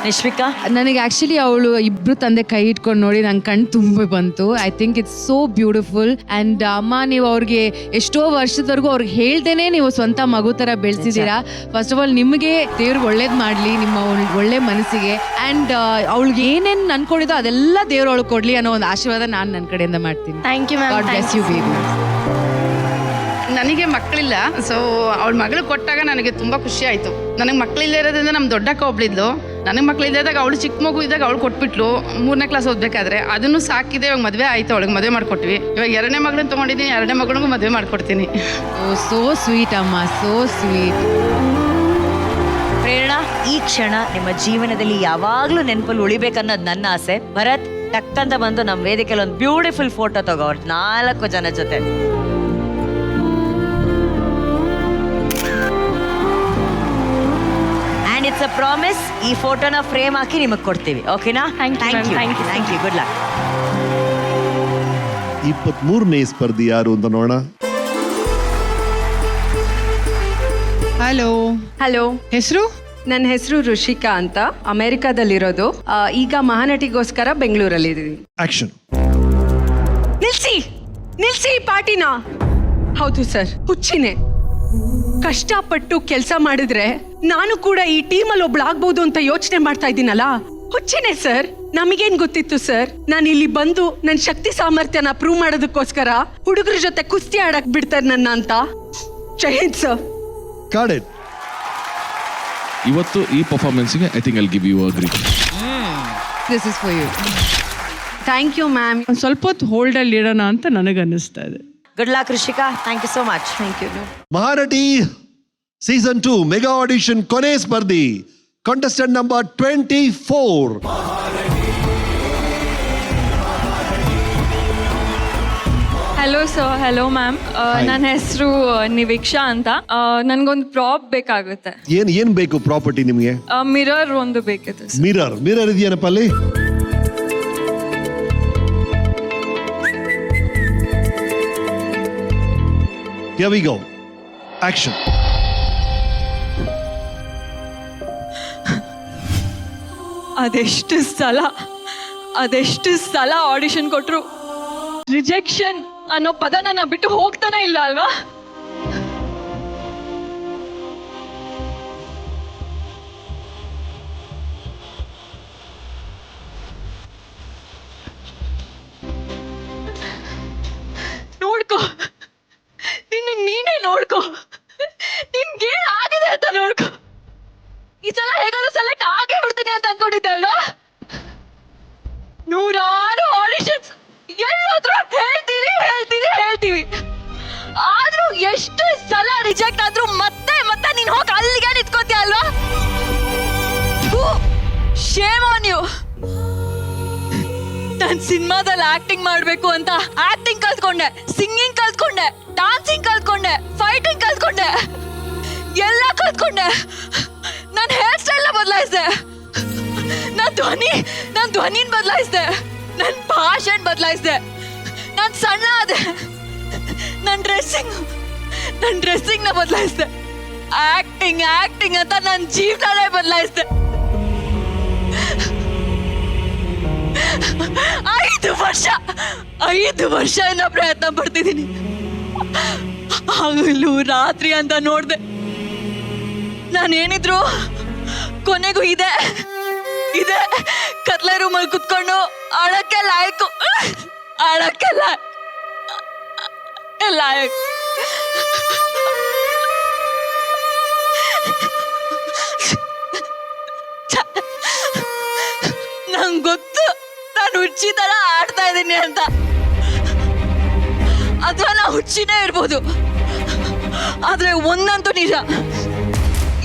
Nishvika, ನನಗೆ ಆಕ್ಚುಲಿ ಅವಳು ಇಬ್ರು ತಂದೆ ಕೈ ಇಟ್ಕೊಂಡು ನೋಡಿ ನಂಗೆ ಕಣ್ ತುಂಬ ಬಂತು. I think it's so beautiful. And ಅಮ್ಮ, ನೀವು ಅವ್ರಿಗೆ ಎಷ್ಟೋ ವರ್ಷದವರೆಗೂ ಅವ್ರಿಗೆ ಹೇಳ್ದೇನೆ ನೀವು ಸ್ವಂತ ಮಗು ತರ ಬೆಳೆಸಿದ್ದೀರಾ. ಫಸ್ಟ್ ಆಫ್ ಆಲ್ ನಿಮಗೆ ದೇವ್ರಿಗೆ ಒಳ್ಳೇದು ಮಾಡಲಿ, ನಿಮ್ಮ ಒಳ್ಳೆ ಮನಸ್ಸಿಗೆ. ಅಂಡ್ ಅವಳಿಗೆ ಏನೇನು ಅನ್ಕೊಂಡಿದ್ದೋ ಅದೆಲ್ಲ ದೇವ್ರು ಅವಳು ಕೊಡ್ಲಿ ಅನ್ನೋ ಒಂದು ಆಶೀರ್ವಾದ ನಾನು ನನ್ನ ಕಡೆಯಿಂದ ಮಾಡ್ತೀನಿ. Thank you ma'am. God bless you, baby. ನನಗೆ ಮಕ್ಕಳಿಲ್ಲ, ಸೊ ಅವಳ ಮಗಳು ಕೊಟ್ಟಾಗ ನನಗೆ ತುಂಬ ಖುಷಿ ಆಯಿತು. ನನಗೆ ಮಕ್ಕಳಿಲ್ಲದೆ ಇರೋದ್ರಿಂದ ನಮ್ಮ ದೊಡ್ಡಕ್ಕ ಒಬ್ಳಿದ್ಲು. ನನಗೆ ಮಕ್ಕಳಿದ್ದಾಗ ಅವಳು ಚಿಕ್ಕ ಮಗು ಇದ್ದಾಗ ಅವಳು ಕೊಟ್ಬಿಟ್ಲು 3ನೇ ಕ್ಲಾಸ್ ಓದಬೇಕಾದ್ರೆ. ಅದನ್ನು ಸಾಕಿದೆ. ಇವಾಗ ಮದುವೆ ಆಯಿತು, ಅವಳಿಗೆ ಮದುವೆ ಮಾಡಿಕೊಟ್ವಿ. ಇವಾಗ 2ನೇ ಮಗಳನ್ನ ತೊಗೊಂಡಿದ್ದೀನಿ, 2ನೇ ಮಗಳಿಗೂ ಮದುವೆ ಮಾಡಿಕೊಡ್ತೀನಿ. ಸೋ ಸ್ವೀಟ್ ಅಮ್ಮ, ಸೋ ಸ್ವೀಟ್. ಪ್ರೇರಣಾ, ಈ ಕ್ಷಣ ನಿಮ್ಮ ಜೀವನದಲ್ಲಿ ಯಾವಾಗ್ಲೂ ನೆನಪಲ್ಲಿ ಉಳಿಬೇಕನ್ನೋದು ನನ್ನ ಆಸೆ. ಭರತ್, ಟಕ್ಕಂತ ಬಂದು ನಮ್ಮ ವೇದಿಕೆಯಲ್ಲಿ ಒಂದು ಬ್ಯೂಟಿಫುಲ್ ಫೋಟೋ ತಗೋ 4 ಜನ ಜೊತೆ. ಅಂಡ್ ಇಟ್ಸ್ ಅ ಪ್ರಾಮಿಸ್, ಈ ಫೋಟೋನ ಫ್ರೇಮ್ ಹಾಕಿ ನಿಮಗೆ ಕೊಡ್ತೀವಿ, ಓಕೆನಾ? Thank you. Good luck. 23ನೇ ಸ್ಪರ್ಧಿ ಯಾರು ಅಂತ ನೋಡೋಣ. ಹಲೋ. ಹೆಸರು? ನನ್ನ ಹೆಸರು ಋಷಿಕಾ ಅಂತ, ಅಮೆರಿಕಾದಲ್ಲಿರೋದು. ಈಗ ಮಹಾನಟಿಗೋಸ್ಕರ ಬೆಂಗಳೂರಲ್ಲಿದ್ದೀವಿ. ಆಕ್ಷನ್. ನಿಲ್ಸಿ ಪಾರ್ಟಿನ. ಹೌದು ಸರ್, ಹುಚ್ಚಿನೇ. ಕಷ್ಟಪಟ್ಟು ಕೆಲಸ ಮಾಡಿದ್ರೆ ನಾನು ಕೂಡ ಈ ಟೀಮಲ್ಲಿ ಒಬ್ಳಾಗ್ಬೋದು ಅಂತ ಯೋಚನೆ ಮಾಡ್ತಾ ಇದ್ದೀನಲ್ಲ, ಹುಚ್ಚಿನೇ ಸರ್. ನಮಗೇನ್ ಗೊತ್ತಿತ್ತು ಸರ್, ನಾನು ಇಲ್ಲಿ ಬಂದು ನನ್ನ ಶಕ್ತಿ ಸಾಮರ್ಥ್ಯನ ಪ್ರೂವ್ ಮಾಡೋದಕ್ಕೋಸ್ಕರ ಹುಡುಗರ ಜೊತೆ ಕುಸ್ತಿ ಆಡಕ್ ಬಿಡ್ತಾರೆ ನನ್ನ ಅಂತ. ಜೈ ಹಿಂದ್ ಸರ್. ಇವತ್ತು ಈ ಪರ್ಫಾರ್ಮೆನ್ಸ್ಗೆ I think I'll give you a greet. This is for you. Thank you ma'am. ಒಂದು ಸ್ವಲ್ಪ ಹೊತ್ತು ಹೋಲ್ಡಲ್ಲಿ ಇಡೋಣ ಅಂತ ನನಗನ್ನಿಸ್ತಾ ಇದೆ. Good luck Rishika. Thank you so much. Thank you. Mahanati season 2 mega audition ಕೊನೆ ಸ್ಪರ್ಧಿ contestant number 24. Hello sir. Hello ma'am. ನನ್ನ ಹೆಸರು ನಿವೀಕ್ಷಾ ಅಂತ. ನನ್ಗೊಂದು ಪ್ರಾಪ್ ಬೇಕಾಗುತ್ತೆ. ಏನ್ ಬೇಕು ಪ್ರಾಪರ್ಟಿ ನಿಮಗೆ? ಮಿರರ್ ಒಂದು ಬೇಕಿತ್ತು. ಮಿರರ್ ಇದೆಯೇನಪ್ಪ ಅಲ್ಲಿ? Here we go. Action. ಅದೆಷ್ಟು ಸಲ ಆಡಿಷನ್ ಕೊಟ್ರು ರಿಜೆಕ್ಷನ್ ಅನ್ನೋ ಪದ ನನ್ನ ಬಿಟ್ಟು ಹೋಗ್ತಾನೆ ಇಲ್ಲ ಅಲ್ವಾ? ನೋಡ್ಕೋ, ನೀನೇ ನೋಡ್ಕೋ, ನಿನ್ಗೆ ಆಗಿದೆ ಅಂತ ನೋಡ್ಕೋ. ಈ ಸಲ ಹೇಗಾದ್ರೂ ಸೆಲೆಕ್ಟ್ ಆಗೇ ಬಿಡ್ತೀನಿ ಅಂತ ಅನ್ಕೊಂಡಿದ್ದೆ ಅಲ್ವಾ? 100 ಆಡಿಷನ್ಸ್ ಎಲ್ಲಾದ್ರೂ ಹೇಳ್ತೀವಿ, ಆದ್ರೂ ಎಷ್ಟು ಸಲ ರಿಜೆಕ್ಟ್ ಆದ್ರೂ ಮತ್ತೆ ನೀನ್ ಹೋಗಿ ಅಲ್ಲಿಗೆ ನಿಂತ್ಕೋತೀಯ ಅಲ್ವಾ? Shame on you. ನಾನ್ ಸಿನಿಮಾದಲ್ಲಿ ಆಕ್ಟಿಂಗ್ ಮಾಡ್ಬೇಕು ಅಂತ ಆಕ್ಟಿಂಗ್ ಕಲ್ತ್ಕೊಂಡೆ, ಸಿಂಗಿಂಗ್ ಕಲ್ತ್ಕೊಂಡೆ, ಡಾನ್ಸಿಂಗ್ ಕಲ್ತ್ಕೊಂಡೆ, ಫೈಟಿಂಗ್ ಕಲ್ತ್ಕೊಂಡೆ, ಎಲ್ಲ ಕಲ್ತ್ಕೊಂಡೆ. ನನ್ನ ಹೇರ್ ಸ್ಟೈಲ್ ಬದಲಾಯಿಸಿದೆ, ನನ್ನ ಧ್ವನಿನ ಬದಲಾಯಿಸಿದೆ, ನನ್ನ ಭಾಷೆ ಬದಲಾಯಿಸಿದೆ, ನಾನು ಸಣ್ಣ ಆದೆ, ನನ್ನ ಡ್ರೆಸ್ಸಿಂಗ್ ನ ಬದಲಾಯಿಸಿದೆ, ಆಕ್ಟಿಂಗ್ ಅಂತ ನನ್ನ ಜೀವನನೇ ಬದಲಾಯಿಸಿದೆ. 5 ವರ್ಷ ಪ್ರಯತ್ನ ಪಡ್ತಿದ್ದೀನಿ. ಹಗಲು ರಾತ್ರಿ ಅಂತ ನೋಡ್ದೆ, ನಾನೇನಿದ್ರು ಕೊನೆಗೂ ಇದೆ ಕತ್ಲೆ ರೂಮಲ್ಲಿ ಕುತ್ಕೊಂಡು ಅಳಕ್ಕೆ ಲಾಯಕು. ನಂಗೆ ಗೊತ್ತು ನಾನು ಹುಚ್ಚಿ ತರ ಆಡ್ತಾ ಇದ್ದೀನಿ ಅಂತ, ಅಥವಾ ನಾ ಹುಚ್ಚಿನೇ ಇರ್ಬೋದು. ಆದ್ರೆ ಒಂದಂತೂ ನಿಜ,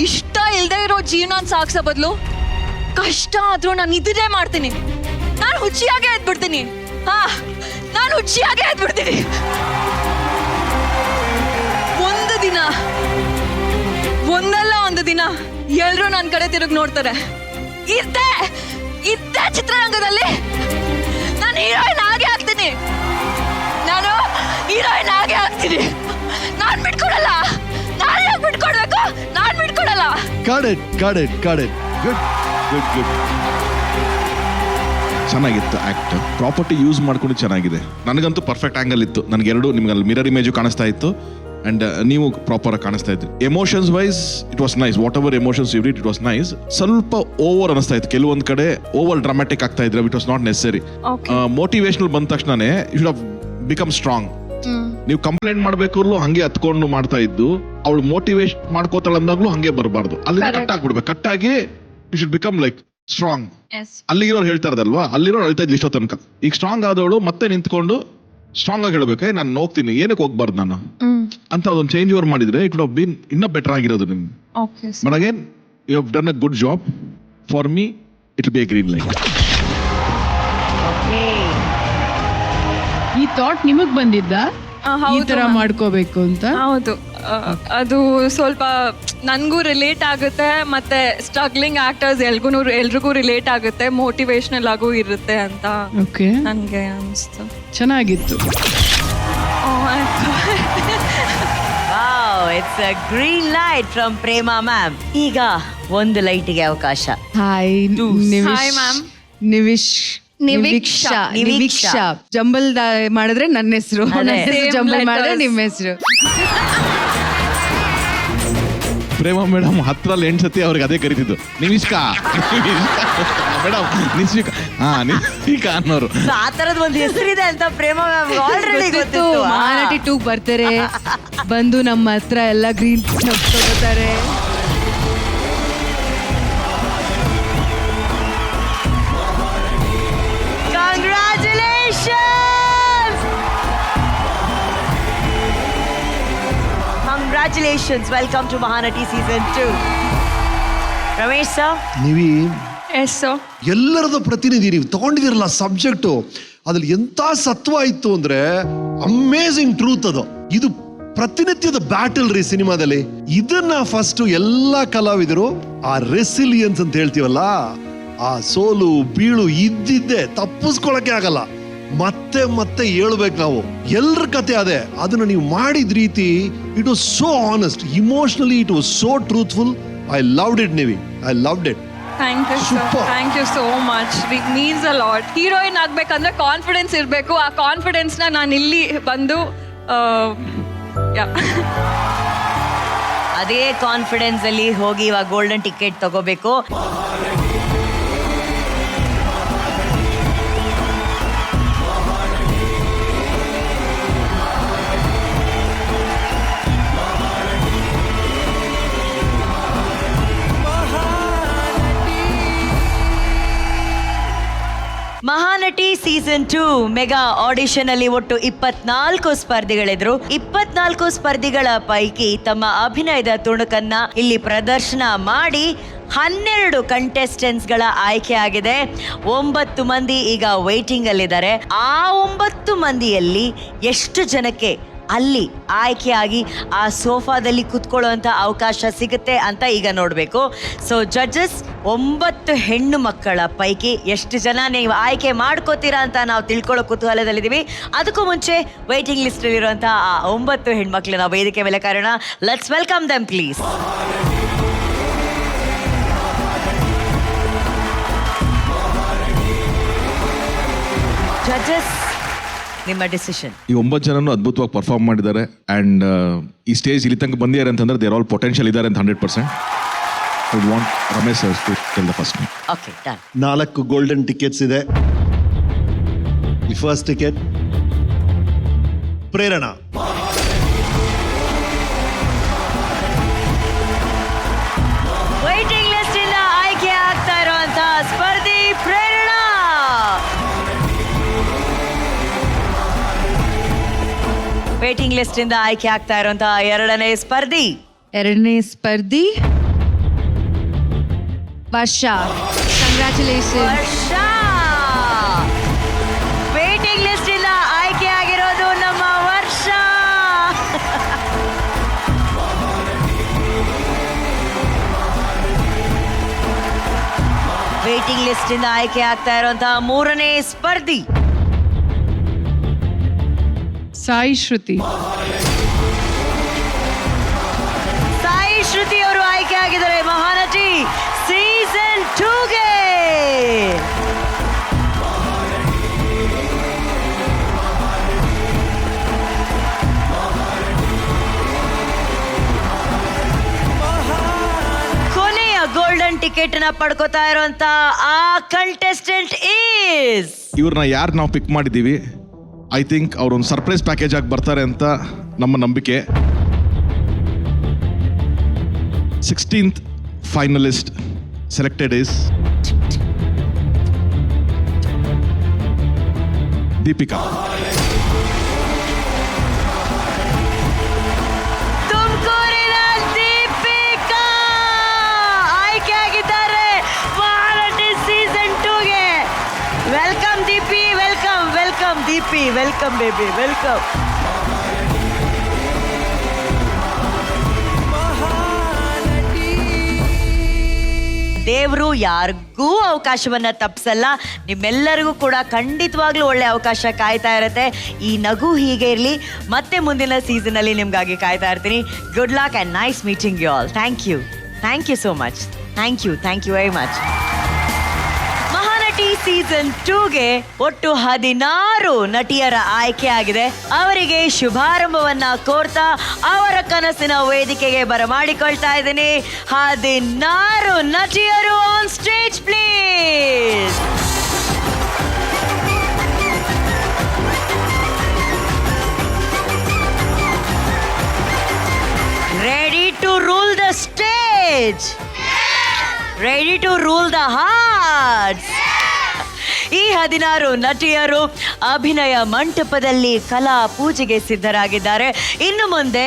ಇಷ್ಟ ಇಲ್ದೇ ಇರೋ ಜೀವನ ಸಾಗ್ಸೋ ಬದಲು ಕಷ್ಟ ಆದ್ರೂ ನಾನು ಇದನ್ನೇ ಮಾಡ್ತೀನಿ. ನಾನು ಹುಚ್ಚಿಯಾಗೆ ಎದ್ಬಿಡ್ತೀನಿ. ನಾನು ಹುಚ್ಚಿಯಾಗೆ ಎದ್ಬಿಡ್ತೀನಿ. ಒಂದು ದಿನ, ಒಂದಲ್ಲ ಒಂದು ದಿನ ಎಲ್ರೂ ನನ್ನ ಕಡೆ ತಿರುಗಿ ನೋಡ್ತಾರೆ. ಇದ್ದೆ ಚಿತ್ರರಂಗದಲ್ಲಿ ನಾನು ಹೀರೋಯಿನ್ ಆಗೇ ಆಗ್ತೀನಿ. ನಾನು ಹೀರೋಯಿನ್ ಆಗೇ ಆಗ್ತೀನಿ. ನಾನ್ ಬಿಟ್ಕೊಡಲ್ಲ. ನಾನು ಯಾಕೆ ಬಿಟ್ಕೊಡ್ಬೇಕು? ನಾನ್ ಬಿಟ್ಕೊಡಲ್ಲ. Got it good. ಚೆನ್ನಾಗಿತ್ತು ಆಕ್ಟ್, ಪ್ರಾಪರ್ಟಿ ಯೂಸ್ ಮಾಡ್ಕೊಂಡು ಚೆನ್ನಾಗಿದೆ. ನನಗಂತೂ ಪರ್ಫೆಕ್ಟ್ ಆಂಗಲ್ ಇತ್ತು. ನನಗೆ ಎರಡು ನಿಮ್ಗೆ ಅಲ್ಲಿ ಮಿರರ್ ಇಮೇಜು ಕಾಣಿಸ್ತಾ ಇತ್ತು ಅಂಡ್ ನೀವು ಪ್ರಾಪರ್ ಆಗಿ ಕಾಣಿಸ್ತಾ ಇದ್ರಿ. Emotions wise it was nice. Whatever emotions you did it was nice. ಸ್ವಲ್ಪ ಓವರ್ ಅನಿಸ್ತಾ ಇತ್ತು, ಕೆಲವೊಂದ್ ಕಡೆ ಓವರ್ ಡ್ರಾಮ್ಯಾಟಿಕ್ ಆಗ್ತಾ ಇದ್ರೆ. It was not necessary. Motivational ಬಂದ ತಕ್ಷಣನೇ you should have become strong. ನೀವು ಕಂಪ್ಲೇಂಟ್ ಮಾಡ್ಬೇಕು ಹಂಗೆ ಹತ್ಕೊಂಡು ಮಾಡ್ತಾ ಇದ್ದು, ಅವಳು ಮೋಟಿವೇಟ್ ಮಾಡ್ಕೋತಾಳ ಅಂದಾಗ್ಲೂ ಹಂಗೆ ಬರಬಾರ್ದು. ಅಲ್ಲಿ ಕಟ್ ಆಗ್ಬಿಡ್ಬೇಕು. ಕಟ್ ಆಗಿ you should become like strong. ಅಲ್ಲಿರೋರು ಹೇಳ್ತಾ ಇರೋದಲ್ವಾ, ಅಲ್ಲಿರೋರು ಹೇಳ್ತಾ ಇದ್ಲಿ ಇಷ್ಟೋ ತನಕ. ಈಗ ಸ್ಟ್ರಾಂಗ್ ಆದವಳು ಮತ್ತೆ ನಿಂತ್ಕೊಂಡು ಸ್ಟ್ರಾಂಗ್ ಆಗಿ ಹೇಳ್ಬೇಕು, ನಾನು ಹೋಗ್ತೀನಿ, ಏನಕ್ಕೆ ಹೋಗ್ಬಾರ್ದು ನಾನು ಅಂತ ಅದೊಂದು ಚೇಂಜ್ ಓವರ್ ಮಾಡಿದ್ರೆ ಇಟ್ ವುಡ್ ಹ್ಯಾವ್ ಬೀನ್ ಇನ್ನೂ ಬೆಟರ್ ಆಗಿರೋದು ನಿಮ್ಗೆ. But again you have done a good job. For me it will be a green light. ಈ ಥಾಟ್ ನಿಮಗ್ ಬಂದಿದ್ದ ಈ ತರ ಮಾಡ್ಕೋಬೇಕು ಅಂತ? ಹೌದು, ಅದು ಸ್ವಲ್ಪ ನನಗೂ ರಿಲೇಟ್ ಆಗುತ್ತೆ, ಮತ್ತೆ ಸ್ಟ್ರಗ್ಲಿಂಗ್ ಆಕ್ಟರ್ಸ್ ಎಲ್ರಿಗೂ ರಿಲೇಟ್ ಆಗುತ್ತೆ, ಮೋಟಿವೇಶನಲ್ ಆಗೂ ಇರುತ್ತೆ ಅಂತ ಓಕೆ, ನನಗೆ ಅನಿಸ್ತು. ಚೆನ್ನಾಗಿತ್ತು. Wow, it's a green light from Prema ma'am. ಈಗ ಒಂದು ಲೈಟಿಗೆ ಅವಕಾಶ. Hi Hi, ma'am. ನಿವಿಕ್ಷಾ. ಜಂಬಲ್ ಮಾಡಿದ್ರೆ ನನ್ನ ಹೆಸರು, ಜಂಬಲ್ ಮಾಡಿದ್ರೆ ನಿಮ್ಮ ಹೆಸರು. ಪ್ರೇಮ ಮೇಡಮ್ 10ರಲ್ಲಿ 8 ಸತಿ ಅವ್ರಿಗೆ ಅದೇ ಕರಿತಿದ್ದು, ನಿಮಿಷ್ಕಾ ಮೇಡಮ್, ನಿಮಿಷ್ಕಾ ಅನ್ನೋರು. ಆ ತರದ ಒಂದು ಹೆಸರಿದೆ ಅಂತ ಪ್ರೇಮ ಮ್ಯಾಮ್ ಆಲ್ರೆಡಿ ಗೊತ್ತಿತ್ತು. ಮಹಾನಟಿ 2 ಬರ್ತಾರೆ, ಬಂದು ನಮ್ಮ ಹತ್ರ ಎಲ್ಲ ಗ್ರೀನ್ ತಗೋತಾರೆ. Congratulations. Welcome to Mahanati Season 2. Ramesh sir? ನೀವಿ ಎಸ್ ಸರ್. ಎಲ್ಲರದು ಪ್ರತಿನಿಧಿ. ನೀವು ತಗೊಂಡಿದ್ದೀರಲ್ಲ ಸಬ್ಜೆಕ್ಟು, ಅದ್ರಲ್ಲಿ ಎಂತ ಸತ್ವ ಇತ್ತು ಅಂದ್ರೆ ಅಮೇಸಿಂಗ್ ಟ್ರೂತ್ ಅದು. ಇದು ಪ್ರತಿನಿತ್ಯದ ಬ್ಯಾಟಲ್ ರೀ ಸಿನಿಮಾದಲ್ಲಿ. ಇದನ್ನ ಫಸ್ಟ್ ಎಲ್ಲಾ ಕಲಾವಿದರು ಆ ರೆಸಿಲಿಯನ್ಸ್ ಅಂತ ಹೇಳ್ತೀವಲ್ಲ, ಆ ಸೋಲು ಬೀಳು ಇದ್ದಿದ್ದೆ, ತಪ್ಪಿಸ್ಕೊಳಕ್ಕೆ ಆಗಲ್ಲ, ಮತ್ತೆ ಮತ್ತೆ ಹೇಳ್ಬೇಕು ನಾವು. ಎಲ್ರ ಕತೆ ಅದೇ. ಅದನ್ನ ನೀವು ಮಾಡಿದ ರೀತಿ it was so honest, emotionally it was so truthful. I loved it Nivi, I loved it. Thank you sir, thank you so much. It means a lot. Heroine ಆಗ್ಬೇಕಂದ್ರೆ ಕಾನ್ಫಿಡೆನ್ಸ್ ಇರಬೇಕು. ಆ ಕಾನ್ಫಿಡೆನ್ಸ್ನ ನಾನು ಇಲ್ಲಿ ಬಂದು ಅದೇ ಕಾನ್ಫಿಡೆನ್ಸ್ ಅಲ್ಲಿ ಹೋಗಿ ಇವಾಗ ಗೋಲ್ಡನ್ ಟಿಕೆಟ್ ತಗೋಬೇಕು. ಮಹಾನಟಿ ಸೀಸನ್ 2 ಮೆಗಾ ಆಡಿಷನ್ ಅಲ್ಲಿ ಒಟ್ಟು 24 ಸ್ಪರ್ಧಿಗಳಿದ್ರು. 24 ಸ್ಪರ್ಧಿಗಳ ಪೈಕಿ ತಮ್ಮ ಅಭಿನಯದ ತುಣುಕನ್ನ ಇಲ್ಲಿ ಪ್ರದರ್ಶನ ಮಾಡಿ 12 ಕಂಟೆಸ್ಟೆಂಟ್ಸ್ ಗಳ ಆಯ್ಕೆ ಆಗಿದೆ. 9 ಮಂದಿ ಈಗ ವೈಟಿಂಗ್ ಅಲ್ಲಿದ್ದಾರೆ. ಆ 9 ಮಂದಿಯಲ್ಲಿ ಎಷ್ಟು ಜನಕ್ಕೆ ಅಲ್ಲಿ ಆಯ್ಕೆಯಾಗಿ ಆ ಸೋಫಾದಲ್ಲಿ ಕುತ್ಕೊಳ್ಳುವಂಥ ಅವಕಾಶ ಸಿಗುತ್ತೆ ಅಂತ ಈಗ ನೋಡಬೇಕು. ಸೊ ಜಡ್ಜಸ್, 9 ಹೆಣ್ಣು ಮಕ್ಕಳ ಪೈಕಿ ಎಷ್ಟು ಜನ ನೀವು ಆಯ್ಕೆ ಮಾಡ್ಕೋತೀರಾ ಅಂತ ನಾವು ತಿಳ್ಕೊಳ್ಳೋ ಕುತೂಹಲದಲ್ಲಿದ್ದೀವಿ. ಅದಕ್ಕೂ ಮುಂಚೆ ವೈಟಿಂಗ್ ಲಿಸ್ಟಲ್ಲಿರುವಂಥ ಆ 9 ಹೆಣ್ಮಕ್ಳನ್ನ ವೇದಿಕೆ ಮೇಲೆ ಕಾರಣ. Let's welcome them please. Judges, ನಿಮ್ಮ ಡಿಸಿಷನ್. ಈ 9 ಜನನು ಅದ್ಭುತವಾಗಿ ಪರ್ಫಾರ್ಮ್ ಮಾಡಿದ್ದಾರೆ ಅಂಡ್ ಈ ಸ್ಟೇಜ್ ಇಲ್ಲಿ ತನಕ ಬಂದಿದ್ದಾರೆ ಅಂತಂದ್ರೆ ದೇರ್ ಆಲ್ ಪೊಟೆನ್ಷಿಯಲ್ ಇದ್ದಾರೆ ಅಂತ 100%. I want Ramesh sir to tell the first name. Okay, done. 4 golden tickets ಇದೆ. First ticket Prerana, waiting list ಇಂದ ಆಯ್ಕೆ ಆಗ್ತಾ ಇರುವಂತಹ ಎರಡನೇ ಸ್ಪರ್ಧಿ ವರ್ಷ. ಕಂಗ್ರ್ಯಾಚುಲೇಷನ್. ವರ್ಷ ವೇಟಿಂಗ್ ಲಿಸ್ಟ್ ಇಂದ ಆಯ್ಕೆ ಆಗಿರೋದು ನಮ್ಮ ವರ್ಷ. ವೇಟಿಂಗ್ ಲಿಸ್ಟ್ ಇಂದ ಆಯ್ಕೆ ಆಗ್ತಾ ಇರುವಂತಹ ಮೂರನೇ ಸ್ಪರ್ಧಿ ಸಾಯಿ ಶ್ರುತಿ. ಸಾಯಿ ಶ್ರುತಿ ಅವರು ಆಯ್ಕೆ ಆಗಿದ್ದಾರೆ ಮಹಾನಟಿ ಸೀಸನ್ 2ಗೆ. ಕೊನೆಯ ಗೋಲ್ಡನ್ ಟಿಕೆಟ್ ನ ಪಡ್ಕೋತಾ ಇರುವಂತ ಆ ಕಂಟೆಸ್ಟೆಂಟ್ ಈಸ್. ಇವ್ರನ್ನ ಯಾರು ನಾವು ಪಿಕ್ ಮಾಡಿದ್ದೀವಿ, ಐ ಥಿಂಕ್ ಅವ್ರೊಂದು ಸರ್ಪ್ರೈಸ್ ಪ್ಯಾಕೇಜ್ ಆಗಿ ಬರ್ತಾರೆ ಅಂತ ನಮ್ಮ ನಂಬಿಕೆ. 16th finalist selected is Deepika. ತುಮಕೂರಿನ ದೀಪಿಕಾ ಆಯ್ಕೆ ಆಗಿದ್ದಾರೆ ಮಹಾನಟಿ ಸೀಸನ್ 2ಗೆ. Welcome Deepi, welcome welcome Deepi, welcome baby, welcome. ದೇವರು ಯಾರಿಗೂ ಅವಕಾಶವನ್ನ ತಪ್ಪಿಸಲ್ಲ. ನಿಮ್ಮೆಲ್ಲರಿಗೂ ಕೂಡ ಖಂಡಿತವಾಗ್ಲೂ ಒಳ್ಳೆ ಅವಕಾಶ ಕಾಯ್ತಾ ಇರುತ್ತೆ. ಈ ನಗು ಹೀಗೆ ಇರಲಿ. ಮತ್ತೆ ಮುಂದಿನ ಸೀಸನ್ ಅಲ್ಲಿ ನಿಮ್ಗಾಗಿ ಕಾಯ್ತಾ ಇರ್ತೀನಿ. Good luck and nice meeting you all. Thank you so much. Thank you very much. Mahanati season 2ಗೆ ಒಟ್ಟು 16 ನಟಿಯರ ಆಯ್ಕೆ ಆಗಿದೆ. ಅವರಿಗೆ ಶುಭಾರಂಭವನ್ನ ಕೋರ್ತಾ ಅವರ ಕನಸಿನ ವೇದಿಕೆಗೆ ಬರಮಾಡಿಕೊಳ್ತಾ ಇದ್ದೀನಿ. 16 ನಟಿಯರು on stage please. Ready to rule the stage, ready to rule the hearts. ಈ 16 ನಟಿಯರು ಅಭಿನಯ ಮಂಟಪದಲ್ಲಿ ಕಲಾ ಪೂಜೆಗೆ ಸಿದ್ಧರಾಗಿದ್ದಾರೆ. ಇನ್ನು ಮುಂದೆ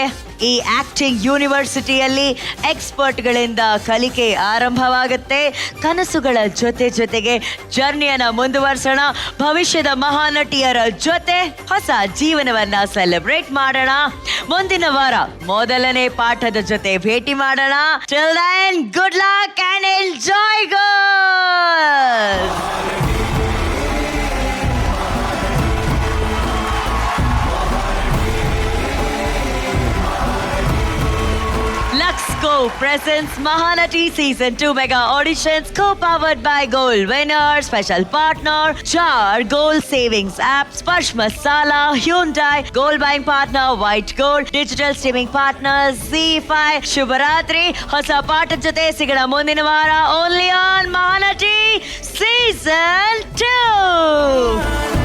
ಈ ಆಕ್ಟಿಂಗ್ ಯೂನಿವರ್ಸಿಟಿಯಲ್ಲಿ ಎಕ್ಸ್ಪರ್ಟ್ಗಳಿಂದ ಕಲಿಕೆ ಆರಂಭವಾಗುತ್ತೆ. ಕನಸುಗಳ ಜೊತೆಗೆ ಜರ್ನಿಯನ್ನ ಮುಂದುವರಿಸೋಣ. ಭವಿಷ್ಯದ ಮಹಾನಟಿಯರ ಜೊತೆ ಹೊಸ ಜೀವನವನ್ನ ಸೆಲೆಬ್ರೇಟ್ ಮಾಡೋಣ. ಮುಂದಿನ ವಾರ ಮೊದಲನೇ ಪಾಠದ ಜೊತೆ ಭೇಟಿ ಮಾಡೋಣ. Till then good luck and enjoy girls. Luxco presents Mahanati Season 2 Mega Auditions co-powered by Gold Winner, special partner Jar Gold Savings App, Sparsh Masala, Hyundai, Gold Buying Partner White Gold, Digital Streaming Partner Z5. Shubharatri. ಹೊಸ ಪಾಠದ ಜೊತೆ ಸಿಗೋಣ ಮುಂದಿನ ವಾರ only on Mahanati Season 2.